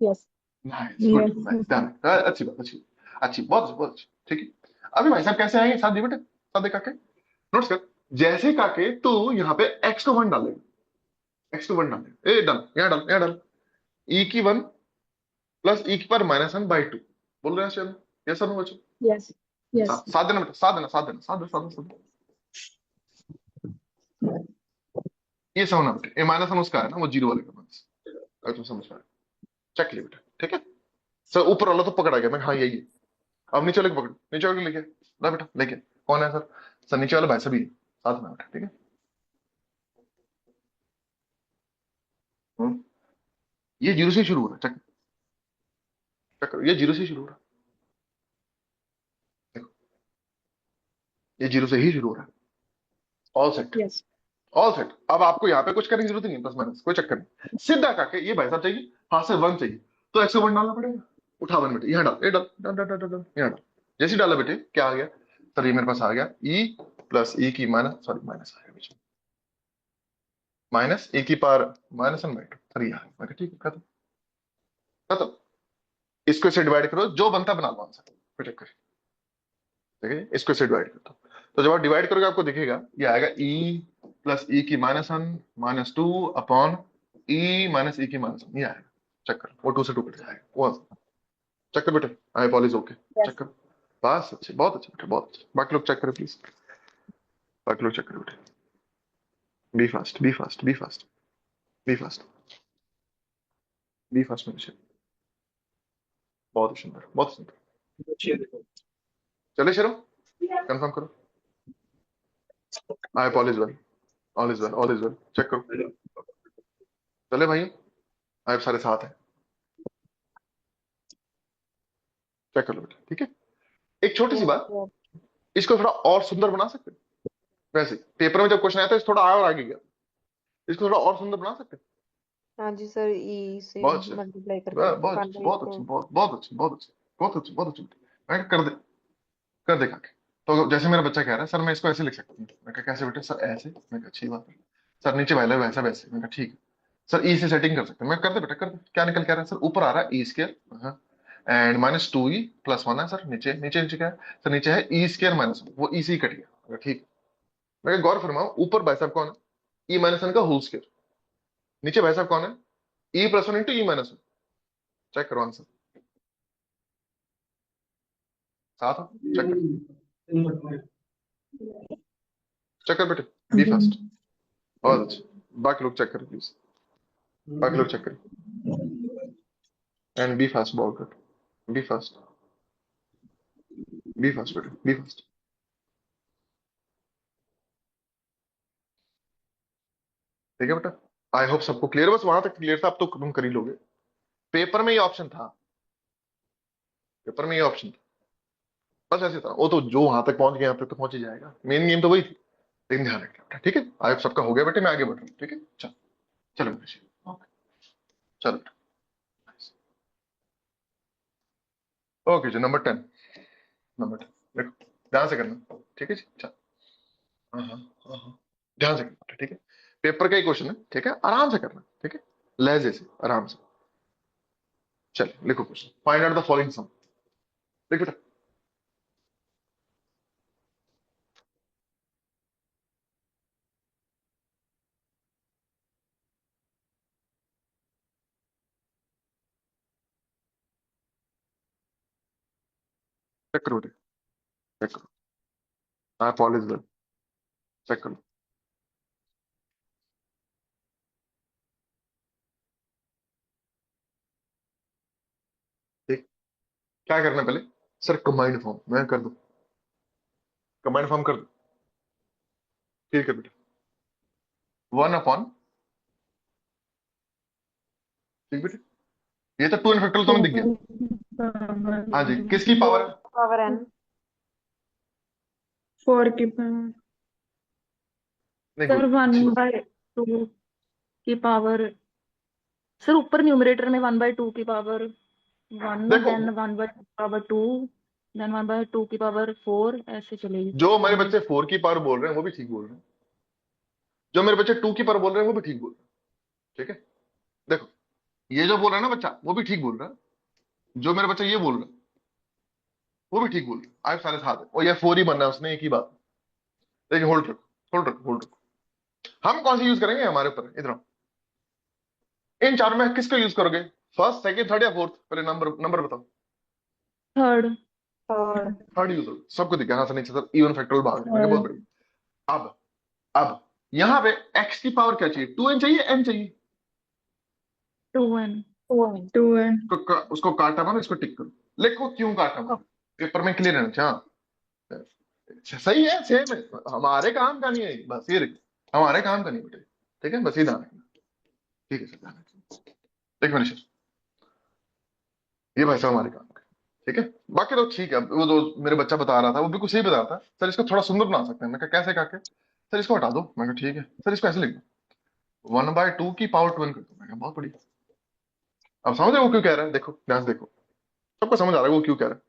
Yes. Nice, good, Yes. Nice, ध्यान रखना। अच्छी बात, अच्छी अच्छी, बहुत अच्छी, बहुत अच्छी, ठीक है। अभी भाई साहब कैसे आएंगे, साथ दे बेटे, साथ दे काके, नोट्स कर। जैसे काके तू यहाँ पे एक्स को वन डालेगा, एक्स को वन डालेगा, ए डाल, यहाँ डाल, यहाँ डाल, ई की वन प्लस ई की power minus one by two, बोल रहे हैं चलो, ये सब बच्चों Yes. Yes. साथ देना बेटा, साथ देना, साथ देना, साथ दे, साथ दे, साथ दे। ये समझना बेटा, ये माइनस वन उसका है ना, वो जीरो वाले का माइनस, अगर तुम समझ पाए, चेक लिया बेटा, ठीक है। सर ऊपर वाला तो पकड़ा गया, मैं हाँ यही है। अब नीचे वाले को पकड़, नीचे वाले को लेके ना बेटा, लेके कौन है सर, सर नीचे वाला भाई सभी है, साथ में बेटा, ठीक है। ये जीरो से शुरू हो रहा है, चेक चेक करो, ये जीरो से शुरू हो रहा है, देखो ये जीरो से ही शुरू हो रहा है। All set, Yes. All set. अब आपको यहाँ पे कुछ करने की जरूरत ही नहीं, प्लस माइनस कोई चक्कर नहीं, सीधा काके ये भाई साहब चाहिए, हाँ सर वन चाहिए, तो एक्स को वन डालना पड़ेगा। उठा वन बेटे, यहाँ डाल, ये डाल, डाल डाल डाल डाल डाल, यहाँ डाल। जैसे ही डाला बेटे क्या आ गया सर, ये मेरे पास आ गया ई प्लस ई की माइनस, सॉरी माइनस आ गया बीच में, माइनस ए की power minus n by two sir यहाँ मैं कहा ठीक है खत्म खत्म। इसको इससे डिवाइड करो जो बनता बना लो आंसर फिर चेक करें ठीक है इसको इससे डिवाइड कर दो। तो जब आप डिवाइड करोगे आपको दिखेगा ये आएगा ई प्लस ई की minus one minus two upon e minus e की माइनस वन ये आएगा। चेक करो वो टू से टू कट जाएगा वो चेक कर बेटे आई पॉलिज ओके चेक करो बस अच्छे बहुत अच्छे बेटे बहुत अच्छे बाकी लोग चेक करें प्लीज बाकी लोग चेक करें बेटे be fast be fast be fast be fast be fast में बहुत सुंदर बहुत सुंदर चले शरो कंफर्म करो आई पॉलिज well all is well all is well check करो चले भाई आप सारे साथ हैं चेक कर लो बेटा ठीक है। एक छोटी सी बात इसको थोड़ा और सुंदर बना सकते हैं वैसे पेपर में जब क्वेश्चन आया था इस थोड़ा और आगे गया इसको थोड़ा और सुंदर बना सकते हैं। हाँ जी सर, ई से बहुत अच्छे मल्टीप्लाई करके बहुत वन अच्छे बाई बहुत टू। अच्छे बहुत अच्छे बहुत अच्छे बहुत अच्छे बहुत अच्छे मैं कहा, कर दे काके। तो जैसे मेरा बच्चा कह रहा है सर मैं इसको ऐसे लिख सकता हूँ मैं कहा कैसे बेटे सर ऐसे मैं कहा अच्छी बात है सर नीचे वाला वैसा वैसे मैं कहा ठीक है सर ई से सेटिंग कर सकते हैं मैं कर दे बेटा कर दे क्या निकल के आ रहा है सर ऊपर आ रहा है e square and minus two e plus one है सर नीचे नीचे नीचे क्या है सर नीचे है ई स्केयर माइनस वन वो ई से ही कट गया मैं कहा, ठीक है। मैं कहा, गौर फरमाओ ऊपर भाई साहब कौन है ई माइनस वन का होल स्केयर नीचे भाई साहब कौन है ई प्लस वन इंटू ई माइनस वन चेक करो आंसर साथ हो चेक कर चेक कर बेटे बी फास्ट बहुत अच्छे बाकी लोग चेक करें प्लीज बाकी लोग चेक करें एंड बी फास्ट बहुत good be fast be fast बेटे बी फास्ट ठीक है बेटा आई होप सबको क्लियर बस वहां तक क्लियर था अब तो तुम कर ही लोगे पेपर में ये ऑप्शन था पेपर में ये ऑप्शन था बस ऐसे था वो तो जो वहां तक पहुंच गया यहाँ तक तो पहुंच ही जाएगा मेन गेम तो वही थी लेकिन ध्यान रखना बेटा ठीक है आई होप सबका हो गया बेटे मैं आगे बढ़ रहा हूँ ठीक है चलो चलो बेटा ओके चलो बेटा ओके जी नंबर 10 नंबर 10 देखो ध्यान से करना ठीक है जी चलो हाँ हाँ हाँ हाँ ध्यान से करना ठीक है पेपर का ही क्वेश्चन है ठीक है आराम से करना ठीक है लहजे से आराम से चलिए लिखो question find out the following sum लिख बेटा चेक करो बेटे चेक करो हाँ पॉलिश वेल चेक करो ठीक क्या करना है पहले सर कंबाइंड फॉर्म मैं कर दूं कंबाइंड फॉर्म कर दूं ठीक है बेटा वन अपॉन ठीक बेटे ये तो टू एन फैक्टोरियल तो हमें दिख गया हाँ जी किसकी पावर है पावर एन। 4 की पावर नहीं सर गुड अच्छी वन बात बाय टू की पावर सर ऊपर न्यूमरेटर में 1/2 की पावर 1 देखो देन 1/2 की पावर 2 देन 1/2 की पावर 4 ऐसे चलेगी जो हमारे आगे। बच्चे फोर की पावर बोल रहे हैं वो भी ठीक बोल रहे हैं जो मेरे बच्चे टू की पावर बोल रहे हैं वो भी ठीक बोल रहे हैं ठीक है देखो ये जो बोल रहा है ना बच्चा वो भी ठीक बोल रहा है जो मेरा बच्चा ये बोल रहा है वो भी ठीक बोल रहा है आप सारे साथ है और ये फोर ही बनना है उसने एक ही बात लेकिन होल्ड रखो होल्ड रखो होल्ड रखो हम कौन सी यूज करेंगे हमारे ऊपर इधर आओ। इन चार में किसको यूज करोगे फर्स्ट सेकंड थर्ड या फोर्थ पहले नंबर नंबर बताओ थर्ड थर्ड। थर्ड यूज होगा सबको दिखा हाँ सर नहीं सर इवन फैक्टोरियल भाग रहे हैं बहुत बढ़िया अब यहाँ पे x की पावर क्या चाहिए 2n चाहिए n चाहिए 2n 2n उसको काटा मारो इसको टिक करो लिखो क्यों काटा मारो पेपर में क्लियर रहना चाहिए हाँ सही है सेम है हमारे काम का नहीं है बस ये रखिए हमारे काम का नहीं बेटे ठीक है बस ये ध्यान रखना ठीक है सर ध्यान रखिए एक मिनट सर ये भाई साहब हमारे काम का ठीक है बाकी तो ठीक है वो जो मेरे बच्चा बता रहा था वो बिल्कुल सही बता रहा था सर इसको थोड़ा सुंदर बना सकते हैं मैं कहा कैसे काके सर इसको हटा दो मैं कहा ठीक है सर इसको ऐसे लिख दो 1/2 की पावर 2 कर दो मैं कहा बहुत बढ़िया अब समझ रहे हो वो क्यों कह रहा है देखो ध्यान से देखो सबको समझ आ रहा है वो क्यों कह रहा है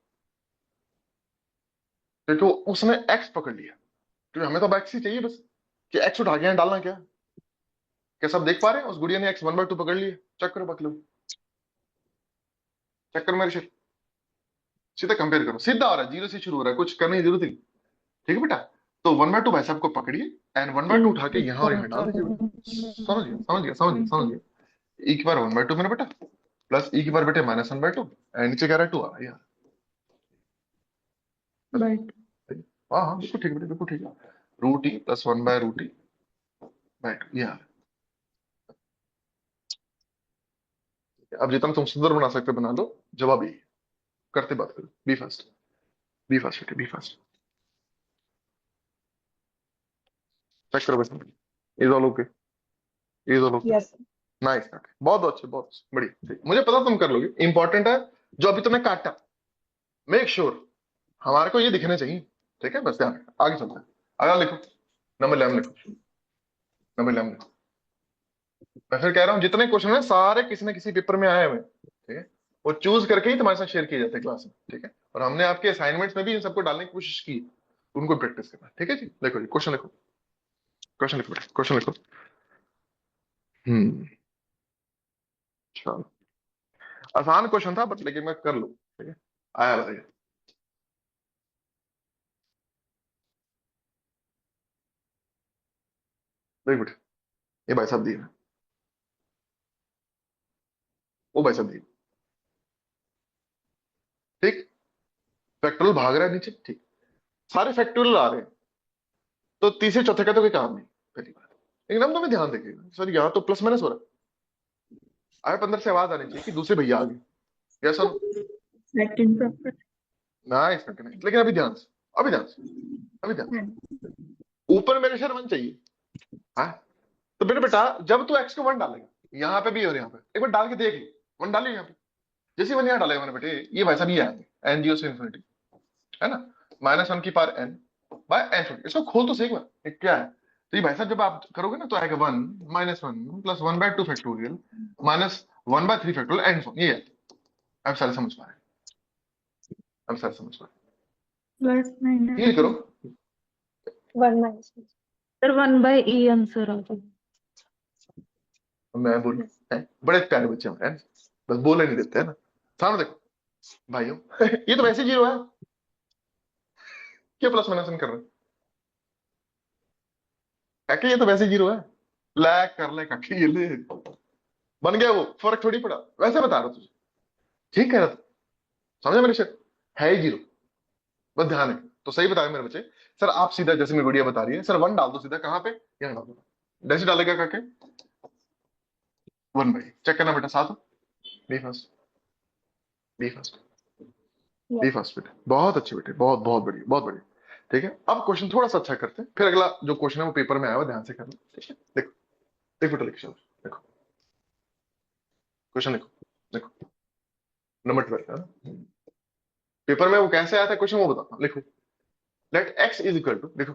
क्योंकि उसने एक्स पकड़ लिया क्योंकि हमें तो अब एक्स ही चाहिए बस कि एक्स उठा के यहाँ डालना क्या क्या सब देख पा रहे हैं? उस गुड़िया ने x 1/2 पकड़ लिया, चेक करो बाकी लोग, चेक करो मेरे से, सीधा कंपेयर करो, सीधा हो रहा है, 0 से शुरू हो रहा है, कुछ करने की जरूरत नहीं। ठीक है बेटा, तो 1/2 भाई साहब को पकड़िए एंड 1/2 उठा के यहाँ और यहाँ डाल दीजिए बेटा। समझ गया, समझ गया, समझ गया, समझ गया। e की पावर 1/2 मेरा बेटा, प्लस e की पावर बेटे -1/2, एंड नीचे कह रहा है 2 आ रहा है यार। But हाँ हाँ बिल्कुल ठीक है बेटा, बिल्कुल ठीक है। Root E plus 1/√e bye 2 यार। अब जितना तुम सुंदर बना सकते बना लो, जवाब यही है। करते बात करो, बी फास्ट, बी फास्ट बेटे, बी फास्ट। चेक करो बेटा, is all okay, is all okay, yes, nice, बहुत अच्छे, बहुत अच्छे, बढ़िया, ठीक। मुझे पता तुम कर लोगे, इंपॉर्टेंट है जो अभी तुमने काटा, मेक श्योर हमारे को ये दिखने चाहिए। ठीक है, बस ध्यान रखना। आगे चलते हैं, अगला लिखो, नंबर 11 लिखो, नंबर 11 लिखो। मैं फिर कह रहा हूँ जितने क्वेश्चन है सारे किसी न किसी पेपर में आए हुए हैं, ठीक है, वो चूज करके ही तुम्हारे साथ शेयर किए जाते हैं क्लास में। ठीक है, और हमने आपके असाइनमेंट्स में भी इन सबको डालने की कोशिश की, उनको प्रैक्टिस करना। ठीक है जी, देखो जी, क्वेश्चन लिखो, क्वेश्चन लिखो बेटा, क्वेश्चन लिखो। हम्म, चलो, आसान क्वेश्चन था बट लेकिन मैं कर लूँ। ठीक है, आया बताइए। देख बेटा, ये भाई साहब दिए हैं। वो भाई साहब दिए, ठीक, फैक्टोरियल भाग रहा है नीचे, ठीक, सारे फैक्टोरियल आ रहे हैं, तो तीसरे चौथे का तो कोई काम नहीं, पहली बात। लेकिन हम तुम्हें ध्यान देखिएगा सर, यहाँ तो प्लस माइनस हो रहा है, आए अंदर से आवाज आनी चाहिए कि दूसरे भैया आ गए, yes sir, second proper. Nice, लेकिन अभी ध्यान से, अभी ध्यान से, अभी ध्यान से, ऊपर मेरे शर 1 चाहिए। हाँ, तो बेटा बेटा जब तू एक्स को 1 डालेगा, यहाँ पे भी और यहाँ पे, एक बार डाल के देख लो, 1 डालिए यहाँ पे, जैसे 1 यहाँ डालेगा मैंने बेटे, ये भाई साहब ये आएंगे एन से इन्फिनिटी, है ना, -1 की पावर n बाय n, इसको खोल तो सही एक बार, ये क्या है। तो ये भाई साहब जब आप करोगे ना तो आएगा 1 -1 plus 1/2 factorial minus 1/3 factorial and so, ये है। अब सारे समझ पा रहे हैं, अब सारे समझ पा रहे Plus minus. हैं, ये करो। 1 minus 1. सर 1/e आंसर आ जाएगा। मैं बोलूं, हैं? बड़े प्यारे बच्चे हमारे हैं, बस बोले नहीं देते है ना। सामने देखो भाइयों, ये तो वैसे 0 है, क्या प्लस माइनस कर रहे हैं काके, ये तो वैसे 0 है, लैग कर ले काके, ये ले बन गया, वो फर्क थोड़ी पड़ा, वैसे बता रहा तुझे, ठीक कह रहा था, समझा मेरे शेर, है ही 0, बस ध्यान है। तो सही बताया मेरे बच्चे, सर आप सीधा जैसे मेरी गुड़िया बता रही है, सर 1 डाल दो सीधा, कहाँ पे, यहाँ डाल दो, जैसे डालेगा काके 1 भाई, चेक करना बेटा साथ, be first, be first, be first बेटे, बहुत अच्छे बेटे, बहुत बहुत बढ़िया, बहुत बढ़िया। ठीक है, अब क्वेश्चन थोड़ा सा अच्छा करते हैं, फिर अगला जो क्वेश्चन है वो पेपर में आया हुआ, ध्यान से करना। ठीक है, देखो, देख बेटा, लिख, चलो देखो, क्वेश्चन लिखो, देखो नंबर 12 है ना, पेपर में वो कैसे आया था क्वेश्चन वो बताता हूँ, लिखो, let x is equal to, देखो,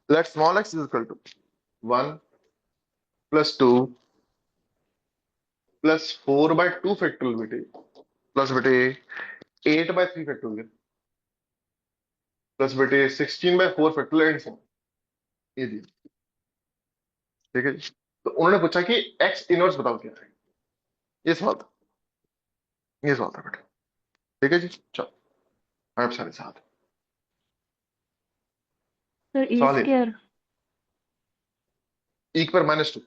let small x is equal to 1 plus 2 plus 4/2 factorial बेटे, प्लस बेटे 8/3 फैक्टोरियल, प्लस बेटे 16/4 फैक्टोरियल एंड सो, ये दिया। ठीक है जी, तो उन्होंने पूछा कि x इनवर्स बताओ क्या है, ये सवाल था, ये सवाल था बेटा। ठीक है जी, चलो आप सारे साथ, सर e सवाल ये, स्क्वायर। e पर -2,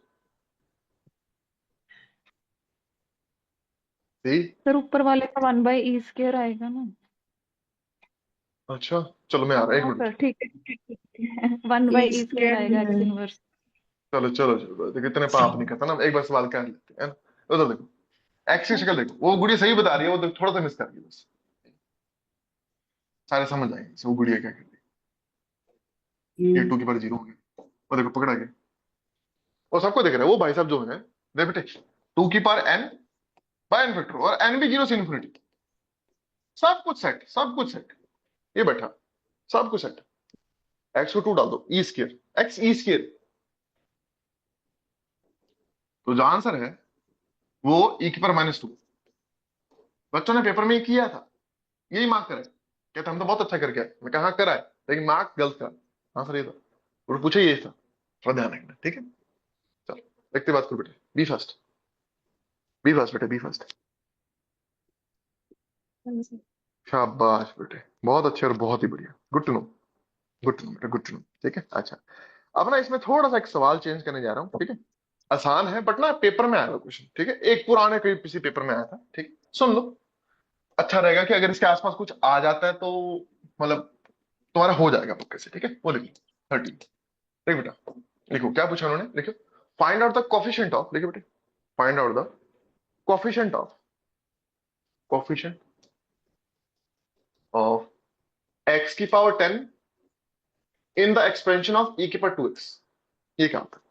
ठीक, सर ऊपर वाले का 1/e स्क्वायर आएगा ना। अच्छा चलो मैं आ रहा, एक हाँ मिनट, सर ठीक है, ठीक है, ठीक है। E 1/e स्क्वायर square आएगा एक्स है. इनवर्स। चलो चलो चलो, देखो इतने पाप नहीं करता ना, एक बार सवाल कर लेते हैं ना। उधर देखो, एक्स की शक्ल देखो, वो गुड़िया सही बता रही है, वो थोड़ा सा मिस कर रही है बस, सारे समझ आएंगे वो गुड़िया क्या कर रही है, ये 2 की पावर 0 हो गया, वो देखो पकड़ा गया, और सबको देख रहा है वो भाई साहब जो है, देख बेटे 2 की power n by n factor, और n भी 0 से इन्फिनिटी, सब कुछ सेट, सब कुछ सेट, ये बैठा, सब कुछ सेट, एक्स को 2 डाल दो, E square, x E square, तो जो आंसर है वो e की पावर -2। बच्चों ने पेपर में ये किया था, यही मार्क करा है, कहते हम तो बहुत अच्छा करके आए, मैं कहा हाँ करा है, लेकिन मार्क गलत था, आंसर ये था, और पूछे ये था, थोड़ा ध्यान रखना। ठीक है, चलो। देखते बात करो बेटे, बी फर्स्ट, बी फर्स्ट बेटे, बी फर्स्ट। हाँ जी। शाबाश बेटे, बहुत अच्छे और बहुत ही बढ़िया, good to know, good to know बेटा, गुड टू नो। ठीक है, अच्छा। अब ना इसमें थोड़ा सा एक सवाल चेंज करने जा रहा हूँ, ठीक है। आसान है बट ना पेपर में आया हुआ क्वेश्चन, ठीक है, एक पुराने कहीं किसी पेपर में आया था, ठीक है? सुन लो, अच्छा रहेगा कि अगर इसके आसपास कुछ आ जाता है तो मतलब तुम्हारा हो जाएगा पक्के से, ठीक है। वो लिखो 30, देख बेटा, लिखो क्या पूछा उन्होंने, लिखो find out the coefficient of, लिखो बेटे, find out the coefficient of, coefficient of x की power 10 in the expansion of e की पावर 2x। ये क्या होता है,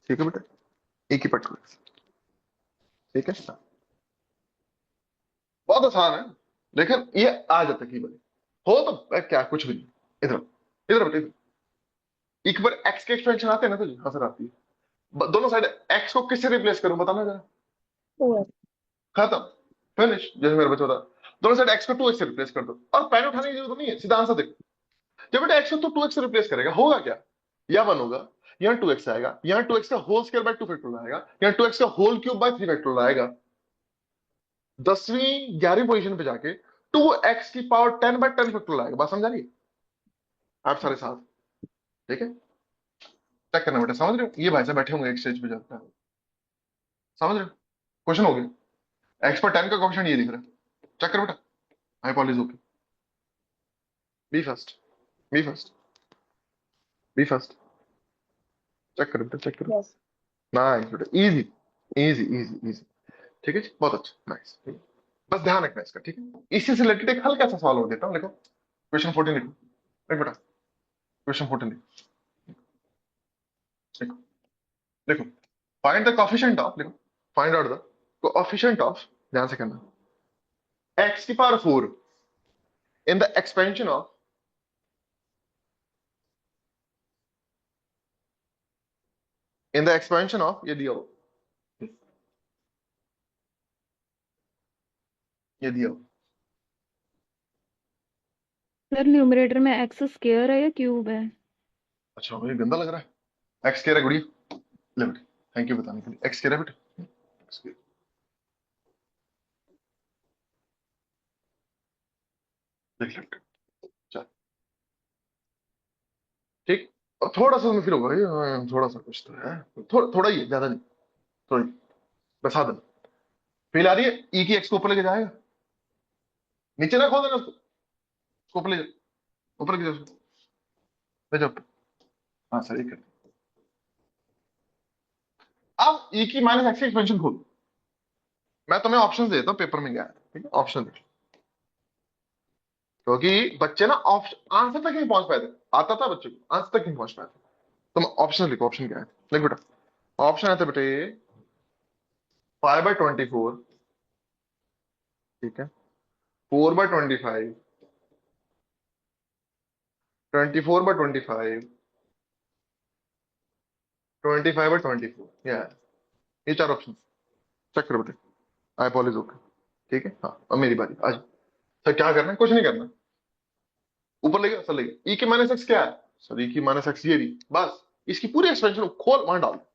ठीक है बेटा, e की पावर 2x, ठीक है। बहुत आसान है, लेकिन ये आ जाता है कई बार, हो तो क्या कुछ भी नहीं। इधर इधर बेटे, एक बार x के एक्सपेंशन आते हैं ना, तो आंसर आती है। दोनों साइड x को किससे रिप्लेस करूं बताना जरा, 2x। खत्म, फिनिश। जैसे मेरा बच्चा था, दोनों साइड x को 2x से रिप्लेस कर दो, और पेन उठाने की जरूरत नहीं है, सीधा आंसर देखो। जब बेटा x को तो 2x से रिप्लेस करेगा, होगा क्या, या 1 होगा, यहाँ 2x आएगा, यहाँ 2x का होल स्क्वायर बाय 2 फैक्टोरियल आएगा, यहाँ 2x का होल क्यूब बाय 3 फैक्टोरियल आएगा। 10वीं 11वीं पोजीशन पे जाके 2x की पावर 10 बाय 10 फैक्टोरियल आएगा। बात समझ आ रही है आप सारे साथ, ठीक है। चेक करना बेटा, समझ रहे हो, ये भाई साहब बैठे होंगे एक स्टेज पे जाकर, समझ रहे हो, क्वेश्चन हो गया, x पर 10 का क्वेश्चन ये दिख रहा है, चेक कर बेटा, hypothesis okay, be first, be first, be first, check करो बेटा, चेक करो। Yes. नाइस बेटा, इजी, इजी इजी इजी, ठीक है जी, बहुत अच्छा, नाइस, ठीक है। बस ध्यान रखना इसका, ठीक है। इसी से रिलेटेड एक हल्का सा सवाल और देता हूँ, लिखो क्वेश्चन 14 लिखो, देख बेटा, क्वेश्चन 14 लिखो, लिखो फाइंड द कोएफिशिएंट ऑफ, लिखो find out the coefficient of, ध्यान से करना, x की power 4 in the expansion of, in the expansion of, ये दिया हो, ये दिया हो। सर न्यूमरेटर में एक्स स्क्वायर है या क्यूब है? अच्छा मुझे गंदा लग रहा है, x कह रहा है गुड़िया, ले बेटे, थैंक यू बताने के लिए, x कह रहा है बेटे, X कह रहा है। देख ले बेटे, चल ठीक, और थोड़ा सा फिर होगा ये, थोड़ा सा कुछ तो है, थोड़ा ही है, ज्यादा नहीं, थोड़ा ही, बस आधा। फील आ रही है, ई की एक्स को ऊपर लेके जाएगा, नीचे ना खोल देना उसको, उसको ऊपर ले जा, ऊपर लेके जा उसको, ले जाओ, हाँ सही कर। अब ई की माइनस एक्स की एक्सपेंशन खोल, मैं तुम्हें ऑप्शन देता हूँ, पेपर में गया है, ठीक है, ऑप्शन देख, क्योंकि बच्चे ना ऑप्शन आंसर तक नहीं पहुंच पाए थे, आता था बच्चे को, आंसर तक नहीं पहुंच पाए थे। तुम ऑप्शन लिखो, ऑप्शन क्या है, देख बेटा, ऑप्शन है तो बेटे 5/24, ठीक है, 4/25, 24/25, 25/24, ये चार ऑप्शन, चेक करो बेटे, आई पॉलिज ओके, ठीक है। हाँ अब मेरी बारी, आज सर क्या करना है, कुछ नहीं करना, ऊपर ले गया सर, ले गया, ई की माइनस एक्स क्या है सर, ई की माइनस एक्स ये रही, बस इसकी पूरी एक्सपेंशन खोल वहां डाल दे,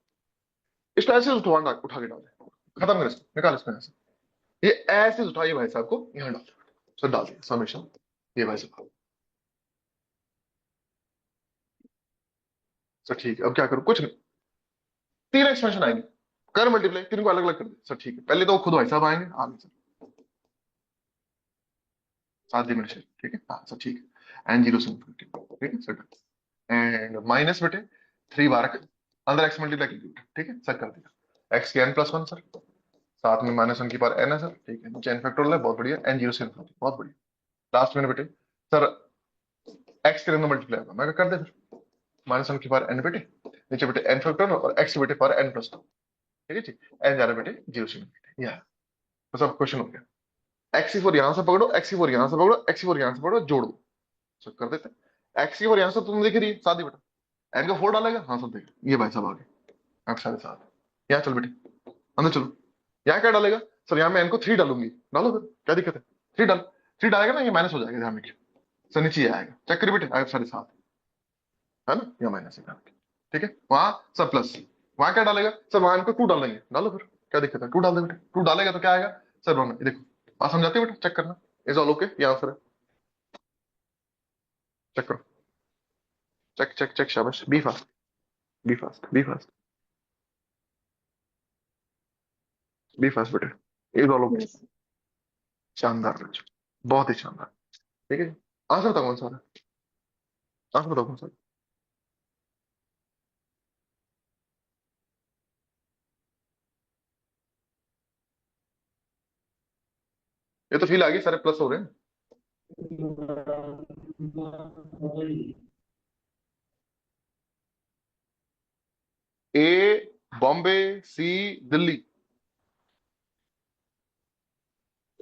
इसको ऐसे उठा के डाल दे, खत्म कर इसको, निकाल इसको यहाँ से, ये ऐसे उठाइए भाई साहब को यहाँ डाल दे, सर डाल दिया समेशन, ये भाई साहब, सर ठीक है, अब क्या करूं, कुछ नहीं, तीन एक्सपेंशन आएंगे, कर मल्टीप्लाई, तीन को अलग अलग कर दे, सर ठीक है, पहले तो खुद भाई साहब आएंगे, आगे सर साथ ही मिनट, ठीक है, हाँ सर ठीक है, एंड जीरो से ठीक है सर, एंड माइनस बेटे 3 बार अंदर एक्स मल्टीप्लाई कर दिया, ठीक है सर, कर दिया, एक्स के n+1 सर, साथ में -1 की पावर n है सर, ठीक है, नीचे n फैक्टोरियल है, बहुत बढ़िया, n जीरो से इनफिनिटी, बहुत बढ़िया, लास्ट में बेटे सर एक्स के अंदर मल्टीप्लाई होगा, मैं कर दे फिर, -1 की पावर n बेटे, नीचे बेटे n फैक्टोरियल और x बेटे पावर n+2, ठीक है जी, n जा रहा है बेटे जीरो से इनफिनिटी, यह बस अब क्वेश्चन हो गया, x4 यहां से पकड़ो, x4 यहां से पकड़ो, x4 यहां से पकड़ो, जोड़ दो, सब कर देते हैं, x4 यहां से तुम देख रही है साथ ही बेटा, n का 4 डालेगा, हाँ सब देख, ये भाई साहब आ गए, आप सारे साथ, यहाँ चल बेटे, अंदर चलो, यहाँ क्या डालेगा सर, यहाँ मैं n को 3 डालूंगी, डालो फिर, क्या दिक्कत है, 3 डाल, 3 डालेगा ना, ये माइनस हो जाएगा, ध्यान रखिए सर, नीचे आएगा, चेक करिए बेटे, आप सारे साथ, है ना, यहाँ माइनस है, ठीक है, वहां सब प्लस, वहां क्या डालेगा सर, वहां को 2 डालेंगे, डालो फिर, क्या दिक्कत है, 2 डाल दो बेटा, 2 डालेगा तो क्या आएगा सर 1, ये देखो बात समझाते हो बेटा, चेक करना, इज ऑल ओके, ये आंसर है, चेक करो, चेक चेक चेक, शाबाश, be fast, be fast, be fast, be fast बेटा, इज ऑल ओके, Yes. शानदार बच्चों, बहुत ही शानदार, ठीक है जी। आंसर बताओ कौन सा है, आंसर बताओ कौन सा है? ये तो फील आ गई, सारे प्लस हो रहे हैं। ए बॉम्बे, सी दिल्ली,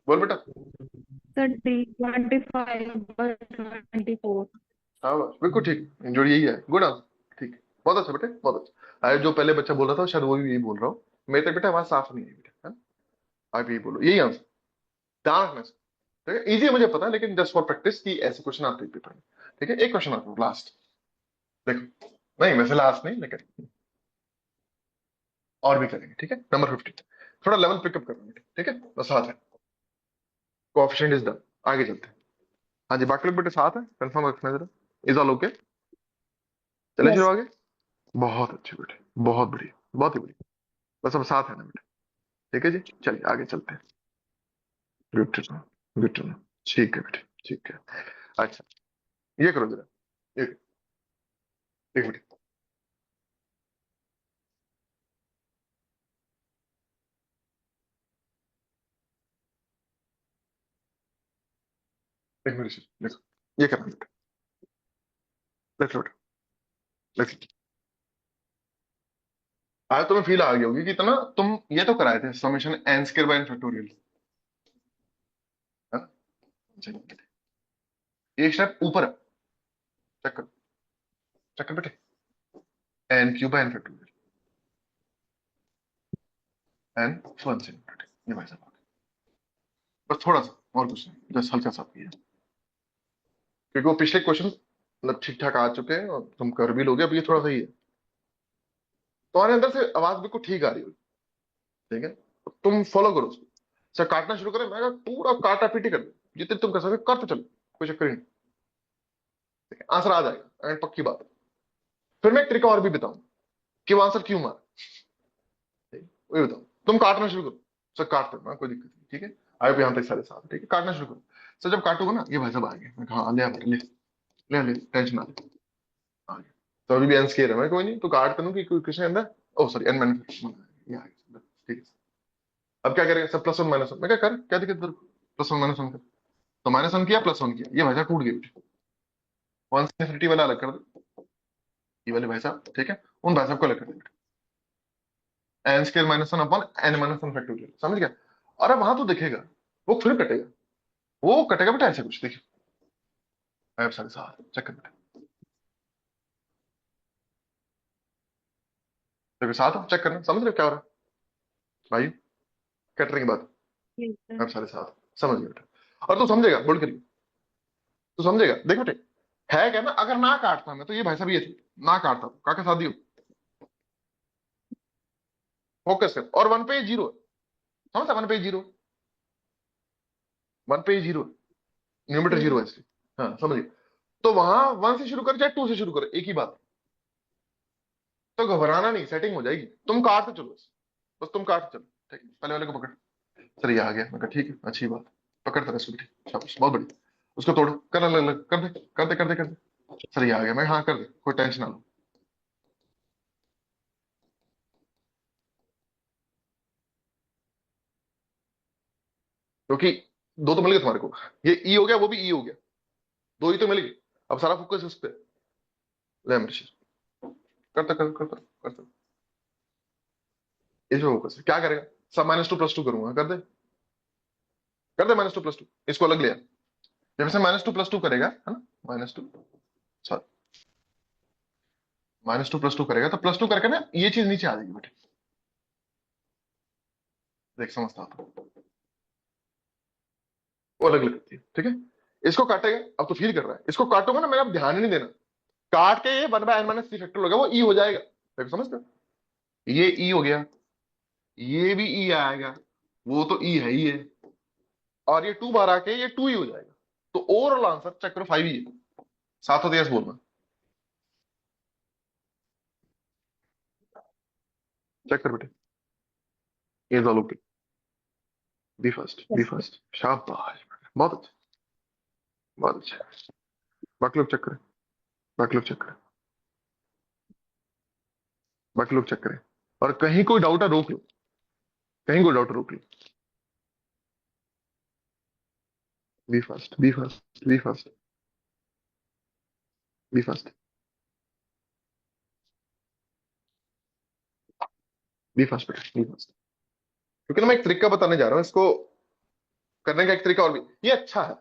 बोल बेटा। Sir D 25/24। शाबाश, बिल्कुल ठीक, जो यही है, गुड आंसर, ठीक है, बहुत अच्छा बेटे, बहुत अच्छा। जो पहले बच्चा बोल रहा था शायद वो भी यही बोल रहा हूँ, मेरे तक बेटा आवाज साफ नहीं है बेटा, है ना? आप यही बोलो, यही आंसर, ध्यान रखना इसको, ठीक है, इजी है मुझे पता है, लेकिन जस्ट फॉर प्रैक्टिस की ऐसे क्वेश्चन आते हैं पेपर में, ठीक है। एक क्वेश्चन आता है लास्ट, देखो, नहीं वैसे लास्ट नहीं, लेकिन और भी करेंगे, ठीक है। नंबर 50, थोड़ा लेवल पिकअप करना बेटे, ठीक है, बस साथ है, कोएफिशिएंट इज डन, आगे चलते हैं। हाँ जी, बाकी लोग बेटे साथ है, कंफर्म रखना जरा, इज ऑल ओके, चले शुरू Yes. आगे, बहुत अच्छे बेटे, बहुत बढ़िया, बहुत ही बढ़िया, बस अब साथ है ना बेटे, ठीक है जी, चलिए आगे चलते हैं। Good to know, good to know, ठीक है बेटे, ठीक है। अच्छा, ये करो जरा, एक एक मिनट, एक मिनट, देखो, ये करना बेटा, लेट लो बेटा, लेट लो। आज तुम्हें फील आ गई होगी कि इतना तुम ये तो कराए थे, summation n square by n factorial, है ना? चलिए बेटे, एक स्टेप ऊपर है, चेक करो, चेक कर बेटे, n cube by n factorial, n one से, ये भाई साहब, बस थोड़ा सा और कुछ नहीं, जस्ट हल्का सा किया, क्योंकि वो पिछले क्वेश्चन मतलब ठीक ठाक आ चुके हैं और तुम कर भी लोगे, अब ये थोड़ा सा ही है, तुम्हारे अंदर से आवाज बिल्कुल ठीक आ रही होगी, ठीक है, तो तुम फॉलो करो उसको, सर काटना शुरू करें, मैं कहा पूरा काटा पीटी कर दो, जितने तुम कर सकते हो, करते चलो, कोई चक्कर ही नहीं, ठीक है, आंसर आ जाएगा, एंड पक्की बात है। फिर मैं एक ट्रिक और भी बताऊं कि वो आंसर क्यों मारा, ठीक है? वही बताओ, तुम काटना शुरू करो, सर काटते रहो, कोई दिक्कत नहीं, ठीक है, आए भी यहाँ तक सारे साथ, ठीक है, काटना शुरू करो, सर जब काटोगे ना, ये भाई साहब आ गए, मैं कहा हाँ, ले आ बेटा, ले ले, टेंशन ना ले, आ गया, तो अभी भी एन स्केयर है, मैं कोई नहीं, तो काट करूँ कि कोई क्वेश्चन अंदर, ओ सॉरी, एन मैंने ये आ गया, ठीक है, अब क्या करेगा सब, प्लस वन माइनस वन, मैं क्या कर, क्या दिक्कत, प्लस वन माइनस वन कर, तो माइनस वन किया, प्लस वन किया, ये भाई साहब टूट गई, वन से इनफिनिटी वाला अलग कर दो, ये वाले भाई साहब, ठीक है, उन भाई साहब को अलग कर दो, n square minus one upon n minus one factorial, समझ गया। और अब वहां तो दिखेगा, वो फिर कटेगा, वो कटेगा बेटा ऐसे कुछ, देखिए, फाइव साढ़े सात, चेक कर बेटा, देखो साथ हो, चेक करना, समझ रहे हो क्या हो रहा है भाई, कट रही बात, ठीक है। फाइव साढ़े सात, समझ गया बेटा, और तू समझेगा, बोल करिए, तू समझेगा, देख बेटे, है क्या ना, अगर ना काटता मैं तो ये भाई साहब ये थे, ना काटता तो काका शादी हो, फोकस कर, और वन पे जीरो, समझता, वन पे जीरो, वन पे जीरो, न्यूमरेटर जीरो है इसलिए, हाँ समझिए, तो वहां वन से शुरू कर चाहे टू से शुरू कर, एक ही बात, तो घबराना नहीं, सेटिंग हो जाएगी, तुम काटते चलो बस, बस तुम काटते चलो, ठीक है, पहले वाले को पकड़, सर ये आ गया, मैं कहा ठीक है, अच्छी बात, पकड़ता रहे उसको, ठीक, शाबाश, बहुत बढ़िया, उसको तोड़, कर अलग अलग, कर दे कर दे कर दे कर दे, सर ये आ गया, मैं हाँ कर दे, कोई टेंशन ना लो, क्योंकि दो तो मिल गए तुम्हारे को, ये ई हो गया, वो भी ई हो गया, दो ही तो मिल गए, अब सारा फोकस उस पर, ले अमरीश, करता कर करता करता, इस पे फोकस है, क्या करेगा, सब माइनस टू प्लस टू करूंगा, कर दे माइनस टू प्लस टू, इसको अलग लिया, जब से माइनस टू प्लस टू करेगा, है ना, minus two, sorry, minus two plus two करेगा, तो प्लस टू करके ना ये चीज नीचे आ जाएगी बेटे, देख समझता हूँ, वो अलग अलग करती है, ठीक है, इसको काटेगा, अब तो फील कर रहा है, इसको काटोगे ना, मेरा अब ध्यान ही नहीं देना, काट के ये one by n minus three factor होगा, वो ई हो जाएगा, देखो समझते हो, ये ई हो गया, ये भी ई आएगा, वो तो ई है ही है, और ये 2 बार आके ये 2 ही हो जाएगा। तो ओवरऑल आंसर चेक करो 5 ही है। साथ होते यस बोलना, चेक कर बेटे। ये all okay, be first, be Yes, sir. First, शाबाश, बहुत अच्छा, बहुत अच्छा। बाकी लोग चेक करें, बाकी लोग चेक करें, बाकी लोग चेक करें, और कहीं कोई डाउट है रोक लो, कहीं कोई डाउट रोक लो। Be first, be first, be first, be first, be first बेटा, बी फर्स्ट। क्योंकि ना मैं एक तरीका बताने जा रहा हूं, इसको करने का एक तरीका और भी, ये अच्छा है।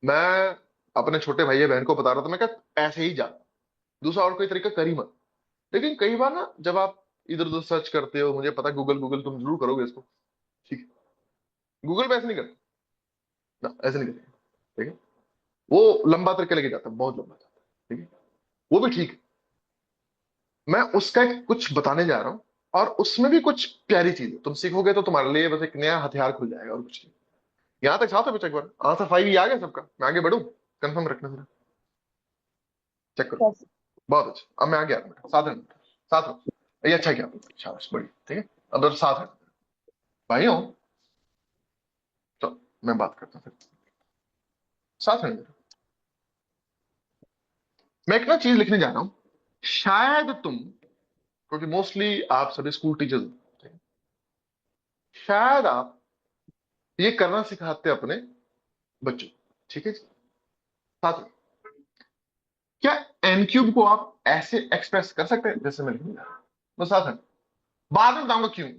मैं अपने छोटे भाई या बहन को बता रहा था, मैं क्या ऐसे ही जा, दूसरा और कोई तरीका कर ही मत। लेकिन कई बार ना जब आप इधर उधर सर्च करते हो, मुझे पता गूगल गूगल तुम जरूर करोगे इसको, ठीक है, गूगल पे ऐसे नहीं करते ना, ऐसे नहीं करते, ठीक है, वो लंबा तरीका लेके जाता है, बहुत लंबा जाता है, ठीक है, वो भी ठीक है। मैं उसका एक कुछ बताने जा रहा हूँ, और उसमें भी कुछ प्यारी चीज है, तुम सीखोगे तो तुम्हारे लिए बस एक नया हथियार खुल जाएगा, और कुछ नहीं। यहां तक साथ है बच्चा, एक बार आंसर 5 ही आ गया सबका, मैं आगे बढ़ू, कंफर्म रखना जरा, चेक करो। Yes. बहुत अच्छा, अब मैं आ गया बेटा, साथ है, साथ हो, ये अच्छा किया, शाबाश, बढ़िया, ठीक है, अब तो साथ है भाई हो, तो मैं बात करता हूँ फिर, साथ है मेरा। मैं एक ना चीज लिखने जा रहा हूं, शायद तुम, क्योंकि मोस्टली आप सभी स्कूल टीचर्स हो, शायद आप ये करना सिखाते अपने बच्चों को, ठीक है जी। साथ में, क्या एन क्यूब को आप ऐसे एक्सप्रेस कर सकते हैं जैसे मैं लिखने जा रहा हूं, बस साथ में, बाद में बताऊंगा क्यों,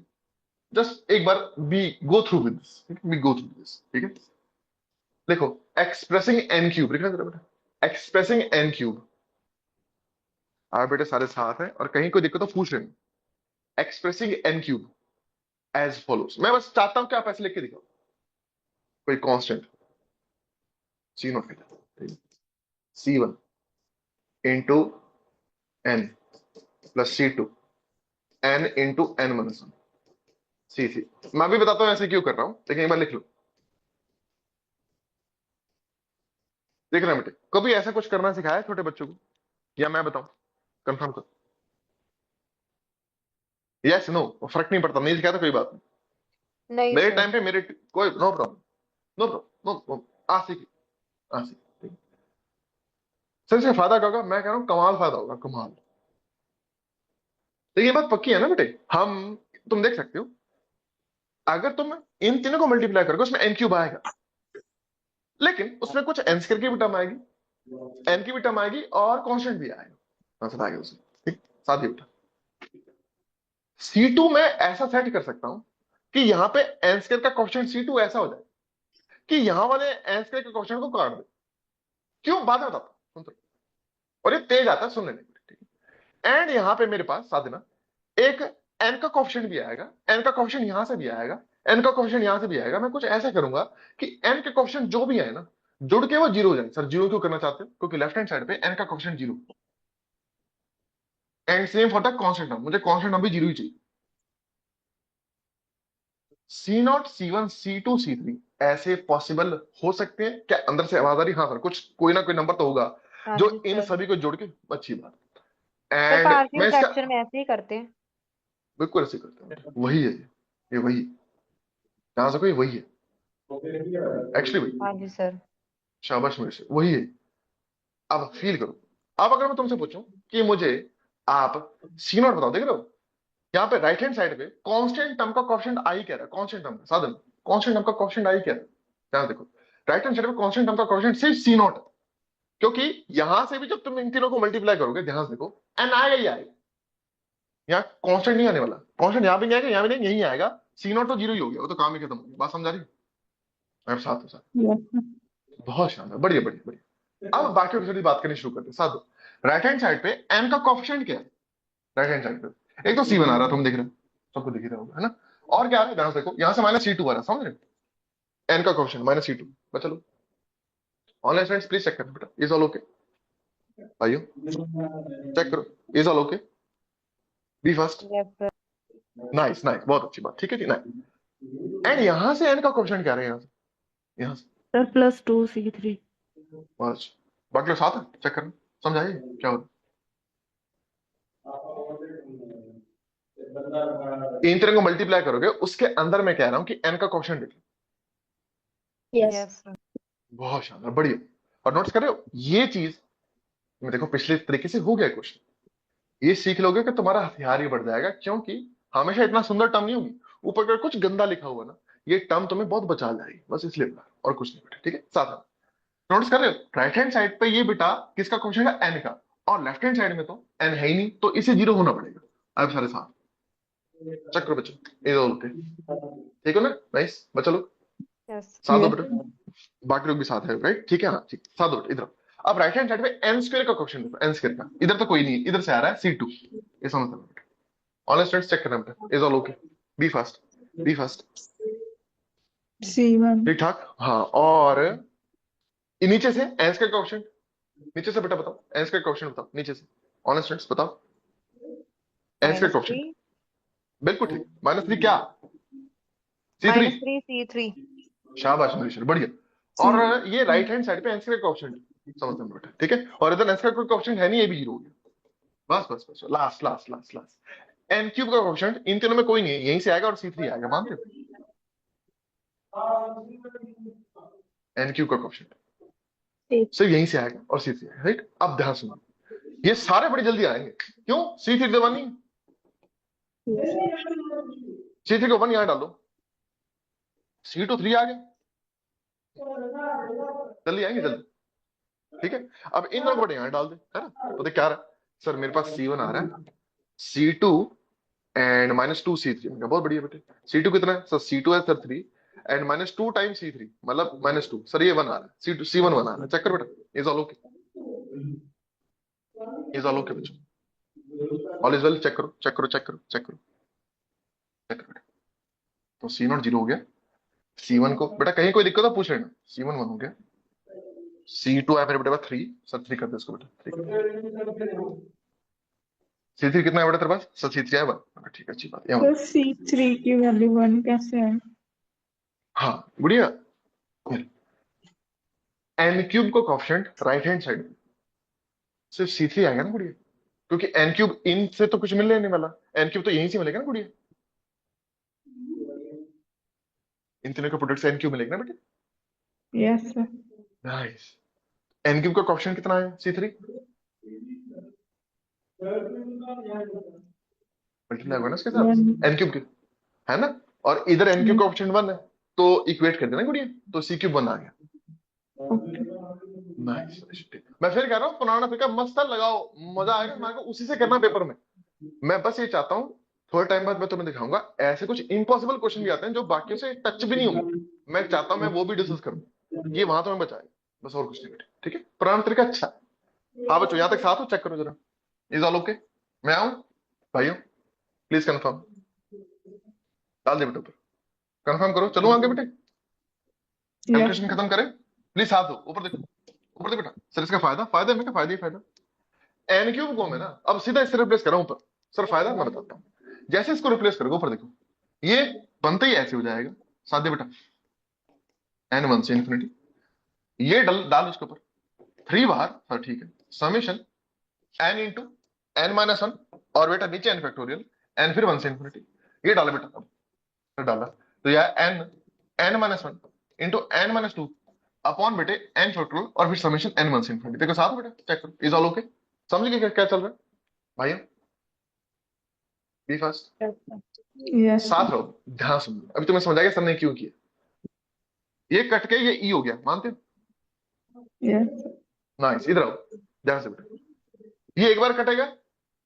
जस्ट एक बार be go through with this, be go through this, ठीक है। देखो, एक्सप्रेसिंग एन क्यूब लिखना जरा बेटा, एक्सप्रेसिंग एन क्यूब, आप बेटे सारे साथ हैं, और कहीं कोई दिक्कत तो पूछ रहे हैं। Expressing n cube as follows, मैं बस चाहता हूं कि आप ऐसे लिख के दिखाओ, कोई कांस्टेंट सी नॉट के, C one into n plus C two n into n minus one, C C. मैं भी बताता हूं ऐसे क्यों कर रहा हूं, लेकिन एक बार लिख लो, देख रहे हैं बेटे, कभी ऐसा कुछ करना सिखाया है छोटे बच्चों को, या मैं बताऊं, कंफर्म कर, यस नो, फर्क नहीं पड़ता, नहीं सिखाया तो कोई बात नहीं, नहीं मेरे सर। टाइम पे मेरे कोई no problem, no problem, no, आ सीखी, आ सीखी, सर इससे फायदा क्या होगा, मैं कह रहा हूं कमाल फायदा होगा, कमाल। तो ये बात पक्की है ना बेटे, हम, तुम देख सकते हो, अगर तुम इन तीनों को मल्टीप्लाई करोगे उसमें एन क्यूब आएगा, लेकिन उसमें कुछ एन स्क्वायर की भी टर्म आएगी, एन की भी टर्म आएगी, और कांस्टेंट भी आएगा, आंसर आएगा उसमें, ठीक, साथ ही बेटा। C2 में ऐसा सेट कर सकता हूं कि यहां पे एन स्क्वायर का क्वेश्चन C2 ऐसा हो जाए कि यहां वाले एन स्क्वायर के क्वेश्चन को काट दे, क्यों बाद में बताता हूं, सुनते रहो। और ये तेज आता है सुनने में, ठीक है, एंड यहां पे मेरे पास साथ देना, एक एन का क्वेश्चन भी आएगा, एन का क्वेश्चन यहां से भी आएगा, एन का क्वेश्चन यहां से भी आएगा। मैं कुछ ऐसा करूंगा कि एन के क्वेश्चन जो भी आए ना, जुड़ के वो जीरो हो जाए। सर जीरो क्यों करना चाहते हो, क्योंकि लेफ्ट हैंड साइड पे एन का question zero, and same for the constant term, मुझे कांस्टेंट टर्म भी जीरो ही चाहिए। C not, C one, C two, C three ऐसे पॉसिबल हो सकते हैं क्या, अंदर से आवाज आ रही, हाँ सर, कुछ कोई ना कोई नंबर तो होगा हाँ जो जी इन सर। सभी को जोड़ के, अच्छी बात। सर एंड पार्शियल मैं इसका फ्रैक्शन में ऐसे ही करते हैं। बिल्कुल ऐसे करता हूँ, वही है ये वही है, जहां से कोई वही है, एक्चुअली वही, हाँ जी सर। शाबाश मेरे से वही है। अब फील करो, अब अगर मैं तुमसे पूछूं कि मुझे आप सी नॉट बताओ, देख रहे हो यहाँ पे राइट हैंड साइड पे कांस्टेंट टर्म का कोएफिशिएंट आई कह रहा है, कांस्टेंट टर्म का साधन, कांस्टेंट टर्म का कोएफिशिएंट आई कह रहा है, ध्यान देखो, राइट हैंड साइड पे कांस्टेंट टर्म का कोएफिशिएंट सिर्फ सी नॉट है, क्योंकि यहां से भी जब तुम इन तीनों को मल्टीप्लाई करोगे, ध्यान से देखो, एन आएगा ही आएगा, यहाँ कांस्टेंट नहीं आने वाला, कांस्टेंट यहाँ भी नहीं आएगा, यहाँ भी नहीं, यही आएगा, सी नॉट तो जीरो ही हो गया, वो तो काम ही खत्म हो गया, बात समझा रही है, साथ हो साथ, Yes, sir. बहुत शानदार, बढ़िया बढ़िया बढ़िया। अब बाकी की बात करनी शुरू करते हैं, साथ दो, राइट हैंड साइड पे एन का कोएफिशिएंट क्या है, राइट हैंड साइड पे एक तो सी बना रहा है, तुम देख रहे हो, सबको दिख ही रहा होगा, है ना, और क्या आ रहा है, ध्यान से देखो, यहां से माइनस सी टू आ रहा है, समझ रहे हो, एन का कोएफिशिएंट माइनस सी टू, चलो ऑनलाइन स्टूडेंट्स प्लीज चेक करना बेटा, इज ऑल ओके, भाइयों चेक करो, is all okay, be first. Yes sir. Nice nice, बहुत अच्छी बात, ठीक है जी, नाइस। एंड यहां से एन का क्वेश्चन क्या रहे हैं, यहाँ से सर +2C3। बस। बाकी लोग साथ है, चेक करना, समझाइए क्या हो रहा है। इन तरह को मल्टीप्लाई करोगे, उसके अंदर मैं कह रहा हूं कि एन का क्वेश्चन लिख लो। Yes. Yes sir. बहुत शानदार, बढ़िया। और नोट्स कर रहे हो ये चीज में, देखो पिछले तरीके से हो गया क्वेश्चन, ये सीख लोगे कि तुम्हारा हथियार ही बढ़ जाएगा, क्योंकि हमेशा इतना सुंदर टर्म नहीं होगी, ऊपर अगर कुछ गंदा लिखा हुआ ना, ये टर्म तुम्हें बहुत बचा जाएगी, बस इसलिए बता रहा हूं, और कुछ नहीं बेटा, ठीक है। साथ नोट्स कर रहे हो, राइट हैंड साइड पे ये बेटा किसका क्वेश्चन है, एन का, और लेफ्ट हैंड साइड में तो एन है ही नहीं, तो इसे जीरो होना पड़ेगा। अब सारे साथ चेक करो बच्चों, ये दो लोग थे, ठीक है ना, नाइस बच्चा लोग, यस। साथ दो Yes. बेटा, बाकी लोग भी साथ है, राइट, ठीक है, हाँ ठीक, साथ दो इधर। अब राइट हैंड साइड पे एन स्क्वायर का क्वेश्चन देखो, एन स्क्वायर का, इधर तो कोई नहीं है, इधर से आ रहा है C2, ये समझ लो बेटा, ऑल स्टूडेंट्स चेक करना बेटा, is all okay, be fast, be fast, C1. ठीक ठाक, हाँ। और ये नीचे से एन स्क्वायर का क्वेश्चन, नीचे से बेटा बताओ, एन स्क्वायर का क्वेश्चन बताओ नीचे से, ऑल स्टूडेंट्स बताओ, एन स्क्वायर -3 क्वेश्चन, बिल्कुल ठीक, -3 क्या, C3, -3 C3। शाबाश मनीष, बढ़िया। और ये राइट हैंड साइड पे एन स्क्वायर का क्वेश्चन समझ लो बेटा, ठीक है, और इधर एन स्क्वायर का क्वेश्चन है नहीं, ये भी जीरो हो गया, बस बस बस, last last last last, n cube का क्वेश्चन, इन तीनों में कोई नहीं है, यहीं से आएगा और C3 आएगा, मानते हो, एन क्यूब का क्वेश्चन ठीक। सिर्फ यहीं से आएगा और C3 आएगा, राइट। अब ध्यान सुनो, ये सारे बड़ी जल्दी आएंगे, क्यों, C3 तो 1 ही, C3 को 1 यहां डालो, C2 3 आ गया, जल्दी आएंगे जल्दी, ठीक है। अब इन दोनों को बड़े यहां डाल दे, है ना, तो देख क्या आ रहा है, सर मेरे पास C1 आ रहा है, C2 एंड -2 C3, बहुत बढ़िया बेटे। C2 कितना है सर, C2 है सर 3, एंड -2 टाइम C3 मतलब -2, सर ये 1 आ रहा है, C1 1 आ रहा है, चेक कर बेटा, is all okay, is all okay बच्चों, ऑल इज वेल, चेक करो चेक करो चेक करो चेक करो चेक करो बेटा, तो C0 0 हो गया, C1 को बेटा कहीं कोई दिक्कत हो पूछ लेना, C1 1 हो गया, C2 है मेरे बेटे पास 3, सर 3 कर दे इसको बेटा, 3 C3 कितना है बेटा तेरे पास, सर C3 है 1, ठीक है, अच्छी बात है, तो C3 की वैल्यू 1 कैसे है? हाँ बढ़िया। एन क्यूब को कोफिशिएंट राइट हैंड साइड में सिर्फ C3 आएगा ना गुड़िया, क्योंकि एन क्यूब इन से तो कुछ मिलने नहीं वाला, एन क्यूब तो यहीं से मिलेगा ना गुड़िया, इन तीनों के प्रोडक्ट से एन क्यूब मिलेगा ना बेटे, Yes, sir. Nice. N cube का कोफिशिएंट कितना है C3, मल्टीप्लाई होगा ना इसके साथ, 1. एन क्यूब है ना, और इधर एन क्यूब का ऑप्शन 1 है, तो इक्वेट कर देना गुड़िया, तो C³ 1 आ गया, Okay. नाइस। मैं फिर कह रहा हूँ पुराना तरीका मस्त है, लगाओ, मजा आएगा तुम्हारे को, उसी से करना पेपर में। मैं बस ये चाहता हूँ थोड़े टाइम बाद मैं तुम्हें दिखाऊंगा, ऐसे कुछ इम्पॉसिबल क्वेश्चन भी आते हैं जो बाकियों से टच भी नहीं होंगे, मैं चाहता हूँ मैं वो भी डिस्कस करूँ, ये वहां तुम्हें बचाएगा, बस और कुछ नहीं बेटे, ठीक है, पुराना तरीका अच्छा है। हाँ बच्चों यहाँ तक साथ हो, चेक करो जरा, इज ऑल ओके, मैं आऊँ भाइयों, प्लीज कंफर्म, डाल दे बेटे ऊपर, कंफर्म करो, चलो आगे बेटे, Yes. कैलकुलेशन खत्म करें, प्लीज साथ दो, ऊपर देखो, ऊपर देखो बेटा, सर इसका फायदा है, मैं क्या फायदा ही फायदा, एन क्यूब को मैं ना अब सीधा इससे रिप्लेस कर रहा हूं ऊपर, सर फायदा मैं बताता हूँ, जैसे इसको रिप्लेस करोगे ऊपर देखो, ये बनते ही ऐसे हो जाएगा, साथ दे बेटा, n1 से इंफिनिटी, ये डाल इसके ऊपर 3 बार, सर ठीक है, समेशन n इंटू n-1, और बेटा नीचे n फैक्टोरियल, n फिर 1 से इंफिनिटी, ये डाला बेटा, अब डाला तो यह n-1 इंटू n-2 अपॉन बेटे n फैक्टोरियल, और फिर समेशन n1 से इंफिनिटी, देखो साथ बेटा, चेक करो, इज ऑल ओके, समझ गए क्या चल रहा है भाइयों, बी फास्ट, Yes. साथ रहो, ध्यान सुनो, अभी तुम्हें समझ आ गया सर ने क्यों किया, ये कट के ये ई हो गया, मानते हो, Yes. नाइस, इधर आओ ध्यान से बेटा, ये एक बार कटेगा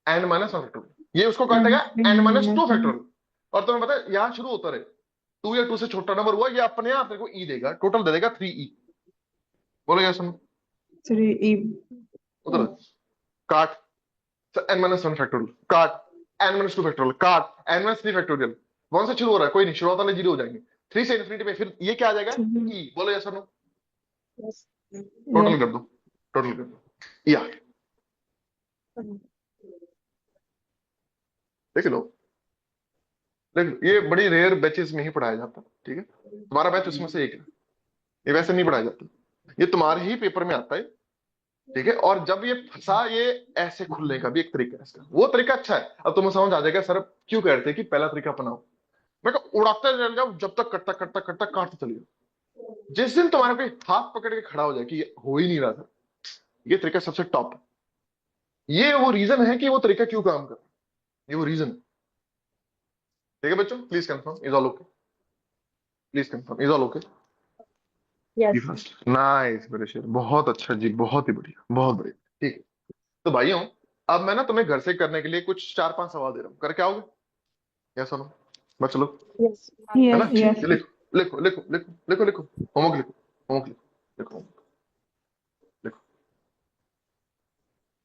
n-1 फैक्टोरियल, ये उसको काटेगा n-2 फैक्टोरियल, और तुम्हें पता है यहां शुरू होता रहे, 2 या 2 से छोटा नंबर हुआ, ये अपने आप तेरे को ई देगा, टोटल दे देगा 3e, बोलो यस सुनो, 3E. उधर काट, n-1 फैक्टोरियल काट, n-2 फैक्टोरियल काट, n-3 फैक्टोरियल, 1 से शुरू हो रहा है, कोई नहीं, शुरुआत वाले जीरो हो जाएंगे, 3 से इन्फिनिटी में, फिर ये क्या आ जाएगा e, बोलो yes no, Yes. Total Yes. कर दो, टोटल कर दो, ये आ गया, देख लो, देख लो, ये बड़ी रेयर बैचेस में ही पढ़ाया जाता है, ठीक है। तुम्हारा बैच उसमें से एक है, ये वैसे नहीं पढ़ाया जाता, ये तुम्हारे ही पेपर में आता है, ठीक है। और जब ये फंसा, ये ऐसे खुलने का भी एक तरीका है इसका, वो तरीका अच्छा है। अब तुम्हें समझ आ जाएगा सर क्यों कहते हैं कि पहला तरीका अपनाओ। मैं कहा उड़ाते चल जाओ, जब तक कटता कटता कटता काटते चले जाओ। जिस दिन तुम्हारे पे हाथ पकड़ के खड़ा हो जाए कि ये हो ही नहीं रहा था, ये तरीका सबसे टॉप है। ये वो रीजन है कि वो तरीका क्यों काम कर रहा है, ये वो रीजन है, ठीक है बच्चों। Please confirm is all okay, please confirm is all okay. Be Yes. Fast, nice मेरे शेर, बहुत अच्छा जी, बहुत ही बढ़िया, बहुत बढ़िया, ठीक है। तो भाइयों, अब मैं ना तुम्हें घर से करने के लिए कुछ 4-5 सवाल दे रहा हूँ, करके आओगे या सुनो बच्चों लोग, Yes. है ना। Yes, yes. ये लिखो लिखो लिखो लिखो लिखो लिखो, होमवर्क लिखो, होमवर्क लिखो, लिखो homework, लिखो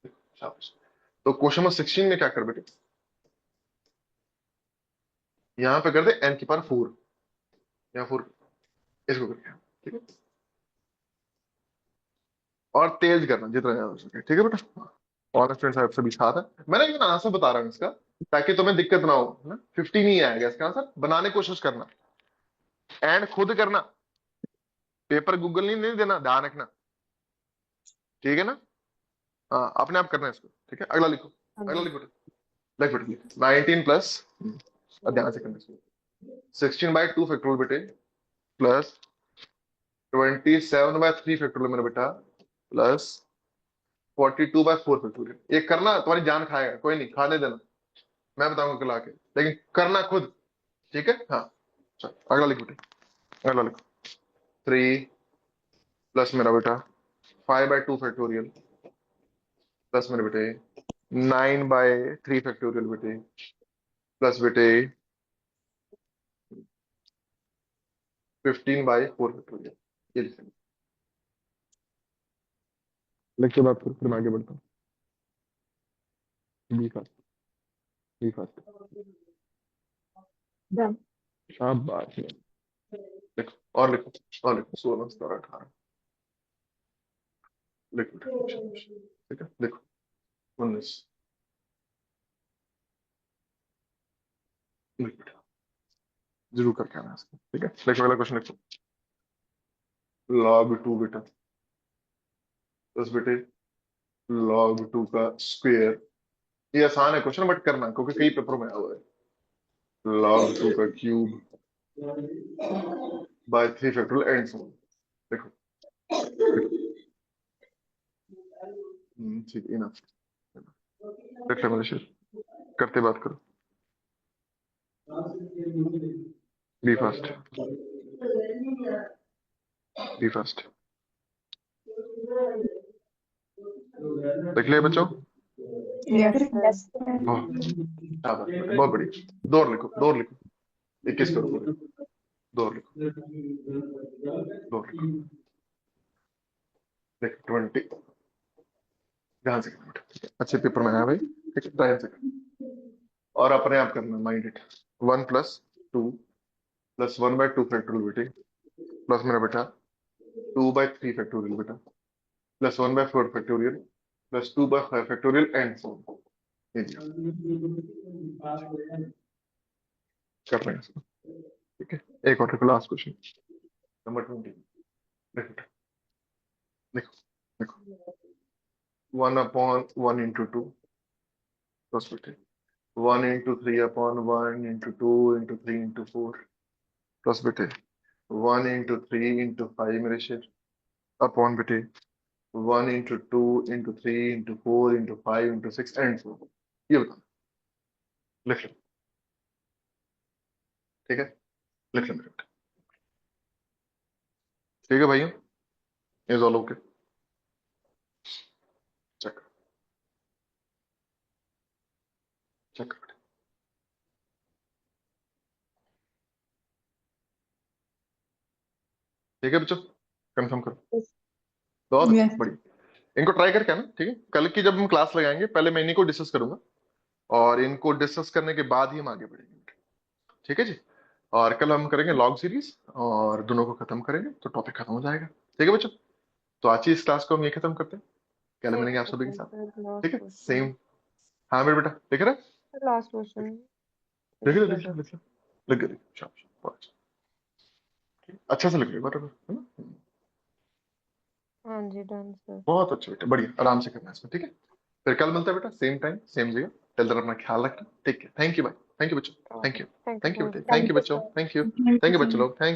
लिखो, शाबाश। तो क्वेश्चन नंबर 16 में क्या कर बेटे, यहाँ पे कर दे n की पावर 4 या 4, इसको करके, ठीक है। और तेज करना जितना ज्यादा हो सके, ठीक है बेटा। और स्टूडेंट साहब सभी साथ है, मैंने ये आंसर बता रहा हूँ इसका, ताकि तुम्हें दिक्कत ना हो, है ना। 50 नहीं आएगा इसका आंसर, बनाने की कोशिश करना, एंड खुद करना, पेपर गूगल नहीं देना, ध्यान रखना, ठीक है ना। हाँ, अपने आप करना है इसको, ठीक है। अगला लिखो, हाँ अगला जी। लिखो, लिख बेटे लिख, 19 प्लस, ध्यान से करना इसको, 16/2 फैक्टोरियल बेटे, प्लस 27/3 फैक्टोरियल मेरा बेटा, प्लस 42/4 फैक्टोरियल। ये करना, तुम्हारी जान खाएगा, कोई नहीं, खाने देना, मैं बताऊंगा कल आके, लेकिन करना खुद, ठीक है। हाँ चल, अगला लिख बेटे, अगला लिखो, 3 प्लस मेरा बेटा 5/2 फैक्टोरियल, प्लस मेरे बेटे 9/3 फैक्टोरियल बेटे, प्लस बेटे 15/4 फैक्टोरियल। ये लिखेंगे, लिख के बाद फिर मैं आगे बढ़ता हूँ। Be fast, be fast, Done. शाबाश, लिखो और लिखो, और लिखो 16 17 18, लिखो बेटा, शाबाश, ठीक है। लिखो 19, लिखो बेटा, जरूर करके आना इसको, ठीक है। लिखो अगला क्वेश्चन, लिखो log 2 बेटा, प्लस बेटे log 2 का स्क्वायर। ये आसान है क्वेश्चन, बट करना क्योंकि कई पेपरों में आया हुआ है। log 2 का cube by 3 factorial and so on. देखो देखो, ठीक है, इनफ, देख ले मेरे शेर, करते बात करो, बी फास्ट, बी फास्ट, देख लिया बच्चों, Yes. Yes. बहुत शाबाश बेटे, बहुत बढ़िया, दो और लिखो, दो और लिखो, 21 करो पूरे, दो और लिखो, दो और लिखो, देख 20, ध्यान से करना बेटा, ठीक है? अच्छे पेपर में आया भाई, ठीक है, ध्यान से करना और अपने आप करना, माइंड इट। 1+2 प्लस 1/2 फैक्टोरियल बेटे, प्लस मेरा बेटा 2/3 फैक्टोरियल बेटा, plus 1/4 factorial, plus 2/5 factorial and so on. ये दिया, कर रहे हैं इसको, ठीक है। एक और देखो, लास्ट क्वेश्चन नंबर 20, देखो बेटा, देखो देखो, 1/1 into 2 प्लस बेटे 1 into 3/1 into 2 into 3 into 4, plus बेटे 1 into 3 into 5 मेरे शेर, अपॉन बेटे 1 into 2 into 3 into 4 into 5 into 6 and so. ये बता, लिख लो, ठीक है, लिख लो मेरे बेटे, ठीक है भाइयों, is all okay, check, check कर बेटे, ठीक है बच्चों, कंफर्म करो, Yes. बहुत Yes. बढ़िया। इनको ट्राई करके आना, ठीक है। कल की जब हम क्लास लगाएंगे, पहले मैं इन्हीं को डिस्कस करूंगा, और इनको डिस्कस करने के बाद ही हम आगे बढ़ेंगे, ठीक है जी। और कल हम करेंगे लॉग सीरीज, और दोनों को खत्म करेंगे तो टॉपिक खत्म हो जाएगा, ठीक है बच्चों। तो आज ही इस क्लास को हम ये खत्म करते हैं, कल एक मिलेंगे आप सभी के सेकंड साथ, सर, लास्ट ठीक है, क्वेश्चन। सेम। हाँ मेरे बेटा, देख रहे हैं? सर लास्ट क्वेश्चन लिख लो लिख लिख लिया लो सर। लिख लो लिख लो शाबाश बहुत अच्छा अच्छा से लिख लो बराबर है ना हाँ जी डन सर। बहुत अच्छा बेटा बढ़िया आराम से करना है इसमें ठीक है फिर कल मिलता है बेटा सेम टाइम सेम जगह टिल देन अपना ख्याल रखना ठीक है थैंक यू भाई थैंक यू बच्चों thank okay you thank you thank you so बेटा much. Thank Thank you you, बच्चों sir. Thank you Thank you thank you so बच्चों much. लोग थैंक